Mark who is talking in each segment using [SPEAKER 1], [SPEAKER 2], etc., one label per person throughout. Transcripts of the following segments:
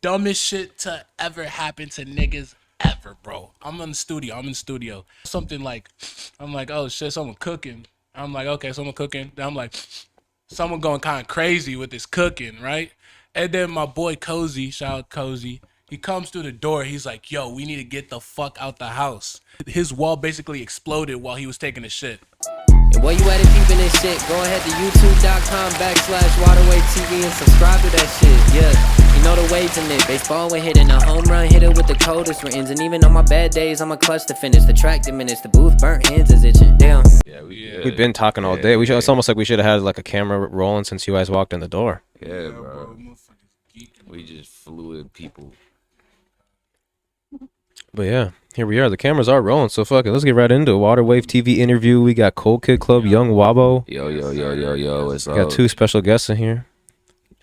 [SPEAKER 1] dumbest shit to ever happen to niggas ever, bro. I'm in the studio. Something like, I'm like, oh shit, someone cooking. I'm like, okay, someone cooking. Then I'm like, someone going kind of crazy with this cooking, right? And then my boy Cozy, shout out Cozy, he comes through the door. He's like, yo, we need to get the fuck out the house. His wall basically exploded while he was taking a shit.
[SPEAKER 2] And while you at it peeping this shit, go ahead to youtube.com/Waterwave TV and subscribe to that shit. Yeah, you know the waves in it. Baseball when hitting a home run, hit it with the coldest rains. And even on my bad days, I'm a clutch to finish. The track diminished, the booth burnt, hands is itching. Damn.
[SPEAKER 3] Yeah,
[SPEAKER 4] We've been talking all day. It's almost like we should have had like a camera rolling since you guys walked in the door.
[SPEAKER 3] Yeah, bro. We just fluid people.
[SPEAKER 4] But yeah, here we are. The cameras are rolling, so fuck it. Let's get right into it. Waterwave TV interview. We got Cold Kid Club, Young Wabo.
[SPEAKER 3] Yo. It's
[SPEAKER 4] Got two special guests in here.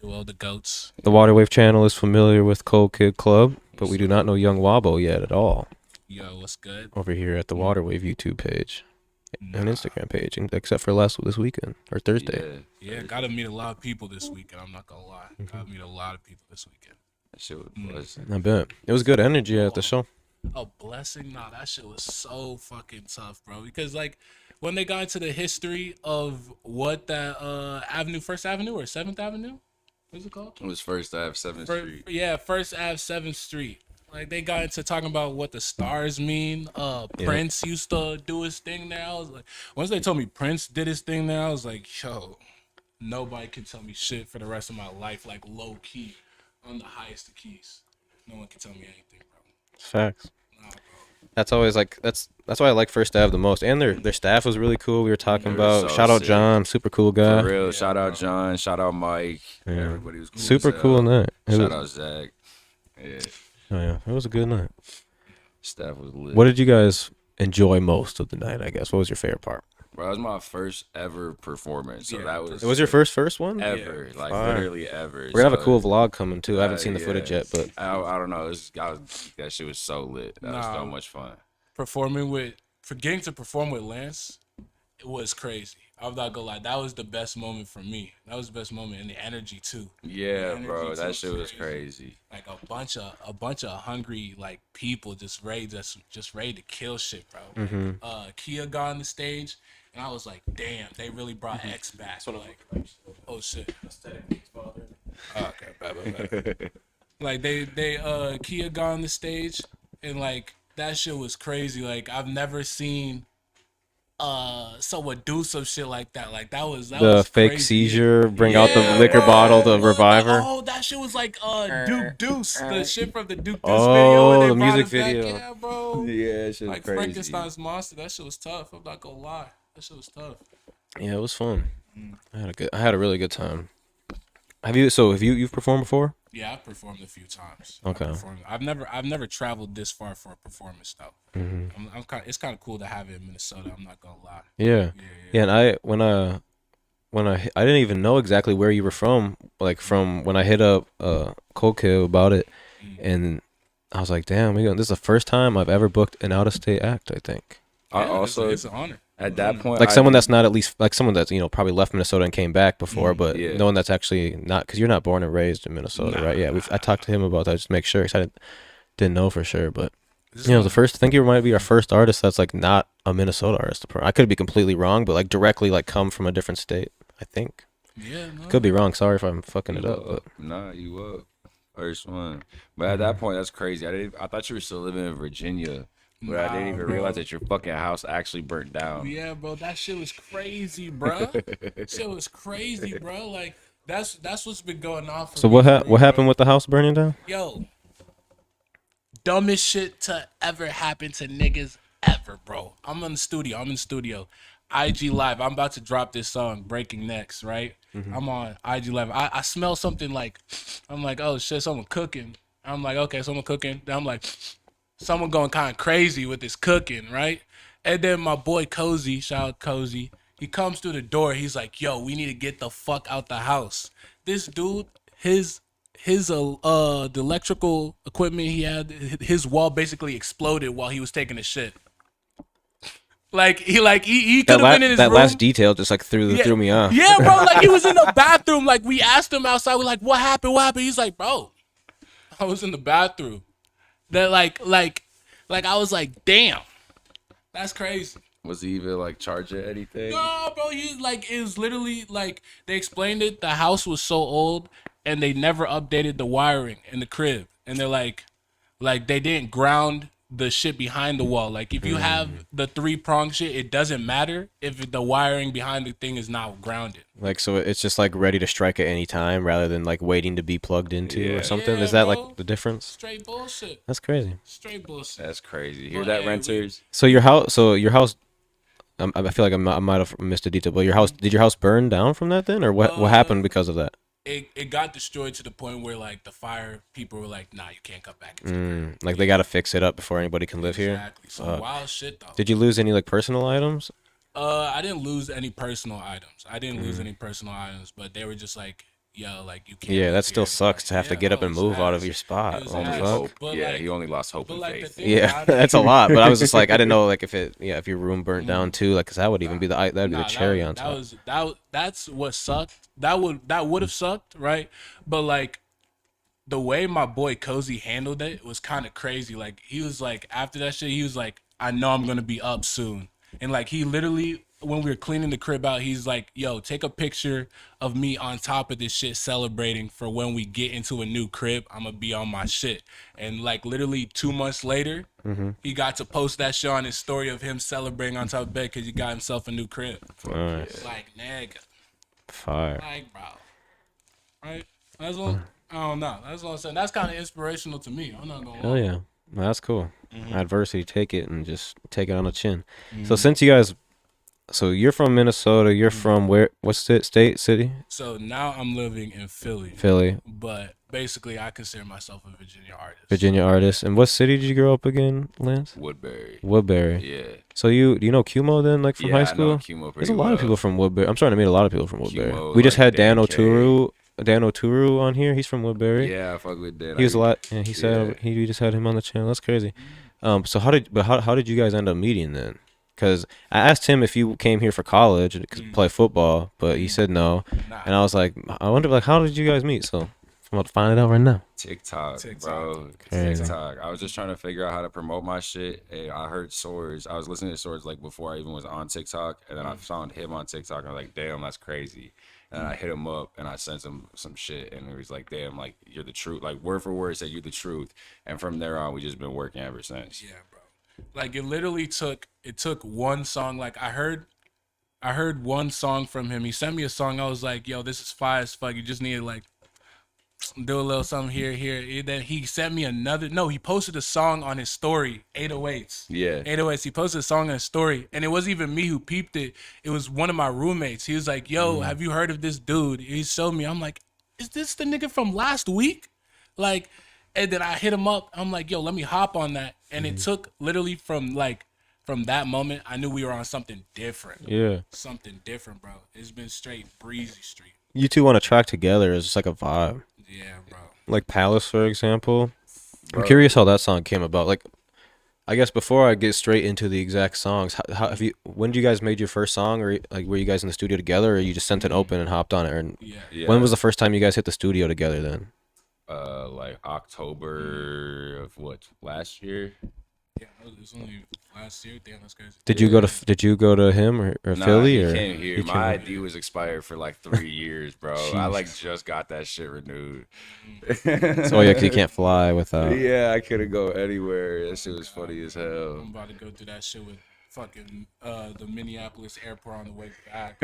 [SPEAKER 1] Duo the goats.
[SPEAKER 4] The Waterwave channel is familiar with Cold Kid Club, but we do not know Young Wabo yet at all.
[SPEAKER 1] Yo, what's good?
[SPEAKER 4] Over here at the Waterwave YouTube page and Instagram page, except for this weekend or Thursday.
[SPEAKER 1] Yeah, gotta meet a lot of people this weekend. I'm not gonna lie. Gotta meet a lot of people this weekend.
[SPEAKER 3] That shit was
[SPEAKER 4] I bet it was good energy at the show.
[SPEAKER 1] A blessing. Nah, that shit was so fucking tough, bro. Because like when they got into the history of what that avenue, First Avenue or 7th Avenue, what's it called?
[SPEAKER 3] It was First Ave 7th Street.
[SPEAKER 1] Yeah, First Ave 7th Street. Like they got into talking about what the stars mean. Prince used to do his thing there. I was like, once they told me Prince did his thing there, I was like, yo, nobody can tell me shit for the rest of my life. Like low key, on the highest of keys. No one can tell me anything, bro.
[SPEAKER 4] Facts. That's always like that's why I like First Ave the most, and their staff was really cool. We were talking about shout out John, super cool guy.
[SPEAKER 3] For real, shout out John, shout out Mike.
[SPEAKER 4] Yeah.
[SPEAKER 3] Everybody was cool.
[SPEAKER 4] Super cool night.
[SPEAKER 3] Shout out Zach. Yeah.
[SPEAKER 4] Oh yeah, it was a good night.
[SPEAKER 3] Staff was lit.
[SPEAKER 4] What did you guys enjoy most of the night? I guess what was your favorite part?
[SPEAKER 3] Bro, it was my first ever performance, so that was.
[SPEAKER 4] It was your first one
[SPEAKER 3] Ever, like literally ever.
[SPEAKER 4] We're gonna have a cool vlog coming too. I haven't seen the footage yet, but
[SPEAKER 3] I don't know. That shit was so lit. That was so much fun.
[SPEAKER 1] Getting to perform with Lance, it was crazy. I'm not gonna lie, that was the best moment for me. That was the best moment, and the energy too.
[SPEAKER 3] Yeah, bro, that shit was crazy.
[SPEAKER 1] Like a bunch of hungry like people just ready to kill shit, bro.
[SPEAKER 4] Mm-hmm.
[SPEAKER 1] Kia got on the stage, and I was like, damn, they really brought X back. Like, oh shit. Okay, bad. Like they Kia got on the stage, and like that shit was crazy. Like I've never seen someone do some shit like that. Like that was
[SPEAKER 4] the fake
[SPEAKER 1] crazy.
[SPEAKER 4] Seizure, bring out the liquor bottle, the reviver.
[SPEAKER 1] That shit was like Duke Deuce, the shit from the Duke Deuce
[SPEAKER 4] video.
[SPEAKER 1] video.
[SPEAKER 4] The music video.
[SPEAKER 1] Back. Yeah, bro.
[SPEAKER 3] Yeah, shit was
[SPEAKER 1] like
[SPEAKER 3] crazy.
[SPEAKER 1] Frankenstein's monster. That shit was tough. I'm not gonna lie. That shit was tough.
[SPEAKER 4] Yeah, it was fun. I had a really good time. Have you've performed before?
[SPEAKER 1] Yeah, I've performed a few times.
[SPEAKER 4] Okay.
[SPEAKER 1] I've never traveled this far for a performance though.
[SPEAKER 4] Mm-hmm.
[SPEAKER 1] It's kind of cool to have it in Minnesota. I'm not gonna lie.
[SPEAKER 4] Yeah. And I didn't even know exactly where you were from. Like from when I hit up Cold Kid about it, and I was like, damn, this is the first time I've ever booked an out of state act. I think.
[SPEAKER 1] It's an honor.
[SPEAKER 3] At that point,
[SPEAKER 4] like someone that's not at least like someone that's probably left Minnesota and came back before, but
[SPEAKER 3] yeah.
[SPEAKER 4] no one that's actually not, because you're not born and raised in Minnesota, right? Yeah, I talked to him about that just to make sure, because I didn't know for sure, but the first, I think you might be our first artist that's like not a Minnesota artist. I could be completely wrong, but like directly like come from a different state. I think.
[SPEAKER 1] Yeah, no.
[SPEAKER 4] Could be wrong. Sorry if I'm fucking it up. But.
[SPEAKER 3] Nah, you up first one. But at that point, that's crazy. I thought you were still living in Virginia. But I didn't even realize that your fucking house actually burnt down.
[SPEAKER 1] Yeah, bro, that shit was crazy, bro. Shit was crazy, bro. Like that's what's been going on.
[SPEAKER 4] So what happened with the house burning down?
[SPEAKER 1] Yo, dumbest shit to ever happen to niggas ever, bro. I'm in the studio. IG Live. I'm about to drop this song, Breaking Necks, right? Mm-hmm. I'm on IG Live. I smell something like, I'm like, oh shit, someone cooking. I'm like, okay, someone cooking. Then I'm like, someone going kind of crazy with this cooking, right? And then my boy Cozy, shout out Cozy, he comes through the door. He's like, yo, we need to get the fuck out the house. This dude, the electrical equipment he had, his wall basically exploded while he was taking a shit. He could have been in his room.
[SPEAKER 4] That last detail just like threw me off.
[SPEAKER 1] Yeah, bro, like he was in the bathroom. Like we asked him outside, we're like, what happened? He's like, bro, I was in the bathroom. That like I was like, damn, that's crazy.
[SPEAKER 3] Was he even like charging anything?
[SPEAKER 1] No, bro, he like it was literally like they explained it. The house was so old and they never updated the wiring in the crib. And they're like they didn't ground the shit behind the wall. Like if you have the 3-prong shit, it doesn't matter if the wiring behind the thing is not grounded.
[SPEAKER 4] Like, so it's just like ready to strike at any time rather than like waiting to be plugged into or something.
[SPEAKER 1] Yeah,
[SPEAKER 4] Is that
[SPEAKER 1] bro.
[SPEAKER 4] like the difference?
[SPEAKER 1] Straight bullshit.
[SPEAKER 4] That's crazy.
[SPEAKER 1] Straight bullshit.
[SPEAKER 3] That's crazy. Hear
[SPEAKER 1] Well,
[SPEAKER 3] that,
[SPEAKER 1] hey,
[SPEAKER 3] renters?
[SPEAKER 4] So your house. I feel like I might have missed a detail, but did your house burn down from that then, or what happened because of that?
[SPEAKER 1] It got destroyed to the point where like the fire people were like, nah, you can't come back into the crib.
[SPEAKER 4] Like they got to fix it up before anybody can live here.
[SPEAKER 1] Exactly. Some wild shit though.
[SPEAKER 4] Did you lose any like personal items?
[SPEAKER 1] I didn't lose any personal items. But they were just like, yo, like you can't.
[SPEAKER 4] Yeah,
[SPEAKER 1] live
[SPEAKER 4] that still
[SPEAKER 1] here.
[SPEAKER 4] sucks to have to get up and move out of your
[SPEAKER 1] It
[SPEAKER 4] spot.
[SPEAKER 1] was
[SPEAKER 4] Oh my
[SPEAKER 1] ass.
[SPEAKER 4] fuck.
[SPEAKER 3] Hope.
[SPEAKER 1] But,
[SPEAKER 3] Yeah,
[SPEAKER 1] like-
[SPEAKER 3] he only lost hope
[SPEAKER 1] But
[SPEAKER 3] and
[SPEAKER 1] like the
[SPEAKER 3] faith.
[SPEAKER 1] thing
[SPEAKER 4] Yeah,
[SPEAKER 1] about it-
[SPEAKER 4] that's a lot. But I was just like, I didn't know like if your room burnt down too, like, cause that would even be that'd be the cherry on top.
[SPEAKER 1] That's what sucked. That would have sucked, right? But like the way my boy Cozy handled it was kind of crazy. Like he was like after that shit, he was like, I know I'm gonna be up soon, and like he literally. When we were cleaning the crib out, he's like, yo, take a picture of me on top of this shit celebrating for when we get into a new crib. I'm going to be on my shit. And like literally 2 months later, he got to post that shit on his story of him celebrating on top of bed because he got himself a new crib.
[SPEAKER 4] Nice.
[SPEAKER 1] Like, nigga.
[SPEAKER 4] Fire.
[SPEAKER 1] Like, bro. Right? That's all. I don't know. That's what I'm saying. That's kind of inspirational to me. I'm not going to
[SPEAKER 4] Hell
[SPEAKER 1] lie.
[SPEAKER 4] yeah. Well, that's cool. Adversity, take it and just take it on the chin. So since you guys, so you're from Minnesota, you're from where? What's the state, city?
[SPEAKER 1] So now I'm living in Philly.
[SPEAKER 4] Philly,
[SPEAKER 1] But basically, I consider myself a Virginia artist.
[SPEAKER 4] Virginia artist. And what city did you grow up again, Lance?
[SPEAKER 3] Woodbury.
[SPEAKER 4] Woodbury.
[SPEAKER 3] Yeah.
[SPEAKER 4] So do you know Cumo then, like from
[SPEAKER 3] Yeah,
[SPEAKER 4] high
[SPEAKER 3] I know
[SPEAKER 4] school?
[SPEAKER 3] Cumo
[SPEAKER 4] There's
[SPEAKER 3] pretty
[SPEAKER 4] a lot of
[SPEAKER 3] well.
[SPEAKER 4] people from Woodbury. I'm starting to meet a lot of people from Woodbury.
[SPEAKER 3] Cumo,
[SPEAKER 4] We just
[SPEAKER 3] like
[SPEAKER 4] had Dan
[SPEAKER 3] Dan K.
[SPEAKER 4] Oturu on here. He's from Woodbury.
[SPEAKER 3] Yeah, I fuck with that.
[SPEAKER 4] He was a lot. Yeah, he said we just had him on the channel. That's crazy. So how did you guys end up meeting then? Because I asked him if you came here for college to play football, but he said no.
[SPEAKER 1] Nah.
[SPEAKER 4] And I was like, I wonder, like, how did you guys meet? So I'm about to find it out right now.
[SPEAKER 3] TikTok,
[SPEAKER 1] TikTok.
[SPEAKER 3] bro.
[SPEAKER 4] Crazy.
[SPEAKER 3] TikTok. I was just trying to figure out how to promote my shit. And I heard Swords. I was listening to Swords like before I even was on TikTok. And then I found him on TikTok. And I was like, damn, that's crazy. And I hit him up and I sent him some shit. And he was like, damn, like, you're the truth. Like, word for word said, you're the truth. And from there on, we just been working ever since.
[SPEAKER 1] Yeah, bro. Like it literally took one song. Like I heard one song from him. He sent me a song. I was like, yo, this is fire as fuck. You just need to like do a little something here. And then he sent me another. No, he posted a song on his story, 808s.
[SPEAKER 3] Yeah.
[SPEAKER 1] 808s. He posted a song on his story. And it wasn't even me who peeped it. It was one of my roommates. He was like, yo, have you heard of this dude? He showed me. I'm like, is this the nigga from last week? Like, and then I hit him up. I'm like, yo, let me hop on that. And it took literally from that moment, I knew we were on something different.
[SPEAKER 4] Yeah.
[SPEAKER 1] Something different, bro. It's been straight breezy street.
[SPEAKER 4] You two on a track together is just like a vibe.
[SPEAKER 1] Yeah, bro.
[SPEAKER 4] Like Palace, for example. I'm curious how that song came about. Like, I guess before I get straight into the exact songs, when did you guys made your first song, or like were you guys in the studio together, or you just sent it open and hopped on it? Or
[SPEAKER 1] Yeah.
[SPEAKER 4] when was the first time you guys hit the studio together then?
[SPEAKER 3] Like October of last year?
[SPEAKER 1] Yeah, it was only last year. Damn, that's crazy.
[SPEAKER 4] Did you go to him or
[SPEAKER 3] Nah,
[SPEAKER 4] Philly
[SPEAKER 3] he
[SPEAKER 4] or
[SPEAKER 3] came here.
[SPEAKER 4] he
[SPEAKER 3] My
[SPEAKER 4] came-
[SPEAKER 3] ID was expired for like 3 years, bro. I like just got that shit renewed.
[SPEAKER 4] So yeah, 'cause you can't fly without.
[SPEAKER 3] Yeah, I couldn't go anywhere. That shit was funny as hell.
[SPEAKER 1] I'm about to go through that shit with fucking the Minneapolis airport on the way back.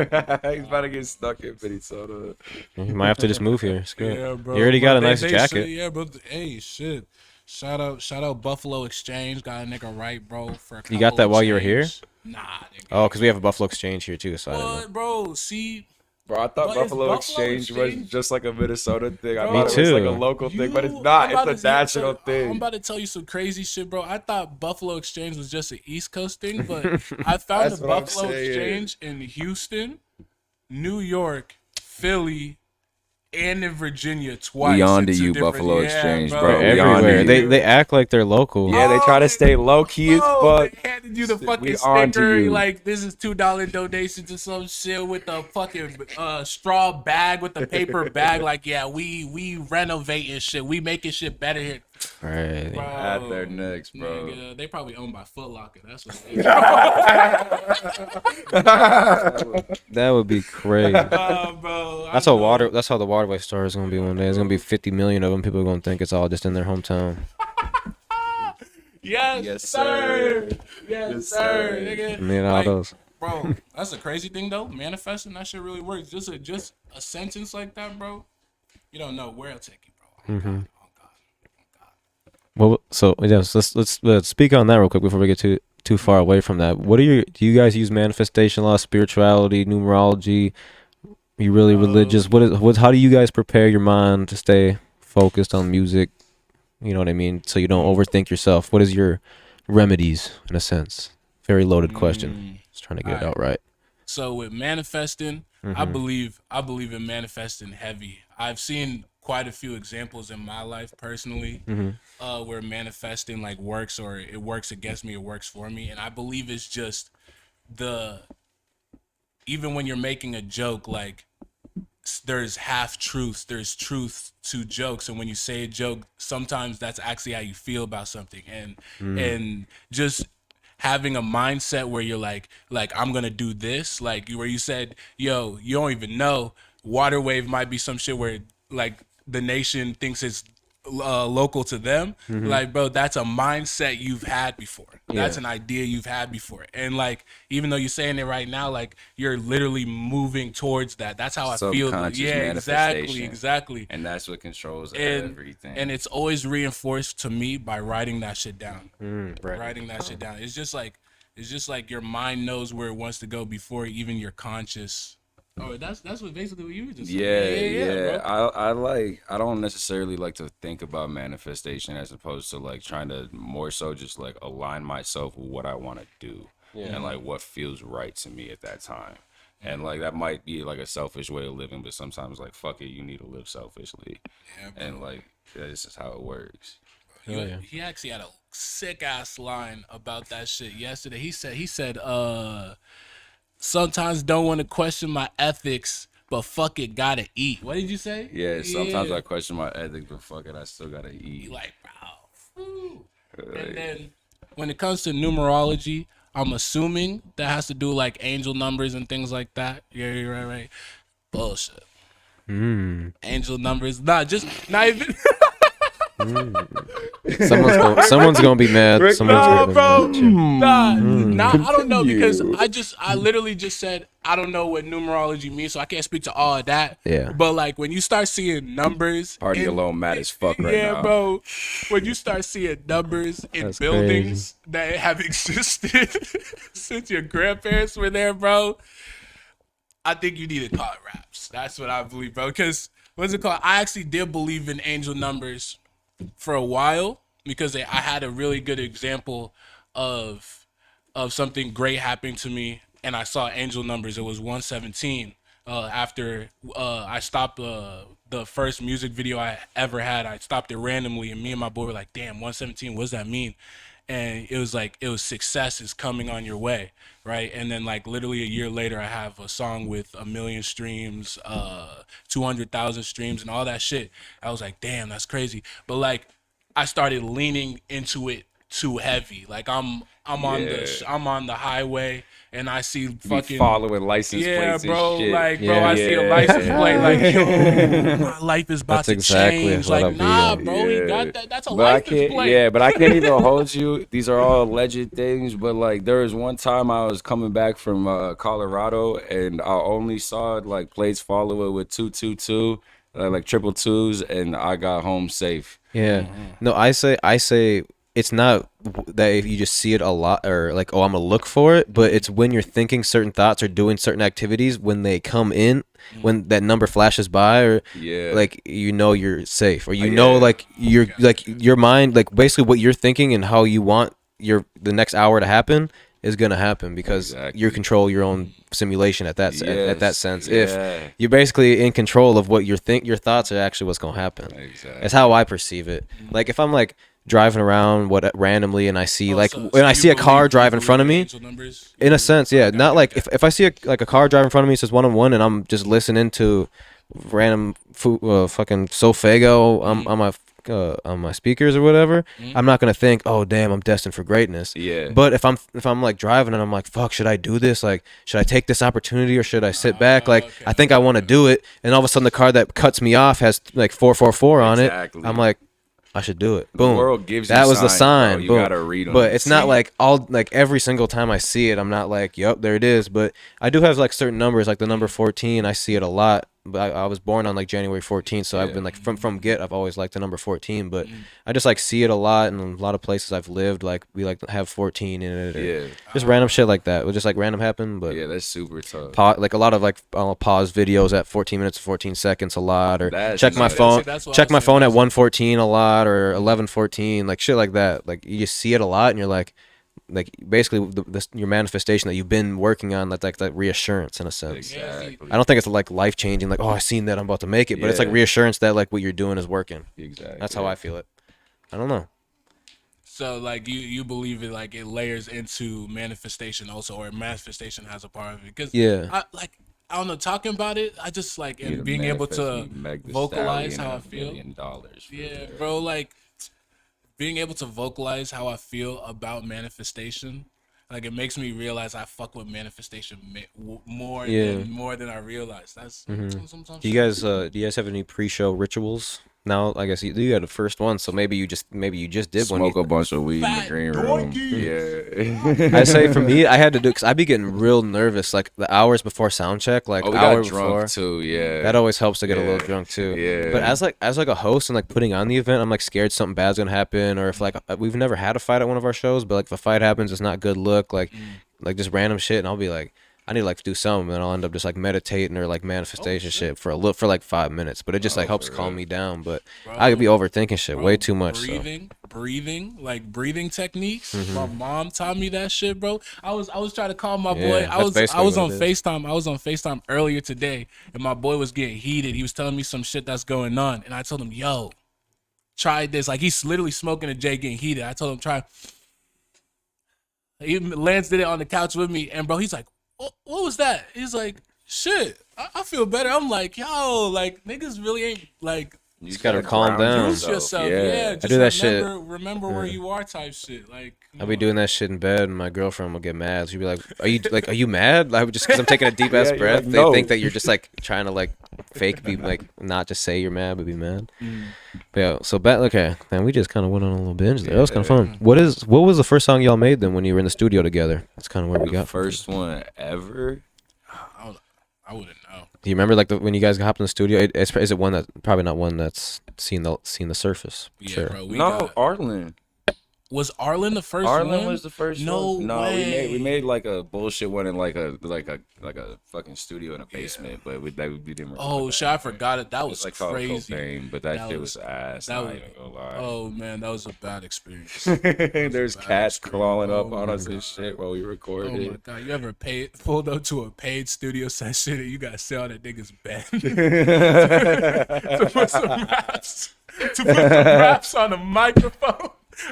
[SPEAKER 3] He's about to get stuck in Minnesota.
[SPEAKER 4] You might have to just move here. Screw it.
[SPEAKER 1] Yeah, bro.
[SPEAKER 4] You already got a
[SPEAKER 1] But
[SPEAKER 4] nice
[SPEAKER 1] they
[SPEAKER 4] jacket.
[SPEAKER 1] Say, yeah, bro. Hey, shit. Shout out Buffalo Exchange. Got a nigga right, bro. For a
[SPEAKER 4] You got
[SPEAKER 1] couple
[SPEAKER 4] that
[SPEAKER 1] of
[SPEAKER 4] while you were here?
[SPEAKER 1] change. Nah, nigga.
[SPEAKER 4] Oh, because we have a Buffalo Exchange here too. So I don't know.
[SPEAKER 1] What, bro? See,
[SPEAKER 3] Bro, I thought
[SPEAKER 1] But it's
[SPEAKER 3] Buffalo
[SPEAKER 1] Buffalo
[SPEAKER 3] Exchange was
[SPEAKER 1] Exchange?
[SPEAKER 3] just like a Minnesota thing. I
[SPEAKER 1] Bro,
[SPEAKER 3] thought it was like
[SPEAKER 4] too.
[SPEAKER 3] a local thing, but it's
[SPEAKER 1] I'm
[SPEAKER 3] not.
[SPEAKER 1] about
[SPEAKER 3] It's
[SPEAKER 1] to
[SPEAKER 3] a national
[SPEAKER 1] I'm
[SPEAKER 3] thing.
[SPEAKER 1] about to tell you some crazy shit, bro. I thought Buffalo Exchange was just an East Coast thing, but I found
[SPEAKER 3] That's
[SPEAKER 1] the
[SPEAKER 3] what I'm
[SPEAKER 1] Buffalo
[SPEAKER 3] saying.
[SPEAKER 1] Exchange in Houston, New York, Philly, and in Virginia twice.
[SPEAKER 3] We on
[SPEAKER 1] in
[SPEAKER 3] to
[SPEAKER 1] two
[SPEAKER 3] you,
[SPEAKER 1] different-
[SPEAKER 3] Buffalo
[SPEAKER 1] yeah,
[SPEAKER 3] Exchange,
[SPEAKER 1] bro.
[SPEAKER 3] bro.
[SPEAKER 4] They're
[SPEAKER 3] We on to
[SPEAKER 4] everywhere.
[SPEAKER 3] you.
[SPEAKER 4] They act like they're local.
[SPEAKER 3] Yeah, they try to stay low key as fuck.
[SPEAKER 1] They handed you the
[SPEAKER 3] We
[SPEAKER 1] fucking
[SPEAKER 3] on to
[SPEAKER 1] sticker,
[SPEAKER 3] you.
[SPEAKER 1] like this is $2 donation to some shit with a fucking straw bag with the paper bag. Like, yeah, we renovating shit, we making shit better here.
[SPEAKER 4] Right.
[SPEAKER 1] Bro,
[SPEAKER 3] At their necks, bro.
[SPEAKER 1] nigga, they probably owned by Foot Locker. That's what.
[SPEAKER 4] That would be crazy.
[SPEAKER 1] Bro,
[SPEAKER 4] That's how the Waterway store is gonna be one day. There's gonna be 50 million of them. People are gonna think it's all just in their hometown.
[SPEAKER 1] Yes,
[SPEAKER 3] Yes,
[SPEAKER 1] sir.
[SPEAKER 3] sir.
[SPEAKER 1] Yes, sir. Nigga.
[SPEAKER 4] Man, all
[SPEAKER 1] Like,
[SPEAKER 4] those.
[SPEAKER 1] bro, that's a crazy thing though. Manifesting, that shit really works. Just a sentence like that, bro. You don't know where it'll take you, bro. Oh God.
[SPEAKER 4] Well, so yes, let's speak on that real quick before we get too far away from that. Do you guys use manifestation law, spirituality, numerology? Are you really religious? How do you guys prepare your mind to stay focused on music? You know what I mean? So you don't overthink yourself. What is your remedies, in a sense? Very loaded question. Just trying to get it out right.
[SPEAKER 1] So with manifesting, I believe in manifesting heavy. I've seen quite a few examples in my life personally where manifesting like works, or it works against me, it works for me, and I believe it's just even when you're making a joke, like there's half truths, there's truth to jokes, and when you say a joke, sometimes that's actually how you feel about something, and just having a mindset where you're like I'm gonna do this, like where you said, yo, you don't even know, water wave might be some shit where like the nation thinks it's local to them. Like, bro, that's a mindset you've had before. That's an idea you've had before, and like even though you're saying it right now, like you're literally moving towards that. That's how I feel.
[SPEAKER 3] Subconscious
[SPEAKER 1] Yeah,
[SPEAKER 3] manifestation.
[SPEAKER 1] exactly.
[SPEAKER 3] And that's what controls
[SPEAKER 1] And
[SPEAKER 3] everything.
[SPEAKER 1] and it's always reinforced to me by writing that shit down.
[SPEAKER 4] Right.
[SPEAKER 1] Writing that shit down. It's just like your mind knows where it wants to go before even your conscious. Oh, that's what basically what you were just saying.
[SPEAKER 3] Yeah.
[SPEAKER 1] Bro.
[SPEAKER 3] I don't necessarily like to think about manifestation as opposed to like trying to more so just like align myself with what I want to do and like what feels right to me at that time. And like that might be like a selfish way of living, but sometimes like fuck it, you need to live selfishly. And like that's just how it works.
[SPEAKER 1] He actually had a sick ass line about that shit yesterday. He said sometimes don't want to question my ethics, but fuck it, gotta eat. What did you say?
[SPEAKER 3] Yeah, sometimes I question my ethics, but fuck it, I still gotta eat.
[SPEAKER 1] Like, bro. Woo. And then when it comes to numerology, I'm assuming that has to do like angel numbers and things like that. Yeah, you're right. Bullshit. Angel numbers, not even.
[SPEAKER 4] Someone's gonna be mad. Someone's gonna be mad at you.
[SPEAKER 1] I don't know, because I literally just said I don't know what numerology means, so I can't speak to all of that.
[SPEAKER 4] Yeah.
[SPEAKER 1] But like when you start seeing numbers,
[SPEAKER 3] Party alone mad as fuck right now.
[SPEAKER 1] Yeah, bro. When you start seeing numbers in
[SPEAKER 4] That's
[SPEAKER 1] buildings that have existed since your grandparents were there, bro, I think you need to call it raps. That's what I believe, bro. Because what's it called? I actually did believe in angel numbers for a while because I had a really good example of something great happening to me, and I saw angel numbers. It was 117. After I stopped the first music video I ever had, I stopped it randomly, and me and my boy were like, "Damn, 117. What does that mean?" And it was success is coming on your way, right? And then like literally a year later, I have a song with 1 million streams, 200,000 streams, and all that shit. I was like, damn, that's crazy. But like, I started leaning into it too heavy. Like I'm on the highway and I see fucking
[SPEAKER 3] following license plates
[SPEAKER 1] bro,
[SPEAKER 3] and shit.
[SPEAKER 1] like bro, I see a license plate like, yo, my life is about
[SPEAKER 4] That's
[SPEAKER 1] to
[SPEAKER 4] exactly
[SPEAKER 1] change.
[SPEAKER 4] what I'll
[SPEAKER 1] Like,
[SPEAKER 4] be
[SPEAKER 1] nah,
[SPEAKER 4] on.
[SPEAKER 1] bro, he got that. That's a
[SPEAKER 3] But I
[SPEAKER 1] license
[SPEAKER 3] can't,
[SPEAKER 1] plate.
[SPEAKER 3] yeah, but I can't even hold you. These are all alleged things. But like, there was one time I was coming back from Colorado, and I only saw like plates follow it with 222, like triple twos, and I got home safe.
[SPEAKER 4] Yeah. No, I say it's not that if you just see it a lot or like, oh, I'm gonna look for it, but it's when you're thinking certain thoughts or doing certain activities, when they come in, when that number flashes by, or like you know you're safe, or you know like you're like your mind, like basically what you're thinking and how you want the next hour to happen is gonna happen because you control your own simulation at that at that sense.
[SPEAKER 3] Yeah.
[SPEAKER 4] If you're basically in control of what your thoughts are actually what's gonna happen.
[SPEAKER 3] Exactly.
[SPEAKER 4] That's how I perceive it. Like if I'm like driving around randomly and I see when I see a car drive in front of me, in a sense, yeah. Not like if I see a car drive in front of me, it says 1-on-1, and I'm just listening to random fucking Sofego on my speakers or whatever, I'm not gonna think, oh damn, I'm destined for greatness.
[SPEAKER 3] Yeah.
[SPEAKER 4] But if I'm like driving and I'm like, fuck, should I do this? Like, should I take this opportunity or should I sit back? Like, I think I want to do it, and all of a sudden the car that cuts me off has like 444 on it. I'm like, I should do it. Boom.
[SPEAKER 3] The world gives you
[SPEAKER 4] that was the
[SPEAKER 3] signs,
[SPEAKER 4] sign.
[SPEAKER 3] bro. You
[SPEAKER 4] Boom.
[SPEAKER 3] gotta read them.
[SPEAKER 4] But it's not like every single time I see it, I'm not like, yup, there it is. But I do have like certain numbers, like the number 14. I see it a lot. But I was born on like January 14th, so I've been like from get, I've always liked the number 14. But I just like see it a lot, and a lot of places I've lived, like we like have 14 in it. Or just random shit like that. It would just like random happen. But
[SPEAKER 3] yeah, that's super tough.
[SPEAKER 4] Like a lot of like I'll pause videos at 14 minutes 14 seconds a lot, or
[SPEAKER 3] That's
[SPEAKER 4] check my
[SPEAKER 3] nuts.
[SPEAKER 4] phone
[SPEAKER 1] That's
[SPEAKER 4] check my phone at 1:14 a lot, or 11:14, like shit like that. Like you just see it a lot, and you're like basically your manifestation that you've been working on, like that reassurance in a sense.
[SPEAKER 3] Exactly.
[SPEAKER 4] I don't think it's like life changing, like, oh, I seen that, I'm about to make it, but it's like reassurance that like what you're doing is working.
[SPEAKER 3] Exactly.
[SPEAKER 4] That's how I feel it. I don't know.
[SPEAKER 1] So like you believe it, like it layers into manifestation also, or manifestation has a part of it? Because I don't know, talking about it, I just like and being able to vocalize how I feel. Yeah, bro, like being able to vocalize how I feel about manifestation, like it makes me realize I fuck with manifestation more than I realize. That's sometimes.
[SPEAKER 4] Do you guys have any pre-show rituals? Now, I guess you had the first one, so maybe you just did
[SPEAKER 3] smoke a bunch of weed in the green room. Yeah.
[SPEAKER 4] I say for me, I had to do because I be getting real nervous, like the hours before sound check, like
[SPEAKER 3] we
[SPEAKER 4] hour
[SPEAKER 3] got drunk
[SPEAKER 4] before.
[SPEAKER 3] too. Yeah,
[SPEAKER 4] that always helps to get a little drunk too.
[SPEAKER 3] Yeah.
[SPEAKER 4] But as a host and like putting on the event, I'm like scared something bad's gonna happen, or if like we've never had a fight at one of our shows, but like if a fight happens, it's not good look, like just random shit, and I'll be like, I need to like do something, and I'll end up just like meditating or like manifestation shit for like 5 minutes. But it just like helps calm me down. But I could be overthinking shit way too much.
[SPEAKER 1] Breathing, like breathing techniques. My mom taught me that shit, bro. I was trying to call my boy. I was on FaceTime. I was on FaceTime earlier today, and my boy was getting heated. He was telling me some shit that's going on, and I told him, "Yo, try this." Like he's literally smoking a J, getting heated. I told him, "Try." Lance did it on the couch with me, and bro, he's like, what was that? He's like, shit, I feel better. I'm like, yo, like niggas really ain't like.
[SPEAKER 4] You just gotta calm down.
[SPEAKER 1] Use yourself, yeah. Just
[SPEAKER 4] I do that shit.
[SPEAKER 1] Remember where you are, type shit. Like
[SPEAKER 4] I'll be doing that shit in bed, and my girlfriend will get mad. She'll be like, "Are you mad?" Like just because I'm taking a deep ass breath, like, they think that you're just like trying to like fake be like not just say you're mad, but be mad. But yeah, so okay, man, we just kind of went on a little binge there. That was kind of fun. What was the first song y'all made then when you were in the studio together? That's kind of where we got
[SPEAKER 3] first one ever.
[SPEAKER 1] I wouldn't know.
[SPEAKER 4] Do you remember like when you guys hopped in the studio? Is it one that probably not one that's seen the surface?
[SPEAKER 1] Yeah,
[SPEAKER 4] sure.
[SPEAKER 1] bro.
[SPEAKER 3] Arlen.
[SPEAKER 1] Was Arlen the first one?
[SPEAKER 3] Arlen was the first one. No,
[SPEAKER 1] way.
[SPEAKER 3] we made like a bullshit one in like a fucking studio in a basement, but we didn't.
[SPEAKER 1] Oh shit, I forgot it. That was
[SPEAKER 3] like
[SPEAKER 1] crazy.
[SPEAKER 3] Cocaine, but that shit was ass.
[SPEAKER 1] That was,
[SPEAKER 3] not even gonna lie.
[SPEAKER 1] Oh man, that was a bad experience.
[SPEAKER 3] There's cats crawling up on us and shit while we recorded.
[SPEAKER 1] Oh my god, you ever pulled up to a paid studio session and you gotta sit on that nigga's bed to put some raps on a microphone?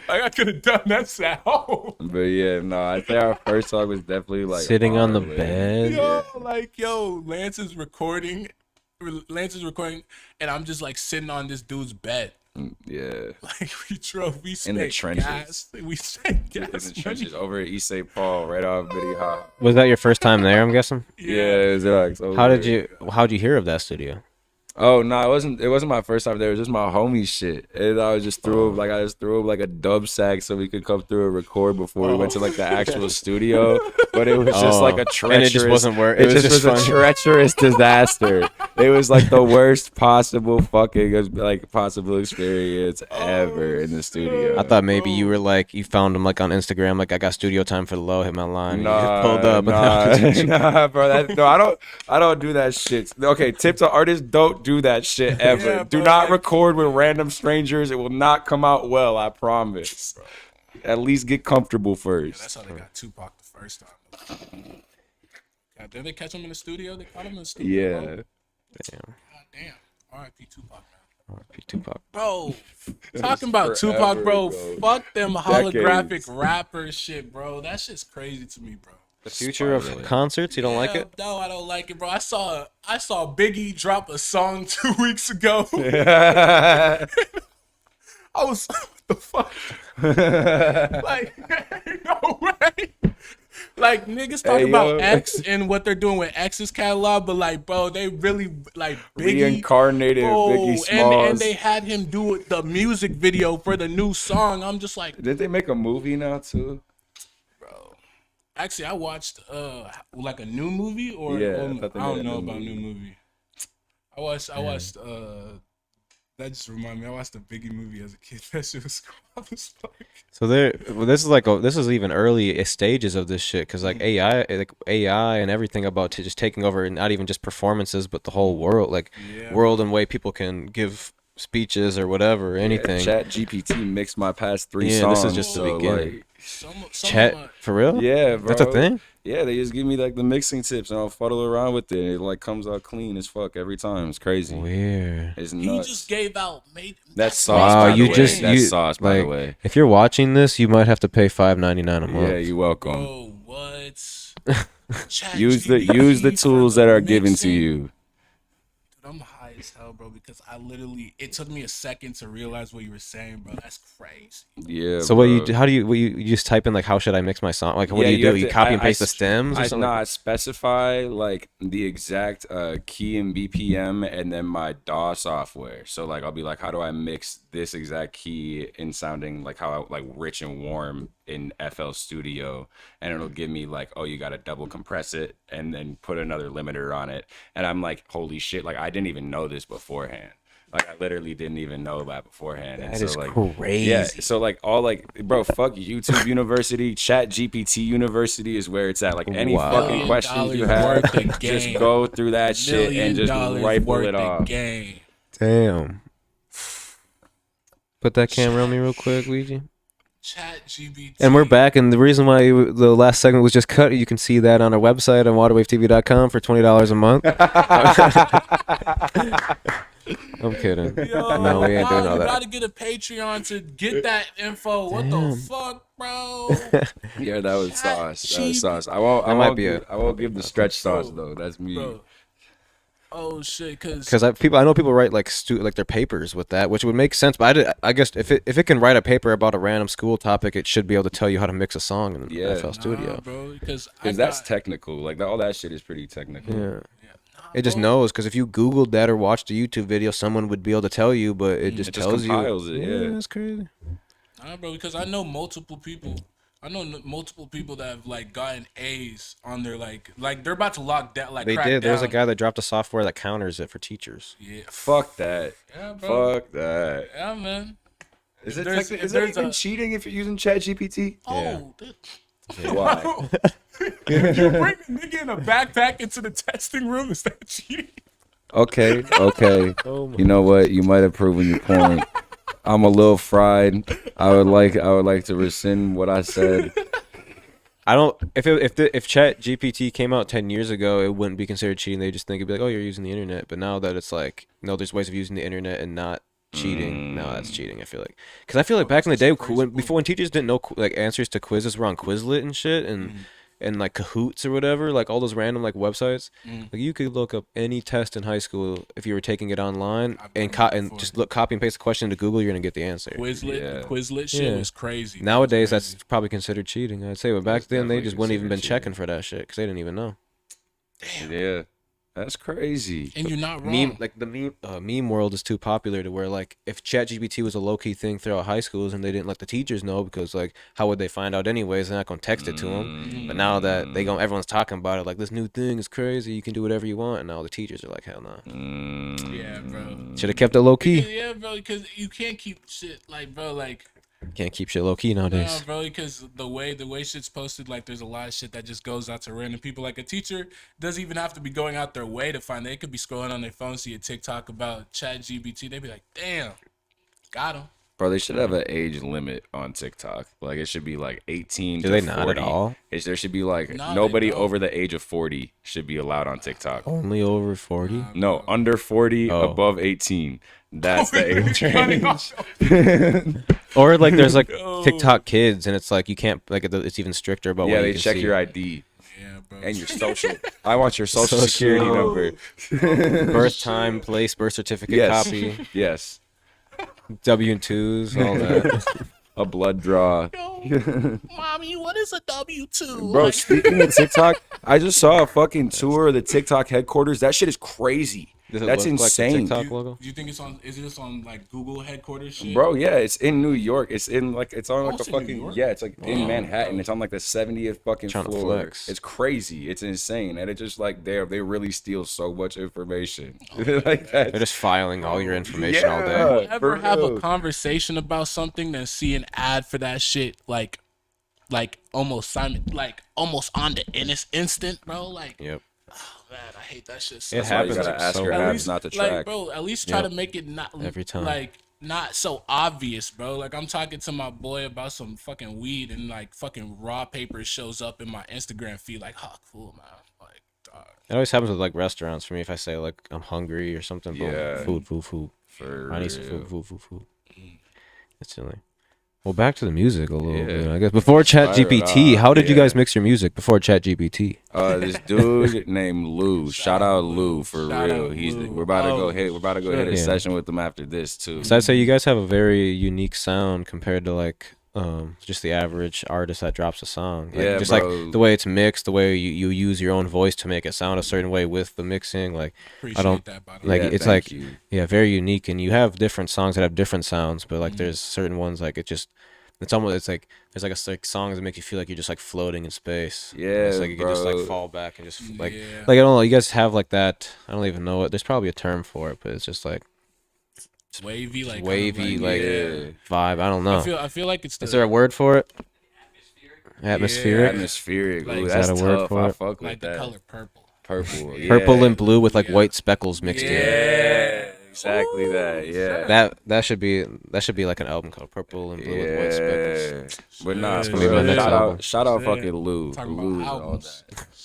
[SPEAKER 1] Like I could have done that at home.
[SPEAKER 3] But yeah, no, I think our first song was definitely like
[SPEAKER 4] sitting on the bed.
[SPEAKER 1] Lance is recording, and I'm just like sitting on this dude's bed.
[SPEAKER 3] Yeah.
[SPEAKER 1] Like we
[SPEAKER 3] in the trenches.
[SPEAKER 1] Gas. We spent gas.
[SPEAKER 3] In the trenches over at East St. Paul, right off Biddy High.
[SPEAKER 4] Was that your first time there? I'm guessing.
[SPEAKER 3] Yeah, it was
[SPEAKER 4] how'd you hear of that studio?
[SPEAKER 3] Oh no, it wasn't my first time there. It was just my homie shit, and I just threw up like a dub sack so we could come through and record before we went to like the actual studio. But it was just like a treacherous. And
[SPEAKER 4] it just wasn't worth.
[SPEAKER 3] It just was a treacherous disaster. It was like the worst possible possible experience ever in the studio.
[SPEAKER 4] I thought maybe you were like you found him like on Instagram, like I got studio time for the low, hit my line.
[SPEAKER 3] Nah,
[SPEAKER 4] pulled up.
[SPEAKER 3] Nah, bro. I don't do that shit. Okay, tip to artists: don't do that shit ever.
[SPEAKER 1] Yeah,
[SPEAKER 3] do not record with random strangers. It will not come out well. I promise. At least get comfortable first.
[SPEAKER 1] That's how they got Tupac the first time. God, did they catch him in the studio? They caught him in the studio.
[SPEAKER 3] Yeah.
[SPEAKER 4] Damn.
[SPEAKER 1] God damn. R.I.P. Tupac, man.
[SPEAKER 4] R.I.P. Tupac.
[SPEAKER 1] Bro, talking about Tupac, bro.
[SPEAKER 3] ago.
[SPEAKER 1] Fuck them holographic
[SPEAKER 3] Decades.
[SPEAKER 1] rapper shit, bro. That shit's crazy to me, bro.
[SPEAKER 4] The future of concerts, you don't like
[SPEAKER 1] Yeah,
[SPEAKER 4] it?
[SPEAKER 1] No, I don't like it, bro. I saw Biggie drop a song 2 weeks ago. I was what the fuck? Like, no way. Like niggas talk about X and what they're doing with X's catalog, but like, bro, they really like Biggie
[SPEAKER 3] Reincarnated Biggie Smalls.
[SPEAKER 1] and they had him do the music video for the new song. I'm just like,
[SPEAKER 3] Did they make a movie now too?
[SPEAKER 1] bro. Actually, I watched like a new movie or
[SPEAKER 3] Yeah,
[SPEAKER 1] I
[SPEAKER 3] I thought they
[SPEAKER 1] don't
[SPEAKER 3] made a
[SPEAKER 1] know
[SPEAKER 3] new
[SPEAKER 1] about new movie. I watched that just reminded me. I watched the Biggie movie as a kid. That shit was cool as fuck.
[SPEAKER 4] So this is even early stages of this shit because like AI and everything about just taking over, not even just performances but the whole world, like world and way people can give speeches or whatever, anything.
[SPEAKER 3] Chat GPT mixed my past 3
[SPEAKER 4] Yeah,
[SPEAKER 3] songs.
[SPEAKER 4] this is just the beginning.
[SPEAKER 3] Like,
[SPEAKER 1] Some
[SPEAKER 4] Chat
[SPEAKER 1] of my,
[SPEAKER 4] for real?
[SPEAKER 3] yeah, bro.
[SPEAKER 4] That's a thing.
[SPEAKER 3] Yeah, they just give me like the mixing tips and I'll fuddle around with it. It like comes out clean as fuck every time. It's crazy.
[SPEAKER 4] Weird.
[SPEAKER 3] It's
[SPEAKER 1] he
[SPEAKER 3] nuts.
[SPEAKER 1] just gave out
[SPEAKER 3] That's sauce.
[SPEAKER 4] Wow,
[SPEAKER 3] by the
[SPEAKER 4] you
[SPEAKER 3] way.
[SPEAKER 4] just
[SPEAKER 3] That's
[SPEAKER 4] you
[SPEAKER 3] sauce by the
[SPEAKER 4] like
[SPEAKER 3] way.
[SPEAKER 4] if you're watching this, you might have to pay $5.99 a month.
[SPEAKER 3] Yeah, you're welcome.
[SPEAKER 1] Bro, what?
[SPEAKER 3] Use the
[SPEAKER 1] ChatGPT
[SPEAKER 3] tools
[SPEAKER 1] for
[SPEAKER 3] that
[SPEAKER 1] the
[SPEAKER 3] are given to
[SPEAKER 1] mixing?
[SPEAKER 3] you.
[SPEAKER 1] Dude, I'm high as hell, bro, because it took me a second to realize what you were saying, bro. That's crazy.
[SPEAKER 3] Yeah.
[SPEAKER 4] So
[SPEAKER 3] bro.
[SPEAKER 4] you just type in like how should I mix my song? Like what do
[SPEAKER 3] Yeah,
[SPEAKER 4] you do?
[SPEAKER 3] have
[SPEAKER 4] You
[SPEAKER 3] to-
[SPEAKER 4] copy and
[SPEAKER 3] I-
[SPEAKER 4] paste
[SPEAKER 3] I-
[SPEAKER 4] the stems or something?
[SPEAKER 3] I specify like the exact key and BPM and then my DAW software. So like I'll be like, how do I mix this exact key in sounding like how like rich and warm in FL Studio, and it'll give me like, oh, you got to double compress it and then put another limiter on it, and I'm like, holy shit, like I didn't even know this beforehand. Like I literally didn't even know that beforehand.
[SPEAKER 4] That
[SPEAKER 3] and
[SPEAKER 4] is
[SPEAKER 3] so, like,
[SPEAKER 4] crazy.
[SPEAKER 3] Yeah, so like all like, bro, fuck YouTube University, Chat GPT University is where it's at. Like any
[SPEAKER 4] Wow.
[SPEAKER 3] fucking questions you have,
[SPEAKER 1] worth the
[SPEAKER 3] just
[SPEAKER 1] game.
[SPEAKER 3] go through that shit and just
[SPEAKER 1] $1 million
[SPEAKER 3] rifle
[SPEAKER 1] worth
[SPEAKER 3] it
[SPEAKER 1] the
[SPEAKER 3] off.
[SPEAKER 1] game.
[SPEAKER 4] Damn. Put that camera on me real quick, Ouija.
[SPEAKER 1] ChatGPT.
[SPEAKER 4] And we're back, and the reason why the last segment was just cut, you can see that on our website on waterwavetv.com for $20 a month. I'm kidding.
[SPEAKER 1] Yo,
[SPEAKER 4] No, we ain't doing all
[SPEAKER 1] you
[SPEAKER 4] that.
[SPEAKER 1] gotta get a Patreon to get that info. What the fuck, bro?
[SPEAKER 3] Yeah, that was sauce. That
[SPEAKER 1] Cheap.
[SPEAKER 3] was sauce. I won't give the stretch sauce though. That's me.
[SPEAKER 1] Bro. Oh shit,
[SPEAKER 4] Because I know people write like their papers with that, which would make sense. But I guess if it can write a paper about a random school topic, it should be able to tell you how to mix a song in
[SPEAKER 3] Yeah.
[SPEAKER 4] FL Studio.
[SPEAKER 1] bro, because
[SPEAKER 3] That's technical. Like all that shit is pretty technical.
[SPEAKER 4] Yeah. It just knows, because if you Googled that or watched a YouTube video, someone would be able to tell you, but it just
[SPEAKER 3] It just
[SPEAKER 4] tells
[SPEAKER 3] compiles
[SPEAKER 4] you.
[SPEAKER 3] it, yeah.
[SPEAKER 4] That's crazy.
[SPEAKER 1] Nah, bro, because I know multiple people. Multiple people that have like gotten A's on their like they're about to lock down. Like
[SPEAKER 4] They
[SPEAKER 1] crack
[SPEAKER 4] did. There's a
[SPEAKER 1] down.
[SPEAKER 4] guy that dropped a software that counters it for teachers.
[SPEAKER 1] Yeah,
[SPEAKER 3] Fuck that.
[SPEAKER 1] yeah, bro.
[SPEAKER 3] Fuck that.
[SPEAKER 1] Yeah, man.
[SPEAKER 3] Is
[SPEAKER 1] If
[SPEAKER 3] it
[SPEAKER 1] there's-
[SPEAKER 3] techni-
[SPEAKER 1] if
[SPEAKER 3] is that
[SPEAKER 1] there's
[SPEAKER 3] even
[SPEAKER 1] a-
[SPEAKER 3] cheating if you're using Chat GPT?
[SPEAKER 1] Oh,
[SPEAKER 3] Why?
[SPEAKER 1] if you bring a nigga in a backpack into the testing room, is that cheating?
[SPEAKER 3] Okay.
[SPEAKER 4] Oh my.
[SPEAKER 3] You know what? You might have proven your point. I'm a little fried. I would like to rescind what I said.
[SPEAKER 4] I don't. If Chat GPT came out 10 years ago, it wouldn't be considered cheating. They just think it'd be like, oh, you're using the internet. But now that it's like, no, there's ways of using the internet and not cheating. No, that's cheating. I feel like, because I feel like back in the day, when teachers didn't know like answers to quizzes were on Quizlet and shit, and like Kahoots or whatever, like all those random like websites. Like you could look up any test in high school if you were taking it online and just copy and paste the question to Google, you're gonna get the answer.
[SPEAKER 1] Quizlet shit was crazy.
[SPEAKER 4] Nowadays,
[SPEAKER 1] It was
[SPEAKER 4] that's probably considered cheating, I'd say. But back then, they
[SPEAKER 3] definitely
[SPEAKER 4] just wouldn't even been
[SPEAKER 3] considered
[SPEAKER 4] checking for that shit because they didn't even know.
[SPEAKER 3] Yeah. That's crazy.
[SPEAKER 1] and you're not wrong.
[SPEAKER 4] The meme world is too popular to where like if ChatGPT was a low key thing throughout high schools and they didn't let the teachers know, because like how would they find out anyways? They're not gonna text it to them. But now that everyone's talking about it, like this new thing is crazy. You can do whatever you want, and now the teachers are like, hell no.
[SPEAKER 1] Yeah, bro.
[SPEAKER 4] Should have kept it low key.
[SPEAKER 1] Yeah, bro, because you can't keep shit like, bro, like.
[SPEAKER 4] Can't keep shit low key nowadays.
[SPEAKER 1] Nah, bro, because the way shit's posted, like, there's a lot of shit that just goes out to random people. Like, a teacher doesn't even have to be going out their way to find it. They could be scrolling on their phone, see a TikTok about ChatGPT. They'd be like, damn, got him.
[SPEAKER 3] Bro, they should have an age limit on TikTok. Like, it should be like 18
[SPEAKER 4] Do
[SPEAKER 3] to
[SPEAKER 4] they
[SPEAKER 3] 40.
[SPEAKER 4] not at all?
[SPEAKER 3] There should be like
[SPEAKER 1] No, they
[SPEAKER 3] nobody
[SPEAKER 1] don't.
[SPEAKER 3] over the age of 40 should be allowed on TikTok.
[SPEAKER 4] Only over 40?
[SPEAKER 3] No, under 40,
[SPEAKER 4] Oh.
[SPEAKER 3] above 18. That's the age range.
[SPEAKER 4] Or like there's like TikTok kids, and it's like you can't like it's even stricter about
[SPEAKER 3] Yeah,
[SPEAKER 4] what
[SPEAKER 3] they
[SPEAKER 4] you can
[SPEAKER 3] check
[SPEAKER 4] see.
[SPEAKER 3] your ID
[SPEAKER 1] Yeah, bro.
[SPEAKER 3] and your social. I want your social
[SPEAKER 4] Social.
[SPEAKER 3] security number.
[SPEAKER 4] Birth time, place, birth certificate
[SPEAKER 3] Yes.
[SPEAKER 4] copy,
[SPEAKER 3] Yes.
[SPEAKER 4] W-2s, all that.
[SPEAKER 3] A blood draw.
[SPEAKER 1] Yo, mommy, what is a W-2?
[SPEAKER 3] Bro,
[SPEAKER 1] Like,
[SPEAKER 3] speaking of TikTok, I just saw a fucking tour of the TikTok headquarters. That shit is crazy.
[SPEAKER 4] Does it
[SPEAKER 3] That's
[SPEAKER 4] look like the
[SPEAKER 3] insane.
[SPEAKER 4] TikTok logo?
[SPEAKER 1] do you think it's on? Is this on like Google headquarters shit?
[SPEAKER 3] Bro, yeah, it's in New York. It's on like
[SPEAKER 1] it's
[SPEAKER 3] a
[SPEAKER 1] in New
[SPEAKER 3] fucking
[SPEAKER 1] York?
[SPEAKER 3] it's like in
[SPEAKER 1] Wow.
[SPEAKER 3] Manhattan. It's on like the 70th fucking
[SPEAKER 4] Trying to
[SPEAKER 3] floor.
[SPEAKER 4] flex.
[SPEAKER 3] It's crazy. It's insane, and it's just like they really steal so much information. Like that.
[SPEAKER 4] They're just filing all your information all day.
[SPEAKER 3] Yeah.
[SPEAKER 1] Ever
[SPEAKER 3] for
[SPEAKER 1] have
[SPEAKER 3] real.
[SPEAKER 1] a conversation about something and see an ad for that shit like almost on the instant, bro? Like,
[SPEAKER 4] Yep.
[SPEAKER 1] man, I hate that shit.
[SPEAKER 4] It
[SPEAKER 1] So
[SPEAKER 3] That's why you
[SPEAKER 4] happens
[SPEAKER 3] gotta
[SPEAKER 4] like
[SPEAKER 3] ask
[SPEAKER 4] so
[SPEAKER 3] your
[SPEAKER 4] much.
[SPEAKER 3] abs not to track.
[SPEAKER 1] like, bro, at least try
[SPEAKER 4] Yep.
[SPEAKER 1] to make it not
[SPEAKER 4] Every time.
[SPEAKER 1] like not so obvious, bro. Like, I'm talking to my boy about some fucking weed, and like fucking raw paper shows up in my Instagram feed. Like, oh, cool, man. Like, dog.
[SPEAKER 4] It always happens with like restaurants for me. If I say like I'm hungry or something, boom,
[SPEAKER 3] Yeah.
[SPEAKER 4] food.
[SPEAKER 3] For
[SPEAKER 4] I need some
[SPEAKER 3] real.
[SPEAKER 4] food. It's silly. Well, back to the music a little
[SPEAKER 3] Yeah.
[SPEAKER 4] bit, I guess. Before ChatGPT, how did you guys mix your music before ChatGPT?
[SPEAKER 3] This dude named Lou. Shout out Lou for
[SPEAKER 1] Shout
[SPEAKER 3] real.
[SPEAKER 1] out
[SPEAKER 3] He's
[SPEAKER 1] Lou.
[SPEAKER 3] we're about to go hit. We're about to go hit a
[SPEAKER 4] Yeah.
[SPEAKER 3] session with him after this too.
[SPEAKER 4] So I'd say you guys have a very unique sound compared to like just the average artist that drops a song. Like,
[SPEAKER 3] Yeah,
[SPEAKER 4] just
[SPEAKER 3] bro.
[SPEAKER 4] like the way it's mixed, the way you use your own voice to make it sound a certain way with the mixing. Like
[SPEAKER 1] Appreciate
[SPEAKER 4] don't-
[SPEAKER 1] that, by the
[SPEAKER 4] like,
[SPEAKER 1] way.
[SPEAKER 3] Yeah,
[SPEAKER 4] it's
[SPEAKER 3] thank
[SPEAKER 4] like-
[SPEAKER 3] you.
[SPEAKER 4] yeah, very unique. And you have different songs that have different sounds, but
[SPEAKER 1] Mm-hmm.
[SPEAKER 4] like there's certain ones like it's almost it's like there's like like songs that make you feel like you're just like floating in space.
[SPEAKER 3] Yeah,
[SPEAKER 4] It's like you can just like
[SPEAKER 3] bro.
[SPEAKER 4] fall back and just like
[SPEAKER 1] Yeah.
[SPEAKER 4] like I don't know. You guys have like that. I don't even know it. There's probably a term for it, but it's just like
[SPEAKER 1] wavy, like
[SPEAKER 4] wavy,
[SPEAKER 1] kind of
[SPEAKER 4] like
[SPEAKER 3] Yeah.
[SPEAKER 4] vibe. I don't know.
[SPEAKER 1] I feel like it's the
[SPEAKER 4] Is there a word for it? Atmospheric.
[SPEAKER 3] Atmospheric.
[SPEAKER 1] Like,
[SPEAKER 3] Ooh,
[SPEAKER 1] is
[SPEAKER 3] that's
[SPEAKER 4] that a word
[SPEAKER 3] tough.
[SPEAKER 4] for
[SPEAKER 3] I
[SPEAKER 4] it?
[SPEAKER 3] fuck with
[SPEAKER 1] like the
[SPEAKER 3] that.
[SPEAKER 1] color purple.
[SPEAKER 3] Purple. Yeah.
[SPEAKER 4] Purple and blue with like
[SPEAKER 1] Yeah.
[SPEAKER 4] white speckles mixed in.
[SPEAKER 3] Yeah. Exactly that. Yeah.
[SPEAKER 4] That should be like an album called Purple and Blue with white speckles.
[SPEAKER 3] But nah,
[SPEAKER 1] Yeah.
[SPEAKER 3] for
[SPEAKER 4] Maybe my
[SPEAKER 3] real,
[SPEAKER 4] next
[SPEAKER 3] shout
[SPEAKER 4] album.
[SPEAKER 3] out, shout out
[SPEAKER 1] Yeah.
[SPEAKER 3] fucking Lou.
[SPEAKER 1] Talking
[SPEAKER 3] Lou's
[SPEAKER 1] about
[SPEAKER 3] all
[SPEAKER 1] albums.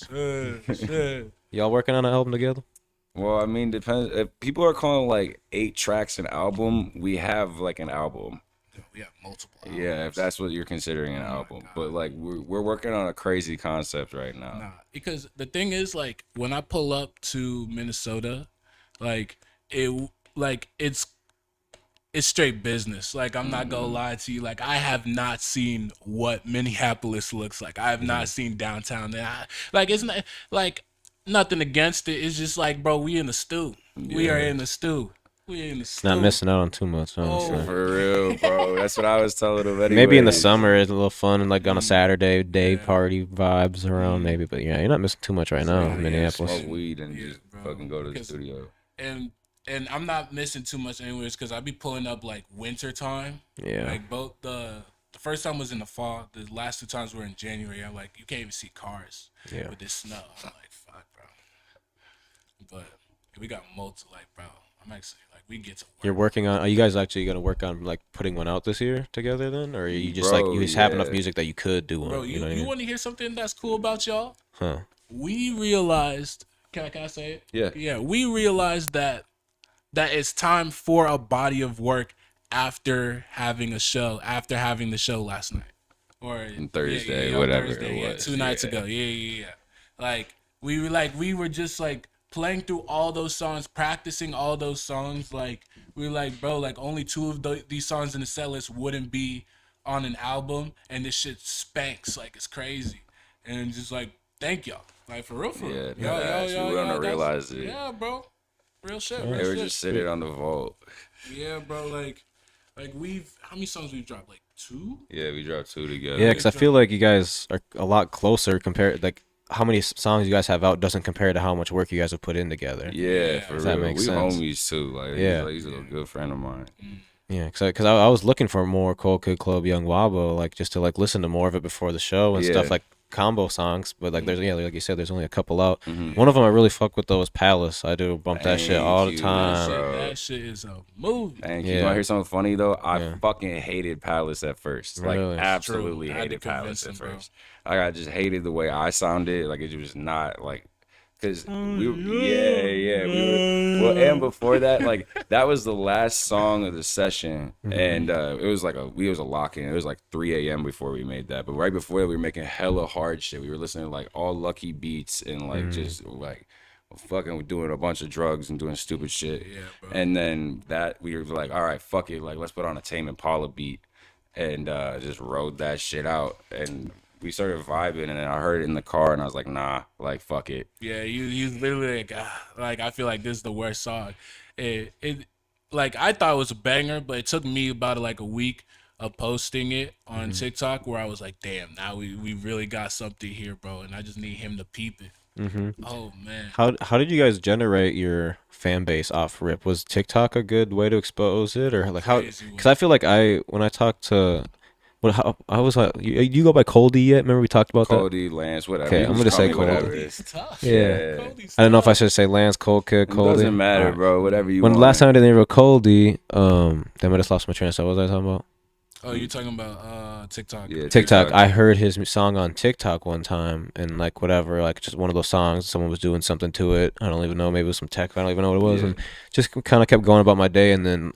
[SPEAKER 3] that.
[SPEAKER 1] Shit.
[SPEAKER 4] Y'all working on an album together?
[SPEAKER 3] Well, I mean, depends. If people are calling like 8 tracks an album, we have like an album.
[SPEAKER 1] We have multiple.
[SPEAKER 3] Yeah, if
[SPEAKER 1] albums.
[SPEAKER 3] that's what you're considering an album. But like we're working on a crazy concept right now.
[SPEAKER 1] Nah, because the thing is, like, when I pull up to Minnesota, like it's straight business. Like, I'm not gonna lie to you. Like, I have not seen what Minneapolis looks like. I have not seen downtown. Like, it's not like nothing against it. It's just like, bro, we in the stew. We are in the stew. We in the stew.
[SPEAKER 4] Not missing out on too much, honestly.
[SPEAKER 3] For real, bro. That's what I was telling them.
[SPEAKER 4] Maybe in the
[SPEAKER 3] anyways.
[SPEAKER 4] summer it's a little fun and like on a Saturday day party vibes around maybe, but yeah, you're not missing too much right now in Minneapolis.
[SPEAKER 3] Smoke weed and
[SPEAKER 1] Yeah,
[SPEAKER 3] just
[SPEAKER 1] bro.
[SPEAKER 3] fucking go to the
[SPEAKER 1] Because-
[SPEAKER 3] studio.
[SPEAKER 1] And I'm not missing too much anyways, because I be pulling up like winter time.
[SPEAKER 4] Yeah.
[SPEAKER 1] Like both the first time was in the fall. The last 2 times were in January. I'm like, you can't even see cars
[SPEAKER 4] Yeah.
[SPEAKER 1] with this snow. I'm like, fuck, bro. But we got multiple, like, bro. I'm actually like, we get to work.
[SPEAKER 4] You're working on. Are you guys actually gonna work on like putting one out this year together then, or are you just
[SPEAKER 3] Bro,
[SPEAKER 4] like you just have enough
[SPEAKER 3] yeah.
[SPEAKER 4] music that you could do one?
[SPEAKER 1] Bro,
[SPEAKER 4] you know what I
[SPEAKER 1] you
[SPEAKER 4] mean?
[SPEAKER 1] want to hear something that's cool about y'all?
[SPEAKER 4] Huh?
[SPEAKER 1] We realized. Can I say it?
[SPEAKER 3] Yeah.
[SPEAKER 1] Yeah, we realized that it's time for a body of work after having a show, after having the show last night. Or
[SPEAKER 3] Thursday,
[SPEAKER 1] on
[SPEAKER 3] whatever
[SPEAKER 1] Thursday,
[SPEAKER 3] it was,
[SPEAKER 1] 2 nights
[SPEAKER 3] yeah.
[SPEAKER 1] ago. Yeah. Like we were just like playing through all those songs, practicing all those songs. Like we were like, bro, like only 2 of these songs in the set list wouldn't be on an album, and this shit spanks like it's crazy. And just like, thank y'all, like for real, for real.
[SPEAKER 3] Yeah, we wouldn't have realized it.
[SPEAKER 1] Yeah, bro, real shit. Real
[SPEAKER 3] They were
[SPEAKER 1] shit.
[SPEAKER 3] just sitting on the vault.
[SPEAKER 1] Yeah, bro. Like how many songs we've dropped? Like 2.
[SPEAKER 3] Yeah, we dropped 2 together.
[SPEAKER 4] Yeah, because I feel like you guys are a lot closer compared. Like how many songs you guys have out doesn't compare to how much work you guys have put in together.
[SPEAKER 3] Yeah, for
[SPEAKER 4] Does
[SPEAKER 3] real.
[SPEAKER 4] that make
[SPEAKER 3] We
[SPEAKER 4] sense?
[SPEAKER 3] homies too. Like,
[SPEAKER 4] Yeah.
[SPEAKER 3] he's a good friend of mine.
[SPEAKER 4] Yeah, because I was looking for more Cold Kid Club, Young Wabo, like just to like listen to more of it before the show and stuff.
[SPEAKER 3] Yeah.
[SPEAKER 4] Like combo songs, but like there's like you said, there's only a couple out.
[SPEAKER 3] Mm-hmm.
[SPEAKER 4] One of them I really fuck with though is Palace. I do bump that shit
[SPEAKER 3] Thank
[SPEAKER 4] all the
[SPEAKER 3] you,
[SPEAKER 4] time.
[SPEAKER 3] bro.
[SPEAKER 1] That shit is a movie.
[SPEAKER 3] Thank you.
[SPEAKER 4] Yeah.
[SPEAKER 3] You want to hear something funny though? I
[SPEAKER 4] Yeah.
[SPEAKER 3] fucking hated Palace at first. Like
[SPEAKER 4] Really?
[SPEAKER 3] absolutely
[SPEAKER 1] True. I had to
[SPEAKER 3] hated Palace
[SPEAKER 1] convince
[SPEAKER 3] at
[SPEAKER 1] him, bro.
[SPEAKER 3] first. Like I just hated the way I sounded. Like it was not like, cause we we were, well, and before that, like that was the last song of the session, and it was like we was a lock in. It was like 3 a.m. before we made that, but right before that, we were making hella hard shit. We were listening to like all Lucky Beats and like just like fucking doing a bunch of drugs and doing stupid shit.
[SPEAKER 1] Yeah, bro.
[SPEAKER 3] And then that we were like, all right, fuck it, like let's put on a Tame Impala beat, and just rode that shit out, and we started vibing, and then I heard it in the car, and I was like, nah, like fuck it.
[SPEAKER 1] Yeah, you literally like I feel like this is the worst song. It like I thought it was a banger, but it took me about like a week of posting it on TikTok where I was like, damn, now we really got something here, bro, and I just need him to peep it. Oh man.
[SPEAKER 4] How did you guys generate your fan base off rip? Was TikTok a good way to expose it, or like how?
[SPEAKER 1] Crazy one.
[SPEAKER 4] Because I feel like when I talked to, I was like, you go by Coldy yet? Remember we talked about that?
[SPEAKER 3] Cody, Lance, whatever.
[SPEAKER 4] Okay,
[SPEAKER 3] You
[SPEAKER 4] I'm
[SPEAKER 3] just
[SPEAKER 4] gonna
[SPEAKER 3] call
[SPEAKER 4] say
[SPEAKER 3] me
[SPEAKER 4] Cody.
[SPEAKER 3] whatever.
[SPEAKER 1] Cody's tough.
[SPEAKER 4] Yeah.
[SPEAKER 1] Cody's
[SPEAKER 4] I don't know if I
[SPEAKER 1] tough.
[SPEAKER 4] should say Lance, Cold Kid,
[SPEAKER 3] It
[SPEAKER 4] Coldy.
[SPEAKER 3] doesn't matter,
[SPEAKER 4] Alright.
[SPEAKER 3] bro. Whatever you
[SPEAKER 4] When
[SPEAKER 3] want.
[SPEAKER 4] the last time I did name Coldy, damn, I just lost my train of thought. What was I talking about?
[SPEAKER 1] Oh, you're talking about TikTok.
[SPEAKER 3] Yeah,
[SPEAKER 4] TikTok. I heard his song on TikTok one time, and like whatever, like just one of those songs. Someone was doing something to it. I don't even know. Maybe it was some tech. I don't even know what it was,
[SPEAKER 3] Yeah.
[SPEAKER 4] and just kind of kept going about my day. And then,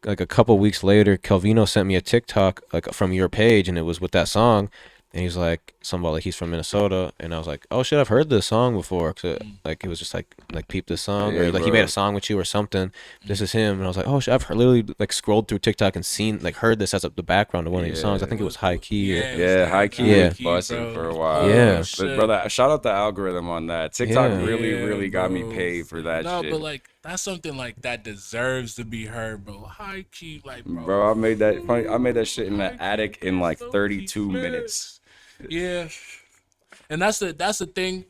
[SPEAKER 4] like a couple weeks later, Calvino sent me a TikTok like from your page, and it was with that song. And he's like, something about like he's from Minnesota, and I was like, oh shit, I've heard this song before. 'Cause like it was just like peep this song,
[SPEAKER 3] Yeah,
[SPEAKER 4] or like he
[SPEAKER 3] bro.
[SPEAKER 4] made a song with you or something. This is him, and I was like, oh shit, I've literally like scrolled through TikTok and seen like heard this as the background of one of your songs. I think it was High Key.
[SPEAKER 1] Yeah.
[SPEAKER 3] Yeah, high key
[SPEAKER 4] Yeah.
[SPEAKER 3] was busting for a while.
[SPEAKER 4] Yeah.
[SPEAKER 3] But
[SPEAKER 1] shit.
[SPEAKER 3] brother, shout out the algorithm on that. TikTok
[SPEAKER 4] Yeah.
[SPEAKER 3] really got me
[SPEAKER 1] bro.
[SPEAKER 3] paid for that
[SPEAKER 1] No,
[SPEAKER 3] shit.
[SPEAKER 1] but like that's something like that deserves to be heard, bro. High key, like
[SPEAKER 3] Bro, I made that shit in the attic in like 32 minutes.
[SPEAKER 1] Yeah, and that's the thing.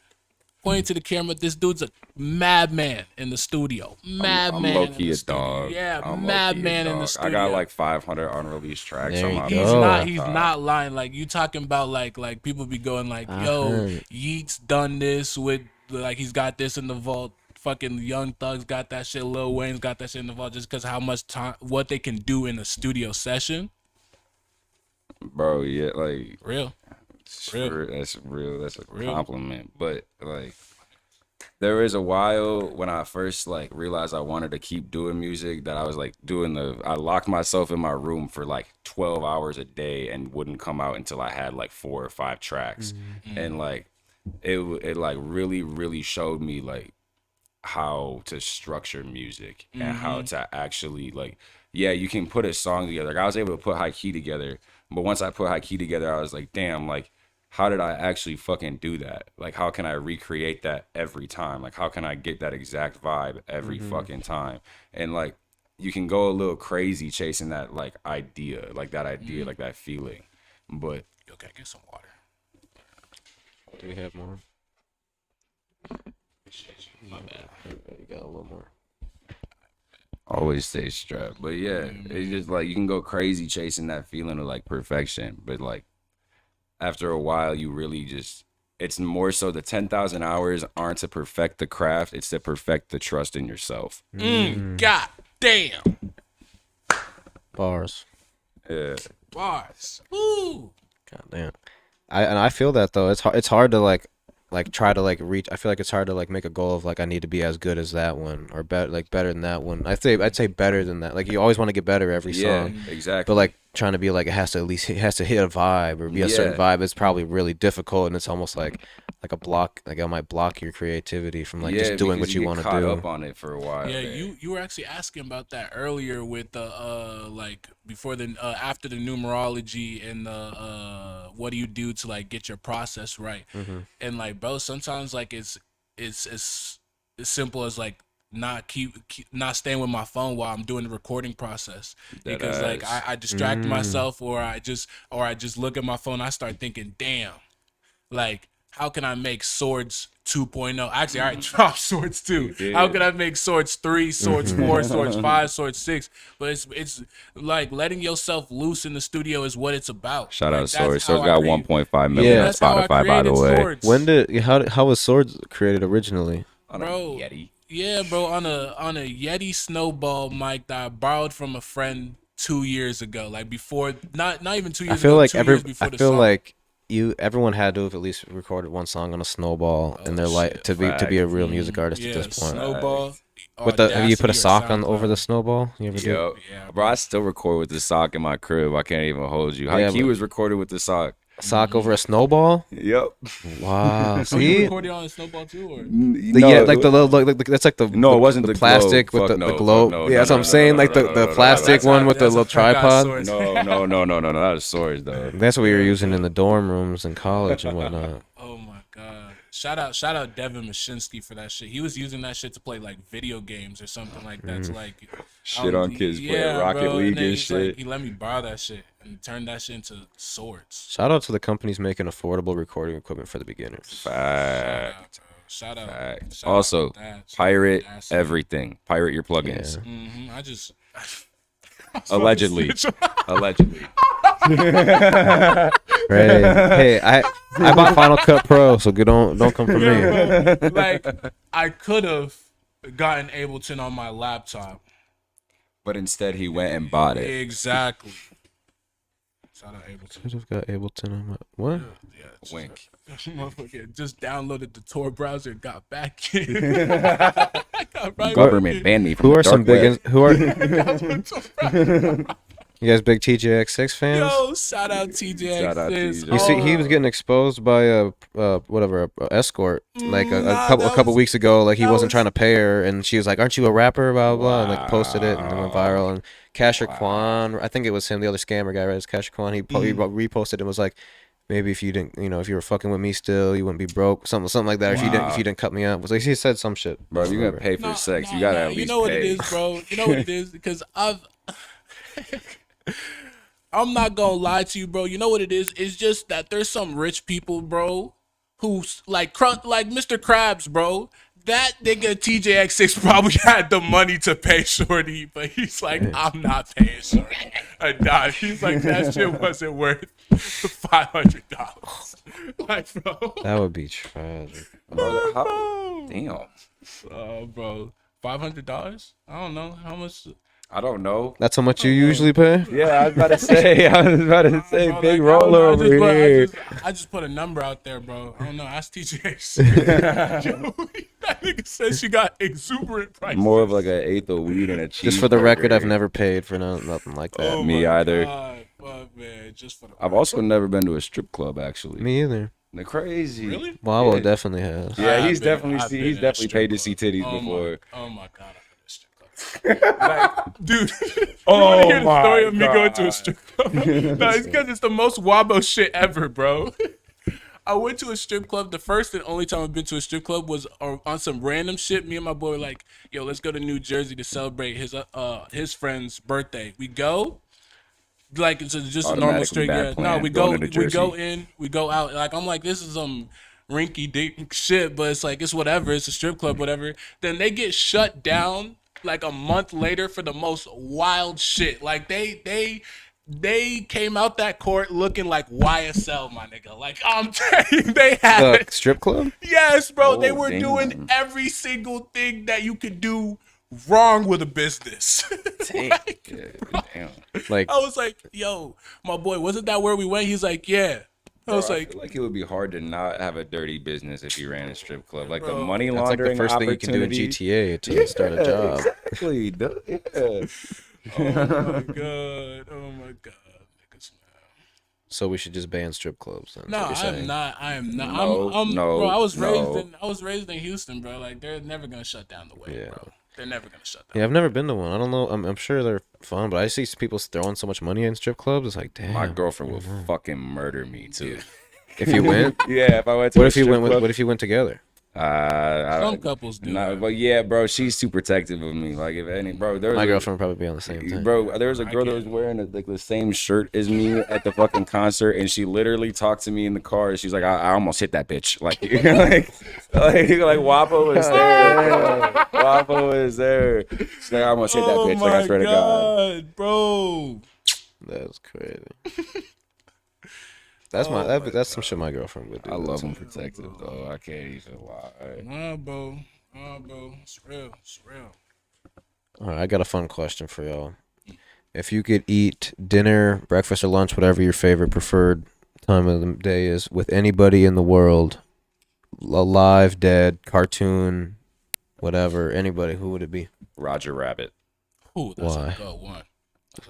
[SPEAKER 1] Pointing to the camera, this dude's a madman in the studio. Madman.
[SPEAKER 3] I'm low
[SPEAKER 1] in
[SPEAKER 3] key
[SPEAKER 1] the
[SPEAKER 3] a
[SPEAKER 1] studio.
[SPEAKER 3] dog.
[SPEAKER 1] Yeah,
[SPEAKER 3] I'm
[SPEAKER 1] madman in the
[SPEAKER 3] dog.
[SPEAKER 1] studio.
[SPEAKER 3] I got like 500 unreleased tracks
[SPEAKER 4] There
[SPEAKER 3] on
[SPEAKER 4] you
[SPEAKER 3] my
[SPEAKER 4] go.
[SPEAKER 1] He's
[SPEAKER 4] Oh.
[SPEAKER 1] not. He's not lying. Like you talking about like people be going like, yo,
[SPEAKER 4] heard.
[SPEAKER 1] Yeat's done this with like he's got this in the vault. Fucking Young Thug's got that shit. Lil Wayne's got that shit in the vault. Just because how much time, what they can do in a studio session.
[SPEAKER 3] Bro, yeah, like
[SPEAKER 1] Real.
[SPEAKER 3] that's real. That's a
[SPEAKER 1] Real.
[SPEAKER 3] compliment. But like there was a while when I first like realized I wanted to keep doing music that I was like I locked myself in my room for like 12 hours a day and wouldn't come out until I had like 4 or 5 tracks. And like it like really showed me like how to structure music and how to actually like, yeah, you can put a song together. Like I was able to put High Key together, but once I put High Key together, I was like, damn, like how did I actually fucking do that? Like how can I recreate that every time? Like how can I get that exact vibe every fucking time? And like you can go a little crazy chasing that like idea, like that feeling. But
[SPEAKER 1] Okay, get some water.
[SPEAKER 4] Do we have more? My bad. You got a little more.
[SPEAKER 3] always stay strapped. But yeah, it's just like you can go crazy chasing that feeling of like perfection, but like after a while you really just, it's more so the 10,000 hours aren't to perfect the craft, it's to perfect the trust in yourself.
[SPEAKER 1] God damn.
[SPEAKER 4] Bars.
[SPEAKER 3] Yeah.
[SPEAKER 1] Bars. Ooh.
[SPEAKER 4] God damn. I feel that though. It's hard to like try to like reach. I feel like it's hard to like make a goal of like I need to be as good as that one or better than that one. I'd say better than that. Like you always want to get better every
[SPEAKER 3] Yeah,
[SPEAKER 4] song.
[SPEAKER 3] exactly.
[SPEAKER 4] But like trying to be like it has to hit a vibe or be a certain vibe. It's probably really difficult, and it's almost like a block. Like it might block your creativity from like just doing what
[SPEAKER 3] because
[SPEAKER 4] you
[SPEAKER 3] get
[SPEAKER 4] want to
[SPEAKER 3] caught
[SPEAKER 4] do.
[SPEAKER 3] up on it for a while.
[SPEAKER 1] Yeah,
[SPEAKER 3] man.
[SPEAKER 1] you were actually asking about that earlier with the like before the after the numerology and the what do you do to like get your process right? And like bro, sometimes like it's as simple as like not not staying with my phone while I'm doing the recording process because like I distract myself or I just look at my phone. I start thinking, damn, like how can I make Swords 2.0? Actually, I already dropped Swords 2. How can I make Swords 3, Swords 4, Swords 5, Swords 6? But it's like letting yourself loose in the studio is what it's about.
[SPEAKER 3] Shout
[SPEAKER 1] like,
[SPEAKER 3] out Swords. Swords got 1.5 million
[SPEAKER 4] Yeah.
[SPEAKER 3] on
[SPEAKER 1] That's how I
[SPEAKER 3] Spotify, by the
[SPEAKER 1] created
[SPEAKER 3] way.
[SPEAKER 1] Swords.
[SPEAKER 4] When did how was Swords created originally?
[SPEAKER 3] On a
[SPEAKER 1] Bro,
[SPEAKER 3] Yeti.
[SPEAKER 1] yeah, bro, on a Yeti snowball mic that I borrowed from a friend 2 years ago. Like before, not even 2 years
[SPEAKER 4] I feel
[SPEAKER 1] ago.
[SPEAKER 4] like
[SPEAKER 1] 2 years before the song.
[SPEAKER 4] like everyone had to have at least recorded one song on a snowball in their life
[SPEAKER 1] shit.
[SPEAKER 4] to be a real music artist
[SPEAKER 1] yeah,
[SPEAKER 4] at this point.
[SPEAKER 1] snowball.
[SPEAKER 4] With the have you put a
[SPEAKER 1] Audacity or
[SPEAKER 4] sock on over
[SPEAKER 1] SoundCloud.
[SPEAKER 4] the snowball? You ever do?
[SPEAKER 3] Yo,
[SPEAKER 1] Yeah,
[SPEAKER 3] bro, I still record with the sock in my crib. I can't even hold you.
[SPEAKER 4] Yeah,
[SPEAKER 3] He
[SPEAKER 4] but-
[SPEAKER 3] was recorded with the sock.
[SPEAKER 4] Sock over a snowball?
[SPEAKER 3] Yep.
[SPEAKER 4] Wow.
[SPEAKER 1] Oh, you
[SPEAKER 4] See?
[SPEAKER 1] recorded on a snowball too, or
[SPEAKER 4] That's like the
[SPEAKER 3] No, it wasn't the
[SPEAKER 4] plastic
[SPEAKER 3] globe.
[SPEAKER 4] with
[SPEAKER 3] Fuck
[SPEAKER 4] the
[SPEAKER 3] no,
[SPEAKER 4] globe.
[SPEAKER 3] fuck no,
[SPEAKER 4] Yeah, that's
[SPEAKER 3] no,
[SPEAKER 4] what I'm
[SPEAKER 3] no,
[SPEAKER 4] saying.
[SPEAKER 3] no,
[SPEAKER 4] Like
[SPEAKER 3] no,
[SPEAKER 4] the
[SPEAKER 3] no, no,
[SPEAKER 4] plastic
[SPEAKER 1] that's
[SPEAKER 4] one
[SPEAKER 1] how-
[SPEAKER 4] with the
[SPEAKER 1] that's
[SPEAKER 4] little
[SPEAKER 1] how I got
[SPEAKER 4] tripod.
[SPEAKER 1] Swords.
[SPEAKER 3] No, that is Swords though.
[SPEAKER 4] That's what we were using in the dorm rooms in college and whatnot.
[SPEAKER 1] Oh my god! Shout out Devin Mashinsky for that shit. He was using that shit to play like video games or something like that. To like
[SPEAKER 3] Shit on kids playing Rocket
[SPEAKER 1] bro,
[SPEAKER 3] League
[SPEAKER 1] then
[SPEAKER 3] and
[SPEAKER 1] he's
[SPEAKER 3] shit.
[SPEAKER 1] Like, he let me borrow that shit and turned that shit into Swords.
[SPEAKER 4] Shout out to the companies making affordable recording equipment for the beginners.
[SPEAKER 3] Fact.
[SPEAKER 1] Shout out.
[SPEAKER 3] Fact.
[SPEAKER 1] Shout out
[SPEAKER 3] Also,
[SPEAKER 1] to that. Shout
[SPEAKER 3] pirate
[SPEAKER 1] out to that.
[SPEAKER 3] everything. Pirate your plugins.
[SPEAKER 1] I just
[SPEAKER 3] Allegedly. Allegedly.
[SPEAKER 4] Right. Hey, I bought Final Cut Pro, so don't come for me.
[SPEAKER 1] Yeah, bro. Like I could have gotten Ableton on my laptop.
[SPEAKER 3] But instead, he went and bought it.
[SPEAKER 1] Exactly. Shout out Ableton.
[SPEAKER 4] Should have got Ableton on my what?
[SPEAKER 1] Yeah,
[SPEAKER 3] Wink.
[SPEAKER 1] motherfucker just downloaded the Tor browser and got back in. Got right
[SPEAKER 3] Government
[SPEAKER 1] back in.
[SPEAKER 3] banned me from
[SPEAKER 4] Who
[SPEAKER 3] the
[SPEAKER 4] are some
[SPEAKER 3] dark
[SPEAKER 4] big?
[SPEAKER 3] web.
[SPEAKER 4] Who are
[SPEAKER 1] Yo,
[SPEAKER 4] you guys? Big TJX6 fans?
[SPEAKER 1] shout out TJ.
[SPEAKER 3] Shout out
[SPEAKER 1] Sis.
[SPEAKER 3] TJ.
[SPEAKER 4] You see, he was getting exposed by a escort like a
[SPEAKER 1] Nah,
[SPEAKER 4] couple
[SPEAKER 1] that
[SPEAKER 4] couple
[SPEAKER 1] was-
[SPEAKER 4] weeks ago. Like he
[SPEAKER 1] that
[SPEAKER 4] wasn't
[SPEAKER 1] was-
[SPEAKER 4] trying to pay her, and she was like, "Aren't you a rapper?" Blah blah, blah and like posted it and it went viral. And Casher Kwan, I think it was him, the other scammer guy, right? It's Casher Kwan. He reposted and was like, "Maybe if you didn't, if you were fucking with me still, you wouldn't be broke." Something like that. Or if you didn't cut me up, was like he said some shit.
[SPEAKER 3] Bro, if you're going to pay for sex, you got to at least
[SPEAKER 1] You know what
[SPEAKER 3] pay.
[SPEAKER 1] it is, bro. You know what it is because I'm not gonna lie to you, bro. You know what it is? It's just that there's some rich people, bro, who's like Mr. Krabs, bro. That nigga TJX6 probably had the money to pay Shorty, but he's like, I'm not paying Shorty. Nah, he's like, that shit wasn't worth $500. Like, bro.
[SPEAKER 4] That would be tragic.
[SPEAKER 3] Bro, damn.
[SPEAKER 1] Bro, $500? I don't know how much.
[SPEAKER 3] I don't know.
[SPEAKER 4] That's how much you usually pay.
[SPEAKER 3] Yeah, I was about to say.
[SPEAKER 1] Bro,
[SPEAKER 3] big
[SPEAKER 1] like, I don't
[SPEAKER 3] roller
[SPEAKER 1] know,
[SPEAKER 3] over here.
[SPEAKER 1] I just put a number out there, bro. I don't know. Ask TJ. That nigga said she got exuberant prices.
[SPEAKER 3] More of like an eighth of weed and a cheese.
[SPEAKER 4] Just for the record, I've never paid for nothing like that.
[SPEAKER 1] Oh
[SPEAKER 3] Me
[SPEAKER 1] my
[SPEAKER 3] either.
[SPEAKER 1] God, fuck, man. Just for the
[SPEAKER 3] I've also never been to a strip club actually.
[SPEAKER 4] Me either.
[SPEAKER 3] The crazy.
[SPEAKER 1] Really?
[SPEAKER 4] Wabo
[SPEAKER 3] Yeah.
[SPEAKER 4] definitely has.
[SPEAKER 3] Yeah,
[SPEAKER 1] I've
[SPEAKER 3] he's
[SPEAKER 1] been-
[SPEAKER 3] definitely
[SPEAKER 1] I've been
[SPEAKER 3] he's
[SPEAKER 1] in a
[SPEAKER 3] definitely
[SPEAKER 1] strip
[SPEAKER 3] paid to see
[SPEAKER 1] club.
[SPEAKER 3] titties
[SPEAKER 1] Oh
[SPEAKER 3] before.
[SPEAKER 1] Oh my God, I've been in a strip club. Like, dude,
[SPEAKER 3] Oh
[SPEAKER 1] you wanna hear the
[SPEAKER 3] my
[SPEAKER 1] story of me going to a
[SPEAKER 3] God.
[SPEAKER 1] strip club? No, it's because it's the most Wabo shit ever, bro. I went to a strip club. The first and only time I've been to a strip club was on some random shit. Me and my boy were like, "Yo, let's go to New Jersey to celebrate his friend's birthday." We go, like it's just a normal
[SPEAKER 3] Automatically
[SPEAKER 1] straight.
[SPEAKER 3] bad
[SPEAKER 1] Yeah,
[SPEAKER 3] plan,
[SPEAKER 1] no, we
[SPEAKER 3] going
[SPEAKER 1] go,
[SPEAKER 3] to New
[SPEAKER 1] we go
[SPEAKER 3] Jersey.
[SPEAKER 1] in, we go out. Like I'm like, this is some rinky dink shit, but it's like it's whatever. It's a strip club, whatever. Then they get shut down like a month later for the most wild shit. Like they came out that court looking like YSL, my nigga. Like I'm telling you, they had
[SPEAKER 4] The strip club?
[SPEAKER 1] yes, bro. They
[SPEAKER 3] Oh,
[SPEAKER 1] were
[SPEAKER 3] damn.
[SPEAKER 1] doing every single thing that you could do wrong with a business. Like,
[SPEAKER 3] Yeah, damn.
[SPEAKER 4] Like
[SPEAKER 1] I was like, yo, my boy, wasn't that where we went? He's like, yeah. I was
[SPEAKER 3] Bro,
[SPEAKER 1] like,
[SPEAKER 3] feel like it would be hard to not have a dirty business if you ran a strip club. Like the
[SPEAKER 1] Bro.
[SPEAKER 3] money
[SPEAKER 4] that's like
[SPEAKER 3] laundering
[SPEAKER 4] the first thing you can do in
[SPEAKER 3] opportunity-
[SPEAKER 4] GTA to start a job.
[SPEAKER 3] Exactly. duh, yeah.
[SPEAKER 1] oh my god, oh my god. Niggas,
[SPEAKER 4] So we should just ban strip clubs then.
[SPEAKER 1] no,
[SPEAKER 4] that's what you're
[SPEAKER 1] I am
[SPEAKER 4] saying.
[SPEAKER 1] not. I am not.
[SPEAKER 3] No,
[SPEAKER 1] I'm
[SPEAKER 3] no,
[SPEAKER 1] bro. I was
[SPEAKER 3] no.
[SPEAKER 1] raised in Houston, bro. Like they're never gonna shut down the way,
[SPEAKER 4] Yeah.
[SPEAKER 1] bro. They're never gonna shut down.
[SPEAKER 4] Yeah, I've never been to one. I don't know. I'm sure they're fun, but I see people throwing so much money in strip clubs. It's like, damn.
[SPEAKER 3] My girlfriend would fucking murder me too.
[SPEAKER 4] If you went,
[SPEAKER 3] Yeah, if I went to
[SPEAKER 4] what
[SPEAKER 3] a
[SPEAKER 4] if you
[SPEAKER 3] strip
[SPEAKER 4] went?
[SPEAKER 3] club,
[SPEAKER 4] What if you went together?
[SPEAKER 3] I
[SPEAKER 1] Some
[SPEAKER 3] don't,
[SPEAKER 1] couples do.
[SPEAKER 3] no, but yeah, bro, she's too protective of me. Like if any, bro, there was
[SPEAKER 4] My
[SPEAKER 3] a,
[SPEAKER 4] girlfriend would probably be on the same thing.
[SPEAKER 3] bro, there was a
[SPEAKER 1] I
[SPEAKER 3] girl that
[SPEAKER 1] get
[SPEAKER 3] was
[SPEAKER 1] it.
[SPEAKER 3] wearing like the same shirt as me at the fucking concert, and she literally talked to me in the car. And she's like, I almost hit that bitch. Like, like Wabo is there. Wabo is there. She's like, I almost hit that
[SPEAKER 1] Oh
[SPEAKER 3] bitch. Like, I swear to God.
[SPEAKER 1] bro.
[SPEAKER 4] That's crazy. That's some shit my girlfriend would do.
[SPEAKER 3] I love him protective though. I can't even lie.
[SPEAKER 1] Nah, bro. It's real. It's real.
[SPEAKER 4] All right, I got a fun question for y'all. If you could eat dinner, breakfast, or lunch, whatever your favorite preferred time of the day is, with anybody in the world, alive, dead, cartoon, whatever, anybody, who would it be?
[SPEAKER 3] Roger Rabbit.
[SPEAKER 1] Ooh, that's
[SPEAKER 4] Why?
[SPEAKER 1] a good one.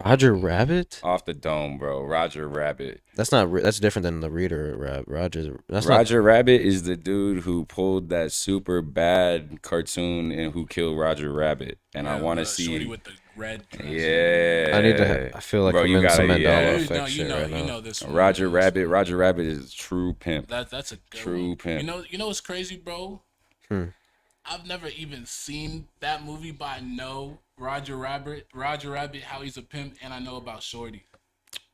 [SPEAKER 4] Roger Rabbit?
[SPEAKER 3] Off the dome, bro. Roger Rabbit.
[SPEAKER 4] That's not. That's different than the Reader Rabbit. That's
[SPEAKER 3] Roger Rabbit is the dude who pulled that super bad cartoon and who killed Roger Rabbit. And I want to
[SPEAKER 1] Shorty
[SPEAKER 3] see.
[SPEAKER 1] with the red dress.
[SPEAKER 3] Yeah.
[SPEAKER 4] not. I need to. I feel like
[SPEAKER 3] Bro,
[SPEAKER 4] I'm
[SPEAKER 3] you
[SPEAKER 4] in some
[SPEAKER 3] gotta-
[SPEAKER 4] Mandela
[SPEAKER 3] yeah.
[SPEAKER 4] effect shit right
[SPEAKER 1] You
[SPEAKER 4] now.
[SPEAKER 1] know this one.
[SPEAKER 3] Roger
[SPEAKER 1] You know this
[SPEAKER 3] Rabbit. Roger Rabbit is a true pimp.
[SPEAKER 1] That's a good
[SPEAKER 3] True
[SPEAKER 1] one.
[SPEAKER 3] pimp.
[SPEAKER 1] You know what's crazy, bro? I've never even seen that movie, but I know Roger Rabbit, how he's a pimp, and I know about Shorty.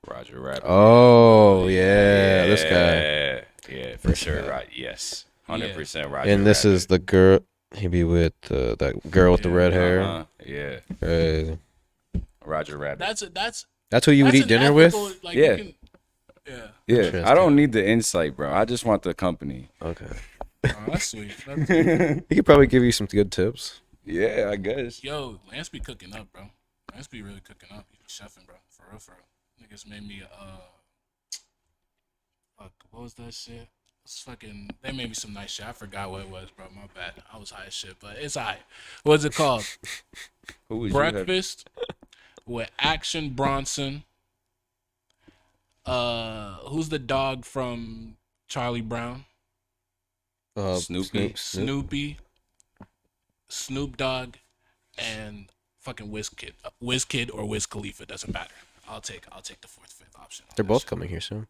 [SPEAKER 3] Roger Rabbit.
[SPEAKER 4] Oh yeah, this guy.
[SPEAKER 3] Yeah, for sure. Right. Yes. 100% Roger
[SPEAKER 4] And this
[SPEAKER 3] Rabbit.
[SPEAKER 4] is the girl. He be with that girl with the red hair.
[SPEAKER 3] Yeah.
[SPEAKER 4] Crazy.
[SPEAKER 3] Roger Rabbit.
[SPEAKER 4] That's who you would
[SPEAKER 1] that's
[SPEAKER 4] eat
[SPEAKER 1] an
[SPEAKER 4] dinner with?
[SPEAKER 1] ethical, like,
[SPEAKER 3] Yeah.
[SPEAKER 1] you can- yeah.
[SPEAKER 3] Yeah. I
[SPEAKER 4] Interesting.
[SPEAKER 3] don't need the insight, bro. I just want the company.
[SPEAKER 4] Okay.
[SPEAKER 1] Oh, that's sweet.
[SPEAKER 4] He could probably give you some good tips.
[SPEAKER 3] Yeah, I guess.
[SPEAKER 1] Yo, Lance be cooking up, bro. Lance be really cooking up. He be chefing, bro. For real, for real. Niggas made me fuck, what was that shit? It's fucking. They made me some nice shit. I forgot what it was, bro. My bad. I was high as shit, but it's alright. What's it called?
[SPEAKER 3] Who was
[SPEAKER 1] Breakfast with Action Bronson. Who's the dog from Charlie Brown?
[SPEAKER 3] Snoopy.
[SPEAKER 1] Snoopy, Snoop Dogg, and fucking Wizkid or Wiz Khalifa, doesn't matter. I'll take the fourth, fifth option.
[SPEAKER 4] They're both coming here soon.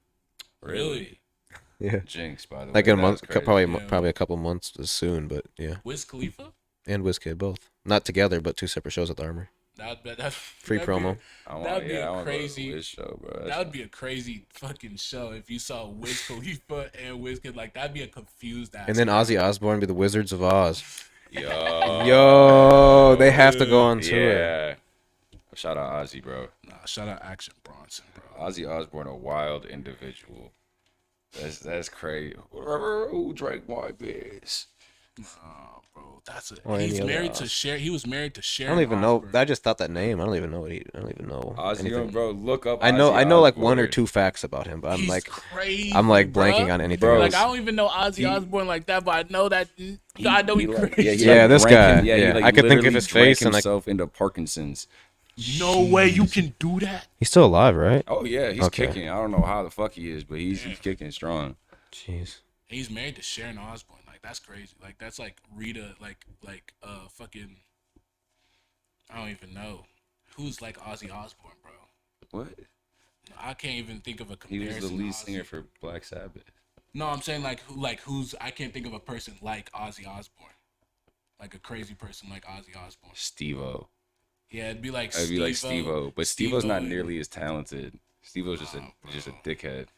[SPEAKER 1] Really?
[SPEAKER 4] Yeah.
[SPEAKER 3] Jinx, by the way.
[SPEAKER 4] Like in a month,
[SPEAKER 3] That's crazy.
[SPEAKER 4] probably a couple months soon, but yeah.
[SPEAKER 1] Wiz Khalifa?
[SPEAKER 4] And WizKid both, not together, but two separate shows at the Armory.
[SPEAKER 1] Free
[SPEAKER 4] promo.
[SPEAKER 1] That'd be a
[SPEAKER 3] I wanna go to the
[SPEAKER 1] crazy
[SPEAKER 3] Wiz show, bro.
[SPEAKER 1] That would be a crazy fucking show if you saw Wiz Khalifa and Wizkid. Like, that'd be a confused ass.
[SPEAKER 4] And then Ozzy Osbourne be the Wizards of Oz.
[SPEAKER 3] Yo.
[SPEAKER 4] Yo, they have to go on tour.
[SPEAKER 3] Yeah. Shout out Ozzy, bro.
[SPEAKER 1] Nah, shout out Action Bronson, bro.
[SPEAKER 3] Ozzy Osbourne, a wild individual. That's crazy. Who drank my piss?
[SPEAKER 1] Oh, bro, that's it.
[SPEAKER 4] Or any
[SPEAKER 1] He's
[SPEAKER 4] other
[SPEAKER 1] married
[SPEAKER 4] Oz.
[SPEAKER 1] to Cher. He was married to
[SPEAKER 4] I
[SPEAKER 1] Cher.
[SPEAKER 4] don't even know. I just thought that name. I don't even know what he. I don't even know
[SPEAKER 3] Ozzy,
[SPEAKER 4] anything.
[SPEAKER 3] bro, look up.
[SPEAKER 4] I know
[SPEAKER 3] Ozzy
[SPEAKER 4] like one or
[SPEAKER 3] Osbourne.
[SPEAKER 4] two facts about him, but I'm
[SPEAKER 1] He's
[SPEAKER 4] like
[SPEAKER 1] crazy,
[SPEAKER 4] I'm like blanking
[SPEAKER 1] bruh.
[SPEAKER 4] on anything.
[SPEAKER 3] Bro,
[SPEAKER 1] Like,
[SPEAKER 4] else.
[SPEAKER 1] I don't even know Ozzy Osbourne like that, but I know that. I know he's
[SPEAKER 3] like-
[SPEAKER 1] crazy.
[SPEAKER 3] he,
[SPEAKER 4] Yeah,
[SPEAKER 3] like,
[SPEAKER 4] this
[SPEAKER 3] drank
[SPEAKER 4] guy.
[SPEAKER 3] him-
[SPEAKER 4] Yeah,
[SPEAKER 3] he, like,
[SPEAKER 4] I could think of
[SPEAKER 3] literally
[SPEAKER 4] his
[SPEAKER 3] drank
[SPEAKER 4] face and, like-
[SPEAKER 3] himself into Parkinson's.
[SPEAKER 1] No way you can do that.
[SPEAKER 4] He's still alive, right?
[SPEAKER 3] Oh yeah, he's
[SPEAKER 4] Okay.
[SPEAKER 3] kicking. I don't know how the fuck he is, but he's kicking strong.
[SPEAKER 4] Jeez.
[SPEAKER 1] He's married to Sharon Osbourne. Like, that's crazy. Like, that's like Rita. Like fucking. I don't even know who's like Ozzy Osbourne, bro.
[SPEAKER 3] What?
[SPEAKER 1] I can't even think of a
[SPEAKER 3] He
[SPEAKER 1] comparison.
[SPEAKER 3] was the lead
[SPEAKER 1] to Ozzy.
[SPEAKER 3] singer for Black Sabbath.
[SPEAKER 1] No, I'm saying who's. I can't think of a person like Ozzy Osbourne, like a crazy person like Ozzy Osbourne.
[SPEAKER 3] Steve-O.
[SPEAKER 1] Yeah, it'd be like.
[SPEAKER 3] It'd be like
[SPEAKER 1] Steve-O.
[SPEAKER 3] Steve-O, but Steve-O's not
[SPEAKER 1] Steve-O.
[SPEAKER 3] nearly as talented. Steve-O's just a dickhead.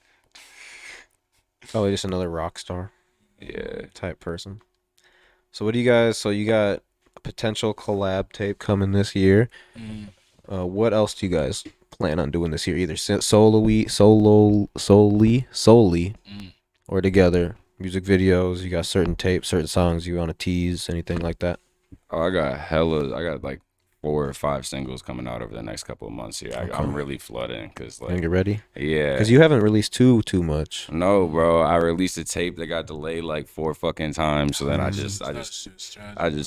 [SPEAKER 4] Probably just another rock star
[SPEAKER 3] Yeah.
[SPEAKER 4] type person. So what do you guys? So you got a potential collab tape coming this year. What else do you guys plan on doing this year? Either solely, or together. Music videos. You got certain tapes, certain songs you want to tease, anything like that.
[SPEAKER 3] Oh, I got like 4 or 5 singles coming out over the next couple of months here. I'm really flooding because
[SPEAKER 4] And
[SPEAKER 3] like
[SPEAKER 4] get ready.
[SPEAKER 3] yeah.
[SPEAKER 4] Because you haven't released too much.
[SPEAKER 3] No, bro. I released a tape that got delayed like 4 fucking times. So then I just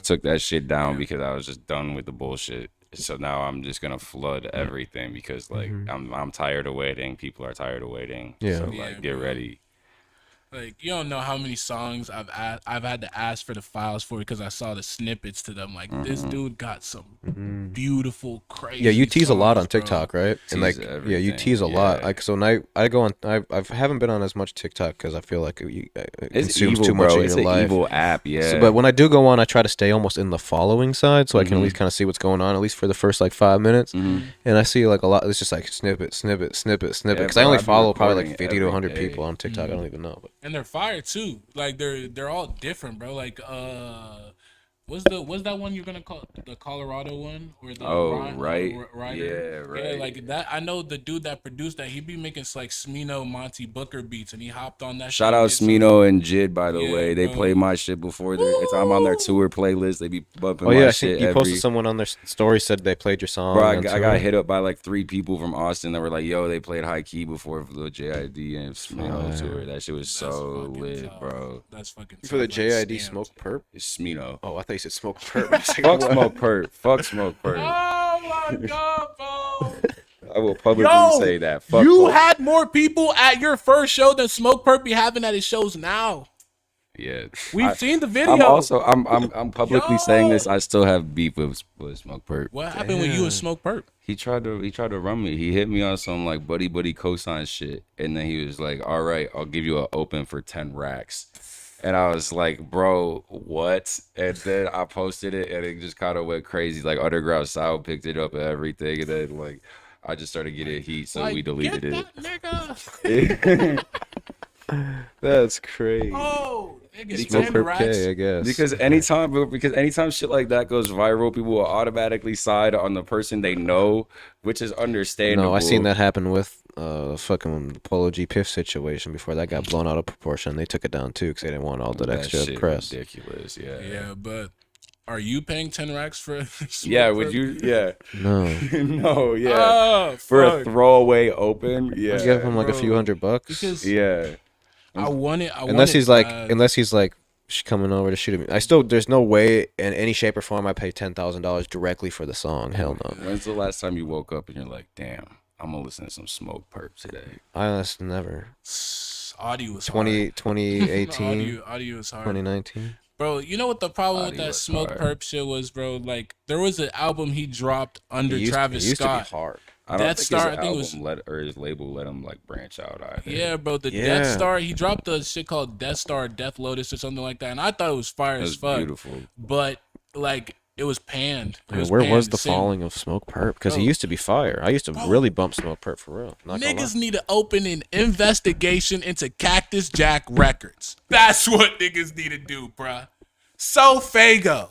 [SPEAKER 3] took that shit down because I was just done with the bullshit. So now I'm just gonna flood everything because like I'm tired of waiting. People are tired of waiting.
[SPEAKER 4] Yeah.
[SPEAKER 3] So like get ready.
[SPEAKER 1] Like you don't know how many songs I've had to ask for the files for because I saw the snippets to them. Like this dude got some beautiful, crazy.
[SPEAKER 4] Yeah, you tease a lot
[SPEAKER 1] songs,
[SPEAKER 4] on TikTok,
[SPEAKER 1] bro.
[SPEAKER 4] right? And like,
[SPEAKER 3] Tease
[SPEAKER 4] yeah, you tease a
[SPEAKER 3] everything,
[SPEAKER 4] lot.
[SPEAKER 3] yeah.
[SPEAKER 4] Like, so now I go on. I haven't been on as much TikTok because I feel like it
[SPEAKER 3] It's
[SPEAKER 4] consumes
[SPEAKER 3] evil,
[SPEAKER 4] too much
[SPEAKER 3] bro.
[SPEAKER 4] of
[SPEAKER 3] It's
[SPEAKER 4] your
[SPEAKER 3] an
[SPEAKER 4] life.
[SPEAKER 3] evil app, yeah.
[SPEAKER 4] So, but when I do go on, I try to stay almost in the following side, so I can at least kind of see what's going on, at least for the first like 5 minutes. And I see like a lot. It's just like snippet.
[SPEAKER 3] Yeah,
[SPEAKER 4] Because I
[SPEAKER 3] bro,
[SPEAKER 4] only
[SPEAKER 3] I be
[SPEAKER 4] follow probably like
[SPEAKER 3] recording
[SPEAKER 4] 50 to
[SPEAKER 3] every
[SPEAKER 4] 100
[SPEAKER 3] day.
[SPEAKER 4] people on TikTok. I don't even know. But
[SPEAKER 1] And they're fire too. Like they're all different, bro. Like what's that one you're gonna call the Colorado one or the
[SPEAKER 3] Oh, right.
[SPEAKER 1] Ryder?
[SPEAKER 3] Yeah, right.
[SPEAKER 1] Like that. I know the dude that produced that. He be making like Smino, Monty Booker beats, and he hopped on that.
[SPEAKER 3] Shout
[SPEAKER 1] shit
[SPEAKER 3] out
[SPEAKER 1] and did some-
[SPEAKER 3] Smino and Jid, by the
[SPEAKER 1] Yeah,
[SPEAKER 3] way. They
[SPEAKER 1] bro.
[SPEAKER 3] play my shit before their. It's I'm on their tour playlist. They be bumping
[SPEAKER 4] oh
[SPEAKER 3] my
[SPEAKER 4] yeah, I
[SPEAKER 3] shit
[SPEAKER 4] think you
[SPEAKER 3] every.
[SPEAKER 4] posted someone on their story said they played your song.
[SPEAKER 3] Bro,
[SPEAKER 4] on
[SPEAKER 3] I
[SPEAKER 4] tour.
[SPEAKER 3] got hit up by like 3 people from Austin that were like, "Yo, they played High Key before the JID and Smino tour. That shit was
[SPEAKER 1] That's
[SPEAKER 3] so
[SPEAKER 1] fucking
[SPEAKER 3] lit,
[SPEAKER 1] tough.
[SPEAKER 3] bro."
[SPEAKER 1] That's fucking
[SPEAKER 4] for the
[SPEAKER 1] tough, like,
[SPEAKER 4] JID
[SPEAKER 1] stamped.
[SPEAKER 4] Smoke Perp.
[SPEAKER 3] It's Smino.
[SPEAKER 4] Oh, I thought you said Smoke Perp. I was like,
[SPEAKER 3] Fuck
[SPEAKER 4] what?
[SPEAKER 3] Smoke Perp. Fuck Smoke Perp.
[SPEAKER 1] Oh my god, bro!
[SPEAKER 3] I will publicly
[SPEAKER 1] Yo,
[SPEAKER 3] say that. Fuck
[SPEAKER 1] you
[SPEAKER 3] Smoke.
[SPEAKER 1] had more people at your first show than Smoke Perp be having at his shows now.
[SPEAKER 3] Yeah,
[SPEAKER 1] We've seen the video.
[SPEAKER 3] I'm publicly saying this.
[SPEAKER 1] Yo!
[SPEAKER 3] I still have beef with Smoke Perp.
[SPEAKER 1] What happened when you and Smoke Perp?
[SPEAKER 3] He tried to run me. He hit me on some like buddy cosign shit, and then he was like, "All right, I'll give you an open for 10 racks." And I was like, "Bro, what?" And then I posted it, and it just kind of went crazy. Like Underground Sound picked it up and everything, and then like I just started getting heat, so
[SPEAKER 1] Like,
[SPEAKER 3] we deleted
[SPEAKER 1] get
[SPEAKER 3] it.
[SPEAKER 1] that nigga.
[SPEAKER 4] That's crazy.
[SPEAKER 1] Oh, nigga,
[SPEAKER 4] Smoke
[SPEAKER 1] 10
[SPEAKER 4] Perp
[SPEAKER 1] racks.
[SPEAKER 4] K, I guess.
[SPEAKER 3] Because anytime shit like that goes viral, people will automatically side on the person they know, which is understandable.
[SPEAKER 4] No, I seen that happen with fucking Polo G Piff situation before that got blown out of proportion. They took it down too because they didn't want all that extra
[SPEAKER 3] shit
[SPEAKER 4] press.
[SPEAKER 3] ridiculous. Yeah.
[SPEAKER 1] Yeah, but are you paying 10 racks for?
[SPEAKER 3] Yeah,
[SPEAKER 1] Smoke
[SPEAKER 3] would
[SPEAKER 1] Perp?
[SPEAKER 3] you? Yeah.
[SPEAKER 4] No,
[SPEAKER 3] No, yeah.
[SPEAKER 1] Oh,
[SPEAKER 3] For
[SPEAKER 1] fuck.
[SPEAKER 3] a throwaway open, yeah.
[SPEAKER 4] give him like a
[SPEAKER 1] bro.
[SPEAKER 4] few $100.
[SPEAKER 1] Because
[SPEAKER 3] Yeah.
[SPEAKER 1] I want it.
[SPEAKER 4] Unless he's like coming over to shoot me. There's no way in any shape or form I pay $10,000 directly for the song. Hell no.
[SPEAKER 3] When's the last time you woke up and you're like, damn, I'm gonna listen to some Smoke Perp today?
[SPEAKER 4] I honestly never.
[SPEAKER 1] audio was
[SPEAKER 4] 2018,
[SPEAKER 1] audio is hard.
[SPEAKER 4] 2019.
[SPEAKER 1] Bro, you know what the problem with
[SPEAKER 3] Audio
[SPEAKER 1] that
[SPEAKER 3] was
[SPEAKER 1] Smoke
[SPEAKER 3] hard.
[SPEAKER 1] Perp shit was, bro? Like, there was an album he dropped under Travis
[SPEAKER 4] it used
[SPEAKER 1] Scott.
[SPEAKER 4] to be hard.
[SPEAKER 3] I don't
[SPEAKER 1] Death
[SPEAKER 3] think
[SPEAKER 1] Star,
[SPEAKER 3] his
[SPEAKER 1] I think it was-
[SPEAKER 3] album or his label let him like branch out either.
[SPEAKER 1] Yeah, bro, the
[SPEAKER 4] Yeah.
[SPEAKER 1] Death Star, he dropped a shit called Death Star, Death Lotus or something like that, and I thought it was fire
[SPEAKER 3] It
[SPEAKER 1] as
[SPEAKER 3] was
[SPEAKER 1] fuck.
[SPEAKER 3] beautiful.
[SPEAKER 1] But, like, it was panned. It
[SPEAKER 4] Where was
[SPEAKER 1] panned.
[SPEAKER 4] the falling of Smoke Perp? Because he
[SPEAKER 1] Bro.
[SPEAKER 4] used to be fire. I used to really bump Smoke Perp for real. Not gonna
[SPEAKER 1] Niggas
[SPEAKER 4] lie.
[SPEAKER 1] need to open an investigation into Cactus Jack Records. That's what niggas need to do, bruh. So Fago,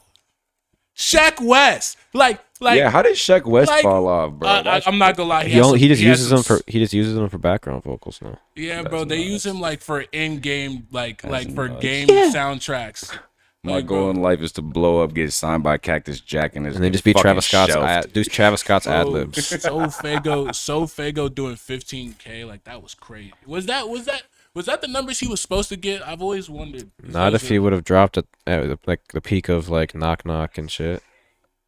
[SPEAKER 1] Sheck West, like,
[SPEAKER 3] Yeah, how did Sheck West
[SPEAKER 1] like,
[SPEAKER 3] fall off, bro?
[SPEAKER 1] I'm not gonna lie.
[SPEAKER 4] He just
[SPEAKER 1] has
[SPEAKER 4] uses
[SPEAKER 1] some
[SPEAKER 4] them for background vocals now.
[SPEAKER 1] Yeah, bro. They use him like for in-game, like for
[SPEAKER 3] nuts.
[SPEAKER 1] game soundtracks.
[SPEAKER 3] My
[SPEAKER 1] Like,
[SPEAKER 3] goal
[SPEAKER 1] bro,
[SPEAKER 3] in life is to blow up, get signed by Cactus Jack, and his
[SPEAKER 4] And they just be
[SPEAKER 3] fucking
[SPEAKER 4] Travis Scott's
[SPEAKER 3] shelf.
[SPEAKER 4] do Travis Scott's ad
[SPEAKER 1] bro,
[SPEAKER 4] libs.
[SPEAKER 1] So Fago doing 15K, like that was crazy. Was that the numbers he was supposed to get? I've always wondered.
[SPEAKER 4] Not if he would have dropped at like the peak of like Knock Knock and shit.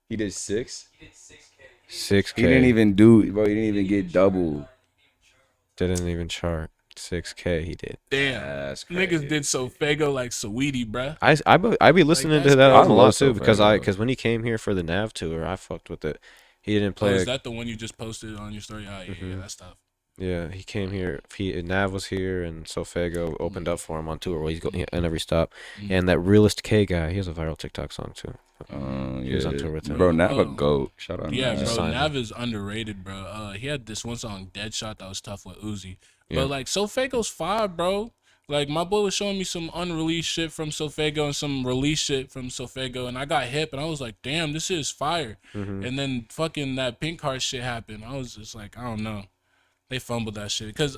[SPEAKER 3] He did 6.
[SPEAKER 4] 6K.
[SPEAKER 3] He didn't even do, bro. He didn't even get double.
[SPEAKER 4] Didn't even chart. 6K he did.
[SPEAKER 1] Damn,
[SPEAKER 3] That's crazy.
[SPEAKER 1] niggas did so Fago like Saweetie, bruh.
[SPEAKER 4] I be listening to
[SPEAKER 1] that's
[SPEAKER 4] that
[SPEAKER 1] crazy.
[SPEAKER 4] album a
[SPEAKER 3] I
[SPEAKER 4] lot
[SPEAKER 3] love
[SPEAKER 4] too
[SPEAKER 3] Sofego.
[SPEAKER 4] because when he came here for the Nav tour, I fucked with it. He didn't
[SPEAKER 1] Oh,
[SPEAKER 4] play.
[SPEAKER 1] is that the one you just posted on your story? Oh, yeah, that's tough.
[SPEAKER 4] Yeah, he came here. Nav was here, and Sofego opened up for him on tour. Where he's going on every stop. And that Realist K guy, he has a viral TikTok song too. He was on tour with him.
[SPEAKER 3] Bro, Nav a
[SPEAKER 1] Oh.
[SPEAKER 3] goat. Shout out
[SPEAKER 1] Yeah,
[SPEAKER 3] Nav.
[SPEAKER 1] bro,
[SPEAKER 4] Sign
[SPEAKER 1] Nav is underrated, bro. He had this one song, Deadshot, that was tough with Uzi.
[SPEAKER 4] Yeah.
[SPEAKER 1] But like, Sofago's fire, bro. Like, my boy was showing me some unreleased shit from Sofago and some release shit from Sofago, and I got hip, and I was like, damn, this is fire. And then fucking that Pink Heart shit happened. I was just like, I don't know. They fumbled that shit because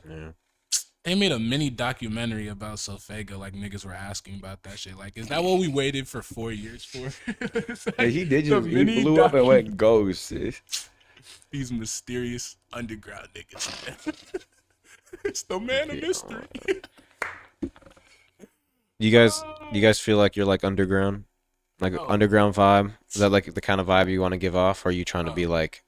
[SPEAKER 1] they made a mini documentary about Sofago. Like, niggas were asking about that shit. Like, is that what we waited for 4 years for? It's like
[SPEAKER 3] Hey, he did
[SPEAKER 1] the
[SPEAKER 3] just he
[SPEAKER 1] mini
[SPEAKER 3] blew up and went ghost.
[SPEAKER 1] These mysterious underground niggas. It's the man of mystery.
[SPEAKER 4] You guys feel like you're like underground, like underground vibe? Is that like the kind of vibe you want to give off, or are you trying to be like?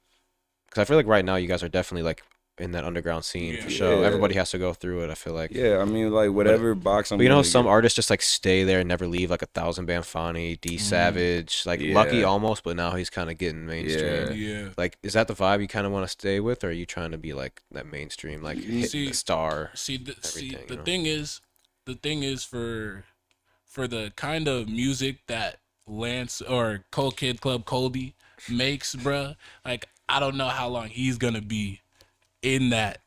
[SPEAKER 4] Because I feel like right now you guys are definitely like in that underground scene
[SPEAKER 1] Yeah.
[SPEAKER 4] for sure.
[SPEAKER 3] Yeah.
[SPEAKER 4] Everybody has to go through it. I feel like.
[SPEAKER 3] Yeah, I mean, like whatever box I'm.
[SPEAKER 4] But you know,
[SPEAKER 3] gonna
[SPEAKER 4] some
[SPEAKER 3] get-
[SPEAKER 4] artists just like stay there and never leave, like 1,000 Band Fani, D Savage, like Lucky
[SPEAKER 3] Yeah.
[SPEAKER 4] almost, but now he's kind of getting mainstream.
[SPEAKER 1] Yeah.
[SPEAKER 4] Like, is that the vibe you kind of want to stay with, or are you trying to be like that mainstream, like hit
[SPEAKER 1] See-
[SPEAKER 4] the star?
[SPEAKER 1] See,
[SPEAKER 4] everything,
[SPEAKER 1] the
[SPEAKER 4] you know?
[SPEAKER 1] thing is for the kind of music that Lance or Cold Kid Club Coldy makes, bruh, like I don't know how long he's gonna be in that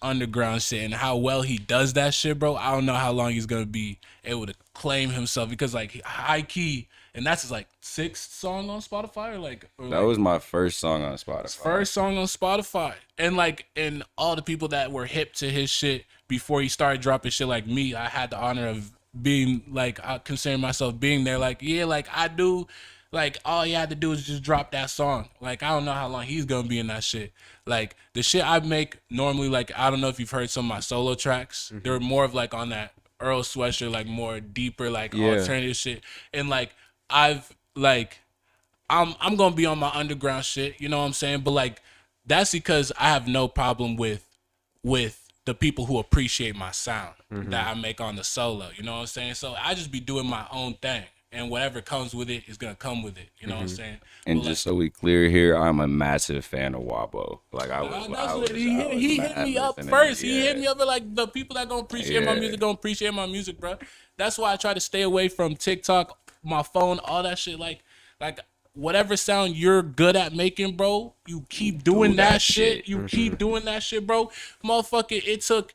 [SPEAKER 1] underground shit and how well he does that shit, bro. I don't know how long he's gonna be able to claim himself because like high key, and that's his like 6th song on Spotify or
[SPEAKER 3] That was my first song on Spotify.
[SPEAKER 1] first song on Spotify. And all the people that were hip to his shit before he started dropping shit like me, I had the honor of being like, I consider myself being there. Like, yeah, like I do. Like, all he had to do is just drop that song. Like, I don't know how long he's gonna be in that shit. Like, the shit I make normally, like, I don't know if you've heard some of my solo tracks. They're more of like on that Earl Sweatshirt, like more deeper, like alternative shit. And like, I've like, I'm gonna be on my underground shit, you know what I'm saying? But like, that's because I have no problem with the people who appreciate my sound that I make on the solo, you know what I'm saying? So I just be doing my own thing, and whatever comes with it is gonna come with it, you know what I'm saying?
[SPEAKER 3] And
[SPEAKER 1] But,
[SPEAKER 3] just so we clear here, I'm a massive fan of Wabo. Like I was,
[SPEAKER 1] that's
[SPEAKER 3] I
[SPEAKER 1] what
[SPEAKER 3] was,
[SPEAKER 1] he
[SPEAKER 3] I was
[SPEAKER 1] hit
[SPEAKER 3] mad
[SPEAKER 1] me up
[SPEAKER 3] listening.
[SPEAKER 1] first. He
[SPEAKER 3] Yeah.
[SPEAKER 1] hit me up with like the people that gonna appreciate my
[SPEAKER 3] Yeah.
[SPEAKER 1] music gonna appreciate my music, bro. That's why I try to stay away from TikTok, my phone, all that shit. Like whatever sound you're good at making, bro, you keep doing that shit. You keep doing that shit, bro. Motherfucker, it took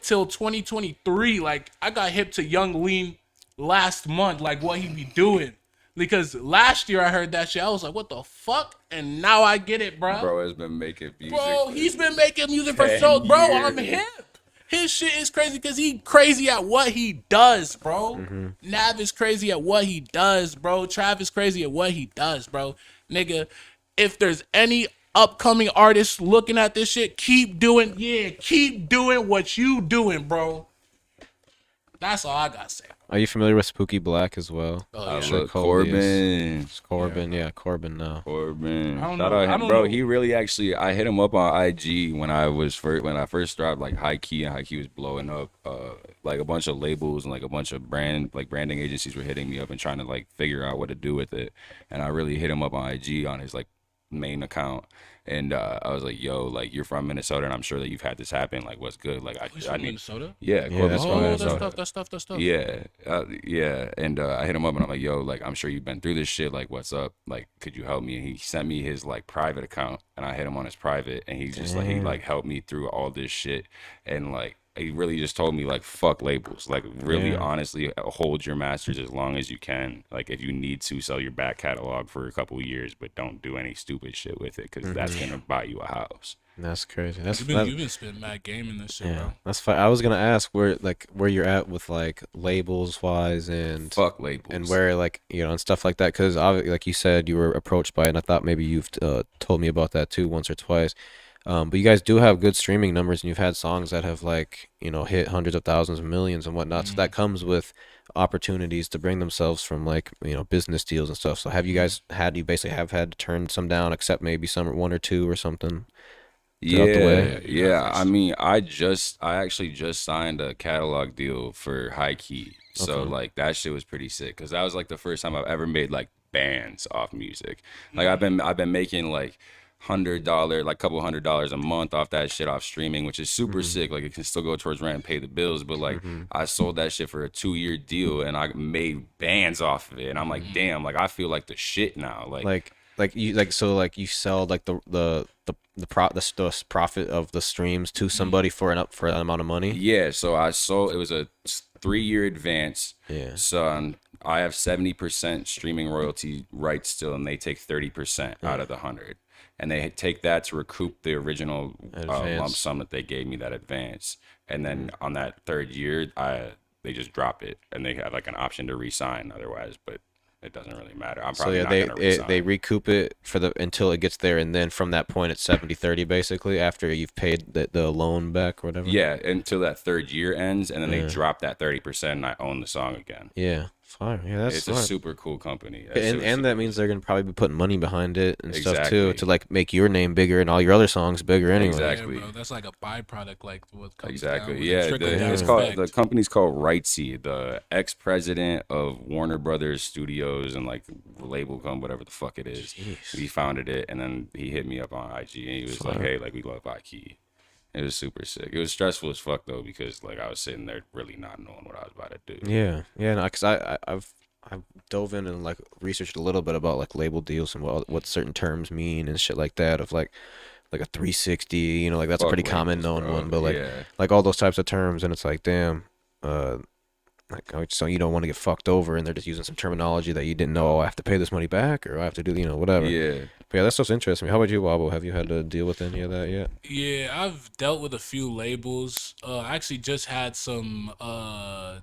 [SPEAKER 1] till 2023. Like I got hip to Young Lean last month, like what he be doing. Because last year I heard that shit, I was like, what the fuck? And now I get it, bro.
[SPEAKER 3] Bro has been making music.
[SPEAKER 1] Bro,
[SPEAKER 3] for
[SPEAKER 1] he's been making music for
[SPEAKER 3] 10
[SPEAKER 1] so, bro. I'm
[SPEAKER 3] years.
[SPEAKER 1] hip. His shit is crazy because he crazy at what he does, bro. Nav is crazy at what he does, bro. Trav is crazy at what he does, bro. Nigga, if there's any upcoming artists looking at this shit, keep doing what you doing, bro. That's all I gotta say.
[SPEAKER 4] Are you familiar with Spooky Black as well?
[SPEAKER 1] Oh, yeah.
[SPEAKER 4] Sure,
[SPEAKER 3] Look,
[SPEAKER 4] Colby is.
[SPEAKER 3] Corbin.
[SPEAKER 4] It's Corbin, yeah, Corbin now.
[SPEAKER 3] Corbin.
[SPEAKER 1] I don't
[SPEAKER 3] Shout
[SPEAKER 1] know.
[SPEAKER 3] out
[SPEAKER 1] I
[SPEAKER 3] him,
[SPEAKER 1] don't
[SPEAKER 3] bro.
[SPEAKER 1] know.
[SPEAKER 3] He really actually. I hit him up on IG when I first dropped like High Key, and High Key was blowing up. Like a bunch of labels and like a bunch of branding agencies were hitting me up and trying to like figure out what to do with it. And I really hit him up on IG on his like main account. And I was like, "Yo, like you're from Minnesota, and I'm sure that you've had this happen. Like, what's good? Like,
[SPEAKER 1] He's
[SPEAKER 3] I
[SPEAKER 1] from
[SPEAKER 3] need,
[SPEAKER 1] Minnesota?
[SPEAKER 3] yeah,
[SPEAKER 4] Yeah,
[SPEAKER 3] Corbin's
[SPEAKER 4] that's
[SPEAKER 3] from
[SPEAKER 4] why I
[SPEAKER 1] Oh,
[SPEAKER 3] Minnesota.
[SPEAKER 1] that's tough.
[SPEAKER 3] Yeah, yeah, and I hit him up and I'm like, yo, like I'm sure you've been through this shit. Like, what's up? Like, could you help me? And he sent me his like private account, and I hit him on his private, and he's just like he like helped me through all this shit, and like he really just told me like fuck labels, like really honestly hold your masters as long as you can. Like if you need to sell your back catalog for a couple of years, but don't do any stupid shit with it because that's gonna buy you a house.
[SPEAKER 4] That's crazy. That's
[SPEAKER 1] You've been spitting mad game in this shit,
[SPEAKER 4] yeah.
[SPEAKER 1] bro.
[SPEAKER 4] That's fine. I was gonna ask where you're at with like labels wise and
[SPEAKER 3] Fuck labels.
[SPEAKER 4] and where like and stuff like that, because like you said you were approached by it, and I thought maybe you've told me about that too once or twice. But you guys do have good streaming numbers, and you've had songs that have like hit hundreds of thousands of millions and whatnot. So that comes with opportunities to bring themselves from like business deals and stuff. So have you guys had to turn some down, except maybe one or two or something? Throughout the way?
[SPEAKER 3] Yeah. I mean, I actually just signed a catalog deal for High Key, so like that shit was pretty sick because that was like the first time I've ever made like bands off music. Like I've been making like $100, like couple $100 a month off that shit off streaming, which is super sick. Like it can still go towards rent and pay the bills, but like I sold that shit for a 2-year deal and I made bands off of it, and I'm like, damn, like I feel like the shit now. Like
[SPEAKER 4] you sell like the profit of the streams to somebody for an amount of money.
[SPEAKER 3] yeah, so I sold, it was a 3-year advance.
[SPEAKER 4] Yeah.
[SPEAKER 3] So I have 70% streaming royalty rights still, and they take 30% out of the 100, and they take that to recoup the original lump sum that they gave me, that advance. And then on that 3rd year, they just drop it, and they have like an option to re-sign otherwise, but it doesn't really matter. I'm probably not gonna re-sign.
[SPEAKER 4] they recoup it until it gets there, and then from that point it's 70-30 basically after you've paid the loan back or whatever.
[SPEAKER 3] Yeah, until that 3rd year ends, and then they drop that 30%, and I own the song again.
[SPEAKER 4] Yeah. Fire. Yeah, that's
[SPEAKER 3] It's
[SPEAKER 4] smart.
[SPEAKER 3] a super cool company. That shit
[SPEAKER 4] And
[SPEAKER 3] was
[SPEAKER 4] and
[SPEAKER 3] super
[SPEAKER 4] that means they're gonna probably be putting money behind it and stuff too,
[SPEAKER 3] Exactly.
[SPEAKER 4] to like make your name bigger and all your other songs bigger anyway.
[SPEAKER 3] Exactly.
[SPEAKER 1] Yeah, bro. That's like a byproduct, like what comes down
[SPEAKER 3] Exactly.
[SPEAKER 1] with
[SPEAKER 3] Yeah.
[SPEAKER 1] a trickle down
[SPEAKER 3] It's
[SPEAKER 4] Yeah.
[SPEAKER 3] called
[SPEAKER 1] effect.
[SPEAKER 3] the company's called Rightsy, the ex-president of Warner Brothers Studios and like label whatever the fuck it is.
[SPEAKER 4] Jeez.
[SPEAKER 3] He founded it, and then he hit me up on IG, and he was like,
[SPEAKER 4] Fire.
[SPEAKER 3] "Hey, like we love Ikey." It was super sick. It was stressful as fuck though, because like I was sitting there really not knowing what I was about to do.
[SPEAKER 4] Yeah, yeah, no, cause I've dove in and like researched a little bit about like label deals and what certain terms mean and shit like that of like a 360, you know, like that's a
[SPEAKER 3] Fuck
[SPEAKER 4] pretty common
[SPEAKER 3] labels,
[SPEAKER 4] known
[SPEAKER 3] bro.
[SPEAKER 4] one, but like
[SPEAKER 3] Yeah.
[SPEAKER 4] like all those types of terms, and it's like damn, like so you don't want to get fucked over, and they're just using some terminology that you didn't know. Oh, I have to pay this money back, or I have to do, you know, whatever.
[SPEAKER 3] Yeah.
[SPEAKER 4] But yeah, that stuff's interesting. How about you, Wabo? Have you had to deal with any of that yet?
[SPEAKER 1] Yeah, I've dealt with a few labels. I actually just had some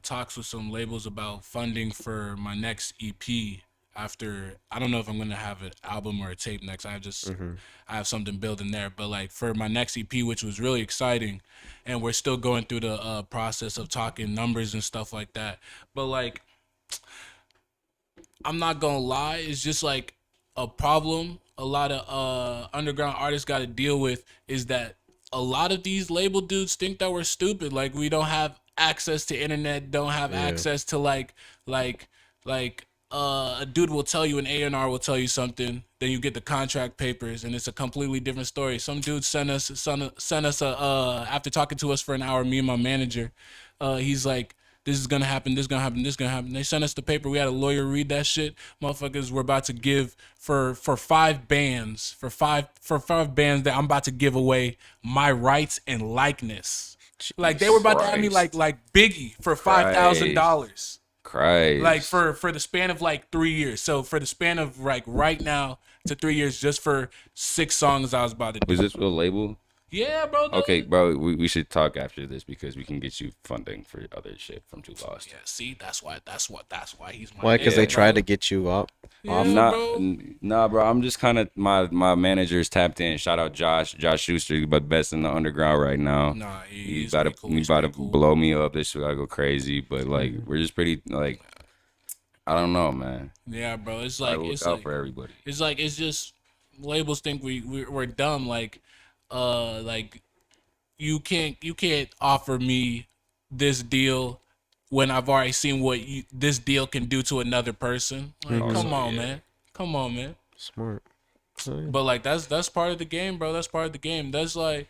[SPEAKER 1] talks with some labels about funding for my next EP. After, I don't know if I'm gonna have an album or a tape next. I have something building there. But like for my next EP, which was really exciting, and we're still going through the process of talking numbers and stuff like that. But like, I'm not gonna lie, it's just like a problem a lot of underground artists got to deal with is that a lot of these label dudes think that we're stupid. Like we don't have access to internet, don't have access to a dude will tell you, an A&R will tell you something, then you get the contract papers and it's a completely different story. Some dude sent us after talking to us for an hour, me and my manager, he's like, this is gonna happen, this is gonna happen, this is gonna happen. They sent us the paper. We had a lawyer read that shit. Motherfuckers were about to give for five bands that I'm about to give away my rights and likeness. Like they were about to have me like Biggie for $5,000.
[SPEAKER 3] Christ.
[SPEAKER 1] Like for the span of like 3 years. So for the span of like right now to 3 years, just for 6 songs I was about to do.
[SPEAKER 3] Was this a label?
[SPEAKER 1] Yeah, bro.
[SPEAKER 3] Okay, bro, we should talk after this because we can get you funding for other shit from Too Lost.
[SPEAKER 1] Yeah, see, that's why he's my
[SPEAKER 4] Why? Because
[SPEAKER 1] nigga,
[SPEAKER 4] they
[SPEAKER 1] bro.
[SPEAKER 4] tried to get you up.
[SPEAKER 1] Yeah,
[SPEAKER 3] Nah,
[SPEAKER 1] bro.
[SPEAKER 3] bro. I'm just kind of my manager's tapped in. Shout out Josh Schuster, but best in the underground right now.
[SPEAKER 1] Nah,
[SPEAKER 3] He's about to blow me up. This shit gotta go crazy. But like, we're just pretty like, I don't know, man.
[SPEAKER 1] Yeah, bro. It's
[SPEAKER 3] I
[SPEAKER 1] like
[SPEAKER 3] look
[SPEAKER 1] it's
[SPEAKER 3] out
[SPEAKER 1] like
[SPEAKER 3] for everybody.
[SPEAKER 1] it's just labels think we're dumb. Like you can't offer me this deal when I've already seen what this deal can do to another person. Like, come on, man.
[SPEAKER 4] Smart.
[SPEAKER 1] But like that's part of the game, bro. That's part of the game. That's like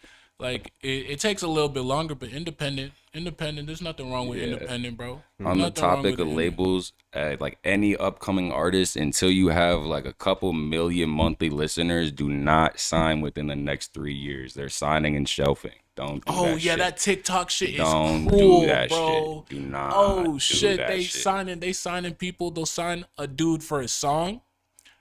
[SPEAKER 1] it takes a little bit longer, but independent. There's nothing wrong with independent, bro.
[SPEAKER 3] On the
[SPEAKER 1] Nothing wrong
[SPEAKER 3] topic
[SPEAKER 1] with
[SPEAKER 3] of labels, like any upcoming artist, until you have like a couple million monthly listeners, do not sign within the next 3 years. They're signing and shelving. Don't do that shit.
[SPEAKER 1] That TikTok shit is
[SPEAKER 3] Don't
[SPEAKER 1] cool,
[SPEAKER 3] do that
[SPEAKER 1] bro.
[SPEAKER 3] shit. Do not.
[SPEAKER 1] Oh
[SPEAKER 3] do
[SPEAKER 1] shit,
[SPEAKER 3] that
[SPEAKER 1] they
[SPEAKER 3] shit.
[SPEAKER 1] signing people. They'll sign a dude for a song.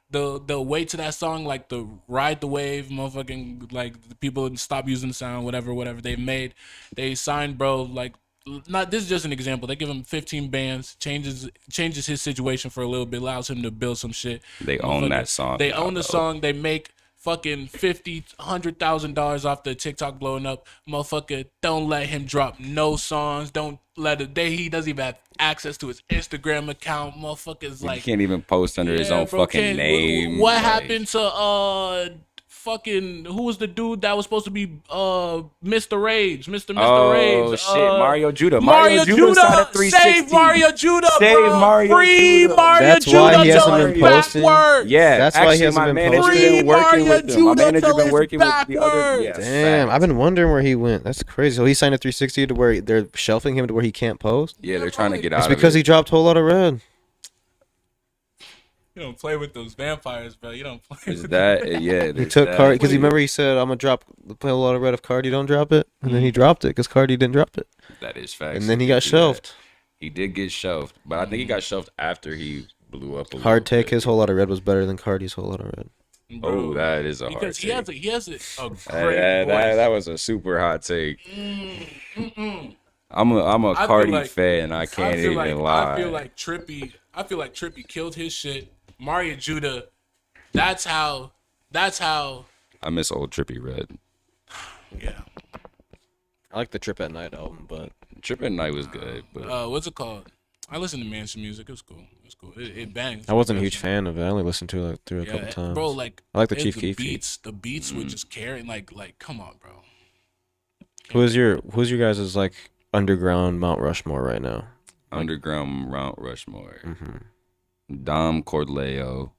[SPEAKER 1] They'll wait to that song, like the Ride the Wave, motherfucking, like the people stop using the sound, whatever they've made. They signed, bro, like, not, this is just an example. They give him 15 bands, changes his situation for a little bit, allows him to build some shit.
[SPEAKER 3] They own that song.
[SPEAKER 1] They
[SPEAKER 3] now,
[SPEAKER 1] own the
[SPEAKER 3] though.
[SPEAKER 1] song. They make fucking $100,000 off the TikTok blowing up. Motherfucker, don't let him drop no songs. Don't let it. He doesn't even have access to his Instagram account. Motherfuckers
[SPEAKER 3] He
[SPEAKER 1] like
[SPEAKER 3] can't even post under his
[SPEAKER 1] yeah,
[SPEAKER 3] own
[SPEAKER 1] bro,
[SPEAKER 3] fucking
[SPEAKER 1] can't-
[SPEAKER 3] name.
[SPEAKER 1] What
[SPEAKER 3] like-
[SPEAKER 1] happened to fucking who was the dude that was supposed to be Mr. Rage, Mr.
[SPEAKER 3] Oh
[SPEAKER 1] Rage?
[SPEAKER 3] shit, Mario Judah.
[SPEAKER 1] Mario
[SPEAKER 3] Judah signed at
[SPEAKER 1] Judah,
[SPEAKER 3] 360.
[SPEAKER 1] save Mario Judah,
[SPEAKER 3] Save
[SPEAKER 1] bro.
[SPEAKER 3] Mario
[SPEAKER 1] Free
[SPEAKER 3] Judah.
[SPEAKER 1] Mario
[SPEAKER 4] That's
[SPEAKER 1] Judah
[SPEAKER 4] why he
[SPEAKER 1] till
[SPEAKER 4] hasn't
[SPEAKER 1] it's
[SPEAKER 4] been posting.
[SPEAKER 1] backwards.
[SPEAKER 3] Yeah,
[SPEAKER 4] That's why he
[SPEAKER 3] actually,
[SPEAKER 4] hasn't
[SPEAKER 3] my
[SPEAKER 4] been
[SPEAKER 3] manager
[SPEAKER 4] posting.
[SPEAKER 3] been working
[SPEAKER 1] Mario
[SPEAKER 3] with him. My
[SPEAKER 1] Judah
[SPEAKER 3] manager
[SPEAKER 1] till
[SPEAKER 3] been
[SPEAKER 1] it's
[SPEAKER 3] working with the other.
[SPEAKER 1] backwards.
[SPEAKER 3] Yeah,
[SPEAKER 4] Damn,
[SPEAKER 3] facts.
[SPEAKER 4] I've been wondering where he went. That's crazy. So he signed a 360 to where they're shelving him to where he can't post.
[SPEAKER 3] Yeah, they're trying to get out.
[SPEAKER 4] It's
[SPEAKER 3] of
[SPEAKER 4] because
[SPEAKER 3] it.
[SPEAKER 4] he dropped a whole lot of red.
[SPEAKER 1] You don't play with those vampires, bro. You don't play
[SPEAKER 3] Is
[SPEAKER 1] with
[SPEAKER 3] that yeah?
[SPEAKER 4] He took Cardi because you remember he said, "I'm gonna play a lot of red if Cardi don't drop it," and then he dropped it because Cardi didn't drop it,
[SPEAKER 3] That is facts.
[SPEAKER 4] and then he got
[SPEAKER 3] did
[SPEAKER 4] shelved.
[SPEAKER 3] that. He did get shelved, but I think he got shelved after he blew up.
[SPEAKER 4] Hard take. His whole lot of red was better than Cardi's whole lot of red.
[SPEAKER 3] Oh, that is a hard
[SPEAKER 1] because
[SPEAKER 3] take.
[SPEAKER 1] he has a great
[SPEAKER 3] That
[SPEAKER 1] voice.
[SPEAKER 3] was a super hot take. I'm a
[SPEAKER 1] I feel
[SPEAKER 3] Cardi
[SPEAKER 1] like-
[SPEAKER 3] fan. I can't even lie.
[SPEAKER 1] I feel like Trippy killed his shit. Mario Judah, that's how.
[SPEAKER 3] I miss old Trippy Red.
[SPEAKER 1] Yeah.
[SPEAKER 4] I like the Trip at Night album, but
[SPEAKER 3] Trip at Night was good, but
[SPEAKER 1] What's it called? I listen to Manson music. It's cool. It's cool. It bangs.
[SPEAKER 4] I wasn't a huge fan of it. I only listened to it like through a couple times.
[SPEAKER 1] Bro. Like
[SPEAKER 4] I like the
[SPEAKER 1] it-
[SPEAKER 4] Chief
[SPEAKER 1] the
[SPEAKER 4] Keef.
[SPEAKER 1] beats. The beats would just carry. Like, come on, bro.
[SPEAKER 4] Who's your guys' like underground Mount Rushmore right now?
[SPEAKER 3] Underground Mount Rushmore.
[SPEAKER 4] Mm-hmm.
[SPEAKER 3] Dom Corleo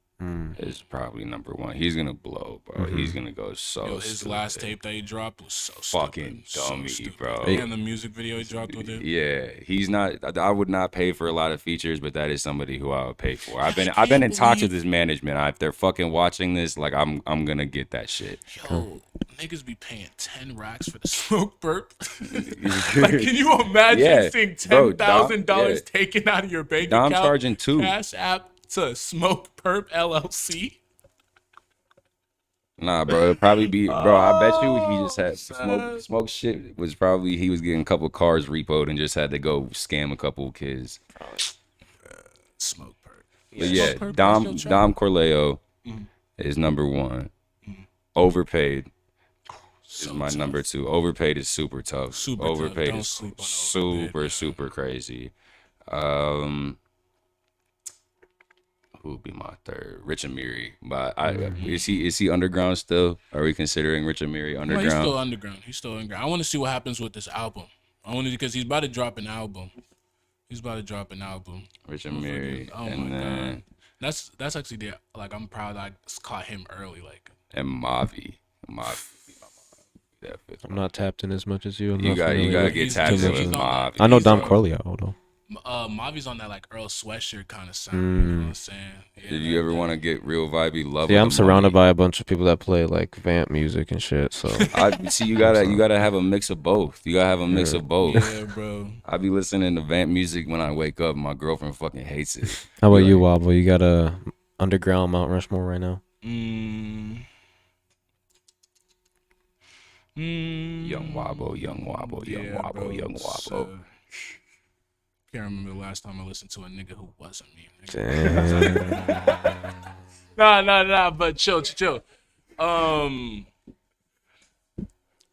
[SPEAKER 3] is probably number one. He's gonna blow, bro.
[SPEAKER 4] Mm-hmm.
[SPEAKER 3] He's gonna go so.
[SPEAKER 1] Yo, his
[SPEAKER 3] stupid.
[SPEAKER 1] last tape that he dropped was so
[SPEAKER 3] Fucking
[SPEAKER 1] stupid.
[SPEAKER 3] dummy,
[SPEAKER 1] so stupid.
[SPEAKER 3] bro.
[SPEAKER 1] And the music video he dropped with it.
[SPEAKER 3] Yeah, he's not. I would not pay for a lot of features, but that is somebody who I would pay for. I've been in talks with his management. If they're fucking watching this, like I'm gonna get that shit.
[SPEAKER 1] Yo, niggas be paying 10 racks for the smoke burp. Like, can you imagine seeing $10,000 taken out of your bank account?
[SPEAKER 3] I'm charging $2.
[SPEAKER 1] Cash App to Smoke Perp LLC.
[SPEAKER 3] Nah, bro, it'd probably be, bro. I bet you he just had smoke shit. Was probably he was getting a couple cars repoed and just had to go scam a couple kids.
[SPEAKER 1] Smoke Perp.
[SPEAKER 3] But yeah, Dom Corleo is number one. Overpaid is my number two. Overpaid is super tough. Overpaid is super crazy. Who would be my third? Rich Amiri. But is he underground still? Are we considering Rich Amiri underground?
[SPEAKER 1] No, he's still underground. He's still underground. I want to see what happens with this album. Because he's about to drop an album. Rich
[SPEAKER 3] Amiri.
[SPEAKER 1] Oh my god. That's actually I'm proud I caught him early. Like,
[SPEAKER 3] and Mavi.
[SPEAKER 4] I'm not tapped in as much as you.
[SPEAKER 3] You gotta get tapped in with Mavi.
[SPEAKER 4] I know Dom Corleo though.
[SPEAKER 1] Mavi's on that like Earl Sweatshirt kind of sound. You know what I'm saying? Yeah,
[SPEAKER 3] Did you ever want to get real vibey love?
[SPEAKER 4] Yeah, I'm surrounded by a bunch of people that play like vamp music and shit. So
[SPEAKER 3] I see you gotta have a mix of both. You gotta have a mix of both.
[SPEAKER 1] Yeah, bro.
[SPEAKER 3] I be listening to vamp music when I wake up. My girlfriend fucking hates it.
[SPEAKER 4] how about you, Wabo? You got a underground Mount Rushmore right now?
[SPEAKER 3] Young Wabo.
[SPEAKER 1] So, can't remember the last time I listened to a nigga who wasn't me. Nah. But chill.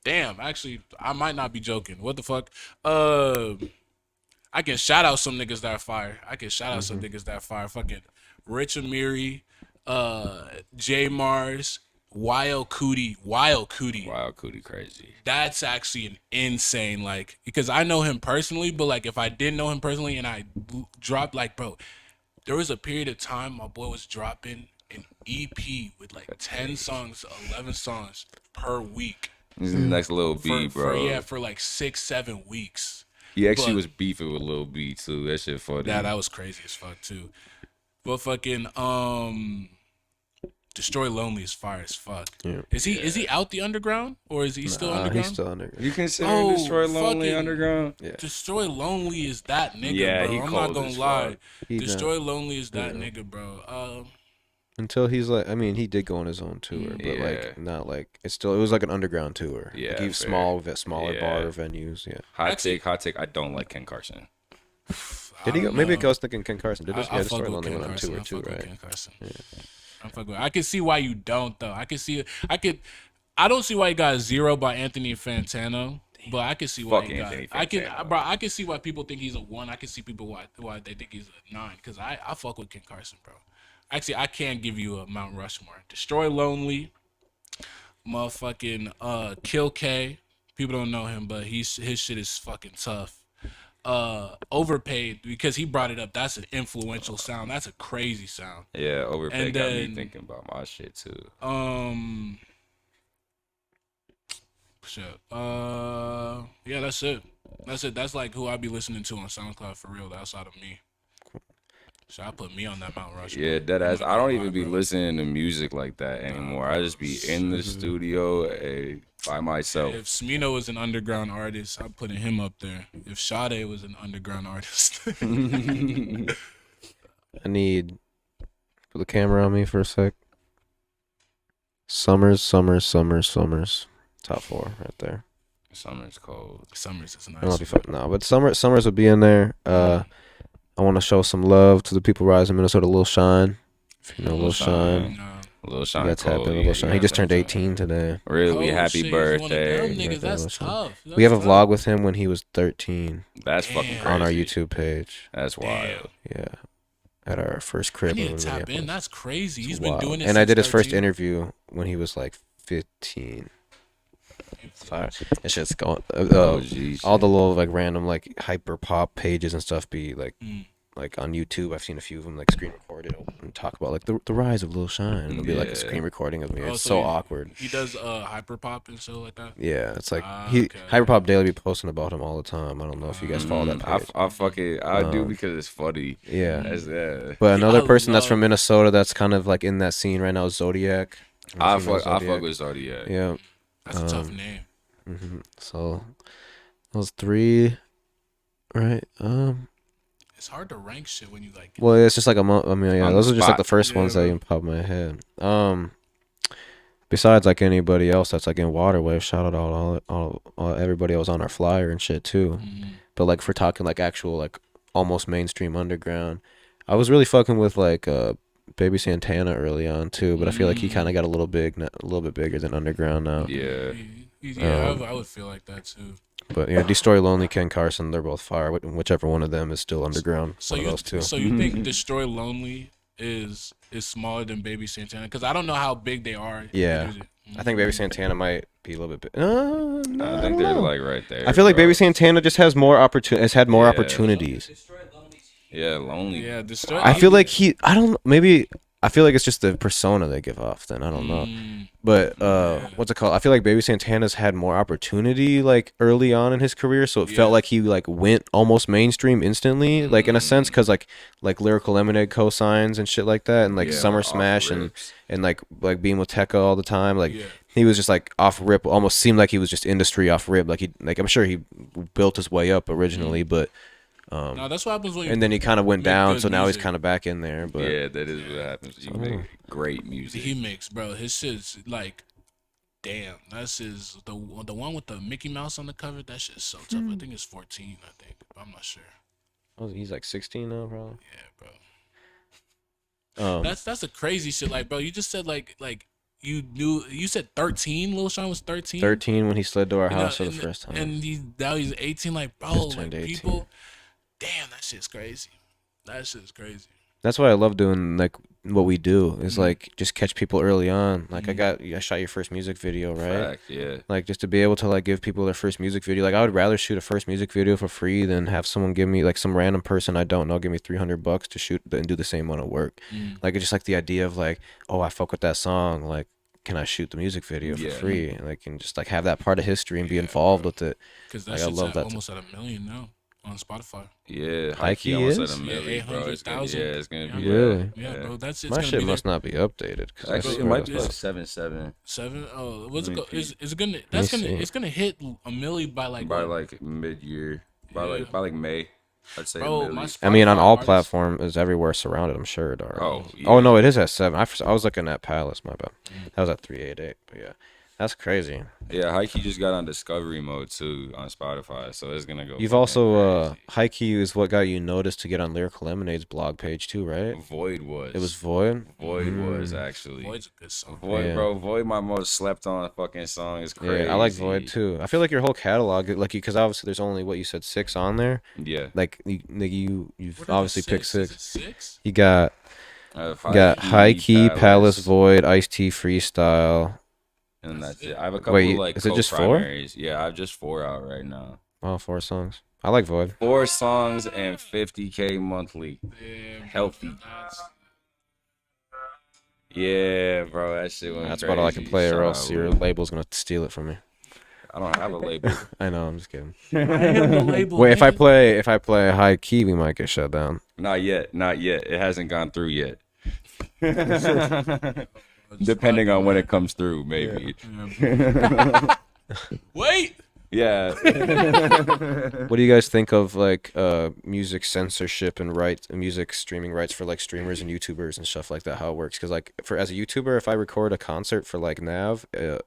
[SPEAKER 1] Damn. Actually, I might not be joking. What the fuck? I can shout out some niggas that are fire. Fucking Rich Amiri, J Mars, Wild Cootie.
[SPEAKER 3] Wild Cootie crazy.
[SPEAKER 1] That's actually an insane, like, because I know him personally, but like if I didn't know him personally and I dropped, like, bro, there was a period of time my boy was dropping an EP with like 10 songs, 11 songs per week.
[SPEAKER 3] This is the next Lil B, bro.
[SPEAKER 1] For like 6-7 weeks.
[SPEAKER 3] He actually was beefing with Lil B too. That shit funny.
[SPEAKER 1] Yeah, that was crazy as fuck too. But fucking Destroy Lonely is fire as fuck. Yeah. Is he out the underground or is he still underground?
[SPEAKER 4] He's still underground.
[SPEAKER 3] You consider Destroy Lonely underground?
[SPEAKER 1] Yeah. Destroy Lonely is that nigga,
[SPEAKER 3] yeah,
[SPEAKER 1] bro. I'm not gonna lie. Destroy Lonely is that nigga, bro.
[SPEAKER 4] Until he's like, I mean, he did go on his own tour, but like not like it was like an underground tour.
[SPEAKER 3] Yeah,
[SPEAKER 4] like he was smaller bar venues. Yeah.
[SPEAKER 3] Hot take. I don't like Ken Carson.
[SPEAKER 4] Did he go? Maybe I was thinking Ken Carson. Did
[SPEAKER 1] Destroy
[SPEAKER 4] Lonely went on tour too, right?
[SPEAKER 1] Ken Carson. Yeah. I can see why you don't though. I don't see why you got 0 by Anthony Fantano, but I can see why you got. I can see why people think he's a 1. I can see people why they think he's a 9 because I fuck with Ken Carson, bro. Actually, I can't give you a Mount Rushmore. Destroy Lonely, motherfucking Kill K. People don't know him, but his shit is fucking tough. Overpaid because he brought it up. That's an influential sound. That's a crazy sound.
[SPEAKER 3] Yeah, Overpaid got me thinking about my shit too.
[SPEAKER 1] Shit. Yeah, that's it. That's like who I be listening to on SoundCloud for real. Outside of me. So I put me on that Mount Rushmore.
[SPEAKER 3] Yeah, deadass. I don't even be listening to music like that anymore. I just be in the studio by myself.
[SPEAKER 1] If Smino was an underground artist, I'm putting him up there. If Sade was an underground artist.
[SPEAKER 4] I need put the camera on me for a sec. Summers. Top 4 right there.
[SPEAKER 3] Summer's cold.
[SPEAKER 1] Summers is nice.
[SPEAKER 4] I don't know if you fucking know, but Summers would be in there. I want to show some love to the people rising Minnesota. Lil Shine, if you know Lil Shine.
[SPEAKER 3] Lil Sean
[SPEAKER 4] That's
[SPEAKER 3] Cole.
[SPEAKER 4] happened.
[SPEAKER 3] Yeah,
[SPEAKER 4] Lil Sean. He just turned
[SPEAKER 1] yeah.
[SPEAKER 4] 18 today.
[SPEAKER 3] Really,
[SPEAKER 1] Oh,
[SPEAKER 3] happy
[SPEAKER 1] shit, he's one of them
[SPEAKER 3] birthday.
[SPEAKER 1] niggas.
[SPEAKER 4] Birthday,
[SPEAKER 1] That's
[SPEAKER 4] Lil Sean.
[SPEAKER 1] tough.
[SPEAKER 4] We have a
[SPEAKER 1] That's
[SPEAKER 4] vlog
[SPEAKER 1] tough.
[SPEAKER 4] with him when he was 13
[SPEAKER 3] That's fucking
[SPEAKER 1] Damn.
[SPEAKER 3] crazy.
[SPEAKER 4] on our YouTube page.
[SPEAKER 3] That's wild.
[SPEAKER 4] Yeah, at our first
[SPEAKER 1] I
[SPEAKER 4] crib.
[SPEAKER 1] need
[SPEAKER 4] in
[SPEAKER 1] to tap in.
[SPEAKER 4] Minneapolis.
[SPEAKER 1] That's crazy.
[SPEAKER 4] It's
[SPEAKER 1] He's been
[SPEAKER 4] wild.
[SPEAKER 1] doing it
[SPEAKER 4] And I
[SPEAKER 1] since
[SPEAKER 4] did his first
[SPEAKER 1] 13.
[SPEAKER 4] interview when he was like 15. Fire. It's just going.
[SPEAKER 3] Oh, geez.
[SPEAKER 4] All the little like random like hyper pop pages and stuff be like
[SPEAKER 1] Mm.
[SPEAKER 4] like on YouTube. I've seen a few of them like screen recorded and talk about like the rise of Lil Shine. And it'll be like a
[SPEAKER 3] Yeah.
[SPEAKER 4] screen recording of me.
[SPEAKER 1] Oh,
[SPEAKER 4] It's
[SPEAKER 1] so
[SPEAKER 4] so
[SPEAKER 1] he-
[SPEAKER 4] awkward.
[SPEAKER 1] He does hyper pop and shit like that.
[SPEAKER 4] Yeah, it's like
[SPEAKER 1] Okay.
[SPEAKER 4] Hyperpop Daily be posting about him all the time. I don't know if you guys follow that page.
[SPEAKER 3] I fuck it. I do because it's funny.
[SPEAKER 4] Yeah.
[SPEAKER 3] That's that.
[SPEAKER 4] But another
[SPEAKER 1] I
[SPEAKER 4] person that's
[SPEAKER 1] love-
[SPEAKER 4] from Minnesota that's kind of like in that scene right now is Zodiac.
[SPEAKER 3] I
[SPEAKER 4] If you know
[SPEAKER 3] fuck with Zodiac.
[SPEAKER 4] Yeah.
[SPEAKER 1] That's a tough name.
[SPEAKER 4] So those three, right?
[SPEAKER 1] It's hard to rank shit when you like.
[SPEAKER 4] Well, it's just like a month. I mean, yeah,
[SPEAKER 3] On
[SPEAKER 4] those
[SPEAKER 3] the
[SPEAKER 4] are just like
[SPEAKER 3] spot.
[SPEAKER 4] the first
[SPEAKER 1] Yeah,
[SPEAKER 4] ones that
[SPEAKER 1] bro.
[SPEAKER 4] even pop in my head. Besides like anybody else that's like in Waterwave, shout out all everybody else on our flyer and shit too.
[SPEAKER 1] Mm-hmm.
[SPEAKER 4] But like if we're talking like actual like almost mainstream underground, I was really fucking with like Baby Santana early on too. But I feel like he kind of got a little bit bigger than underground now.
[SPEAKER 3] Yeah.
[SPEAKER 1] Yeah, I would feel like that too.
[SPEAKER 4] But yeah, Destroy Lonely, Ken Carson, they're both fire. Whichever one of them is still underground.
[SPEAKER 1] So
[SPEAKER 4] one
[SPEAKER 1] you,
[SPEAKER 4] of those two.
[SPEAKER 1] so you think Destroy Lonely is smaller than Baby Santana? Because I don't know how big they are.
[SPEAKER 4] Yeah.
[SPEAKER 1] individually.
[SPEAKER 4] I think Baby Santana might be a little bit big.
[SPEAKER 3] I
[SPEAKER 4] No,
[SPEAKER 3] think
[SPEAKER 4] don't
[SPEAKER 3] they're
[SPEAKER 4] know.
[SPEAKER 3] like right there.
[SPEAKER 4] I feel like
[SPEAKER 3] bro.
[SPEAKER 4] Baby Santana just has more has had more
[SPEAKER 3] Yeah.
[SPEAKER 4] opportunities.
[SPEAKER 3] Yeah, lonely.
[SPEAKER 1] Yeah, Destroy.
[SPEAKER 4] I feel like I feel like it's just the persona they give off. Then I don't know. But what's it called? I feel like Baby Santana's had more opportunity like early on in his career, so it felt like he like went almost mainstream instantly, like in a sense, because like Lyrical Lemonade co-signs and shit like that, and like
[SPEAKER 3] Yeah,
[SPEAKER 4] Summer
[SPEAKER 3] off
[SPEAKER 4] Smash and
[SPEAKER 3] rips.
[SPEAKER 4] like being with Tekka all the time, like
[SPEAKER 1] Yeah.
[SPEAKER 4] he was just like off rip, almost seemed like he was just industry off rip, like I'm sure he built his way up originally, but
[SPEAKER 1] no, that's what happens when.
[SPEAKER 4] and then he kind of went
[SPEAKER 1] make
[SPEAKER 4] down,
[SPEAKER 1] good
[SPEAKER 4] so now he's
[SPEAKER 1] music.
[SPEAKER 4] kind of back in there, but
[SPEAKER 3] Yeah, that is what happens. You make great music.
[SPEAKER 1] He makes, bro. His shit's like, damn. That's his the one with the Mickey Mouse on the cover. That shit's so tough. I think it's 14. I think I'm not sure.
[SPEAKER 4] he's like 16 now, probably.
[SPEAKER 1] Yeah, bro.
[SPEAKER 4] Um,
[SPEAKER 1] That's a crazy shit. Like, bro, you just said like you said 13. Lil Sean was 13.
[SPEAKER 4] 13 when he slid to our
[SPEAKER 1] You know,
[SPEAKER 4] house for the
[SPEAKER 1] and-
[SPEAKER 4] first time.
[SPEAKER 1] And now he's 18. Like, bro,
[SPEAKER 4] Just
[SPEAKER 1] like
[SPEAKER 4] turned 18.
[SPEAKER 1] people. Damn, that shit's crazy. That shit's crazy.
[SPEAKER 4] That's why I love doing like what we do is
[SPEAKER 1] Mm-hmm.
[SPEAKER 4] like just catch people early on. Like I shot your first music video, right?
[SPEAKER 3] Fact, yeah.
[SPEAKER 4] Like just to be able to like give people their first music video. Like I would rather shoot a first music video for free than have someone give me like some random person I don't know give me $300 to shoot and do the same amount of work. Like it's just like the idea of like, oh, I fuck with that song. Like, can I shoot the music video for
[SPEAKER 3] Yeah.
[SPEAKER 4] free? And like and just like have that part of history and be involved with it.
[SPEAKER 1] Because that
[SPEAKER 4] Like, I
[SPEAKER 1] shit's
[SPEAKER 4] love
[SPEAKER 1] at
[SPEAKER 4] that.
[SPEAKER 1] almost at 1 million now on Spotify.
[SPEAKER 3] Yeah,
[SPEAKER 4] High key
[SPEAKER 3] almost
[SPEAKER 4] is?
[SPEAKER 3] at a million,
[SPEAKER 1] Yeah,
[SPEAKER 3] bro. It's gonna,
[SPEAKER 1] 800,000.
[SPEAKER 3] yeah, it's gonna be.
[SPEAKER 4] Really?
[SPEAKER 1] Yeah, bro. That's it's
[SPEAKER 4] My
[SPEAKER 1] gonna
[SPEAKER 4] shit
[SPEAKER 1] be
[SPEAKER 4] must
[SPEAKER 1] there.
[SPEAKER 4] not be updated. 'Cause I
[SPEAKER 3] Actually, it
[SPEAKER 4] swear
[SPEAKER 3] might be
[SPEAKER 4] that's
[SPEAKER 3] like
[SPEAKER 4] like-
[SPEAKER 3] 7.7
[SPEAKER 1] 7. Oh, what's it
[SPEAKER 3] Let me
[SPEAKER 1] go?
[SPEAKER 3] peep.
[SPEAKER 1] Is it gonna?
[SPEAKER 4] me
[SPEAKER 1] That's gonna.
[SPEAKER 4] see.
[SPEAKER 1] It's gonna hit a million by like.
[SPEAKER 3] by
[SPEAKER 1] what?
[SPEAKER 3] like mid-year, by
[SPEAKER 1] Yeah.
[SPEAKER 3] like May. I'd say.
[SPEAKER 1] Bro,
[SPEAKER 3] a million.
[SPEAKER 1] my
[SPEAKER 4] I mean, on
[SPEAKER 1] Spotify
[SPEAKER 4] all
[SPEAKER 1] artists-
[SPEAKER 4] platform is everywhere surrounded. I'm sure it are.
[SPEAKER 3] Oh,
[SPEAKER 4] Oh
[SPEAKER 3] yeah.
[SPEAKER 4] no, it is at 7. I was looking at Palace. My bad. That was at 388. But yeah, that's crazy.
[SPEAKER 3] Yeah, Hikey just got on discovery mode too on Spotify, so it's gonna go.
[SPEAKER 4] You've
[SPEAKER 3] fucking
[SPEAKER 4] also
[SPEAKER 3] crazy.
[SPEAKER 4] High Key is what got you noticed to get on Lyrical Lemonade's blog page too, right?
[SPEAKER 3] Void was.
[SPEAKER 4] It was Void.
[SPEAKER 3] Void was actually.
[SPEAKER 1] Void's a good song.
[SPEAKER 3] Void,
[SPEAKER 4] Yeah.
[SPEAKER 3] bro. Void, my most slept on fucking song is crazy.
[SPEAKER 4] Yeah, I like Void too. I feel like your whole catalog, like, because obviously there's only what you said 6 on there.
[SPEAKER 3] Yeah.
[SPEAKER 4] Like you've
[SPEAKER 1] What is
[SPEAKER 4] obviously
[SPEAKER 1] it,
[SPEAKER 4] picked
[SPEAKER 1] 6?
[SPEAKER 4] 6.
[SPEAKER 1] Is it 6?
[SPEAKER 4] You got High Key, Palace, Void, Ice T, Freestyle.
[SPEAKER 3] and that's it. I have a couple
[SPEAKER 4] Wait,
[SPEAKER 3] like
[SPEAKER 4] is it just 4?
[SPEAKER 3] co-primaries. Yeah, I have just 4 out right now.
[SPEAKER 4] Oh, 4 songs. I like Void.
[SPEAKER 3] 4 songs and 50K monthly.
[SPEAKER 1] Yeah,
[SPEAKER 3] Healthy.
[SPEAKER 1] that's-
[SPEAKER 3] Yeah, bro, that shit went
[SPEAKER 4] That's
[SPEAKER 3] crazy.
[SPEAKER 4] about all I can play, or
[SPEAKER 3] Shout
[SPEAKER 4] else
[SPEAKER 3] out
[SPEAKER 4] your
[SPEAKER 3] Lou.
[SPEAKER 4] label's gonna steal it from me.
[SPEAKER 3] I don't have a label.
[SPEAKER 4] I know, I'm just kidding.
[SPEAKER 1] I am the label.
[SPEAKER 4] Wait, if I
[SPEAKER 1] man.
[SPEAKER 4] play High Key, we might get shut down.
[SPEAKER 3] Not yet. Not yet. It hasn't gone through yet. Depending on when it comes through, maybe.
[SPEAKER 1] Wait.
[SPEAKER 3] Yeah.
[SPEAKER 4] What do you guys think of like music censorship and music streaming rights for like streamers and YouTubers and stuff like that? How it works? Because like as a YouTuber, if I record a concert for like Nav, the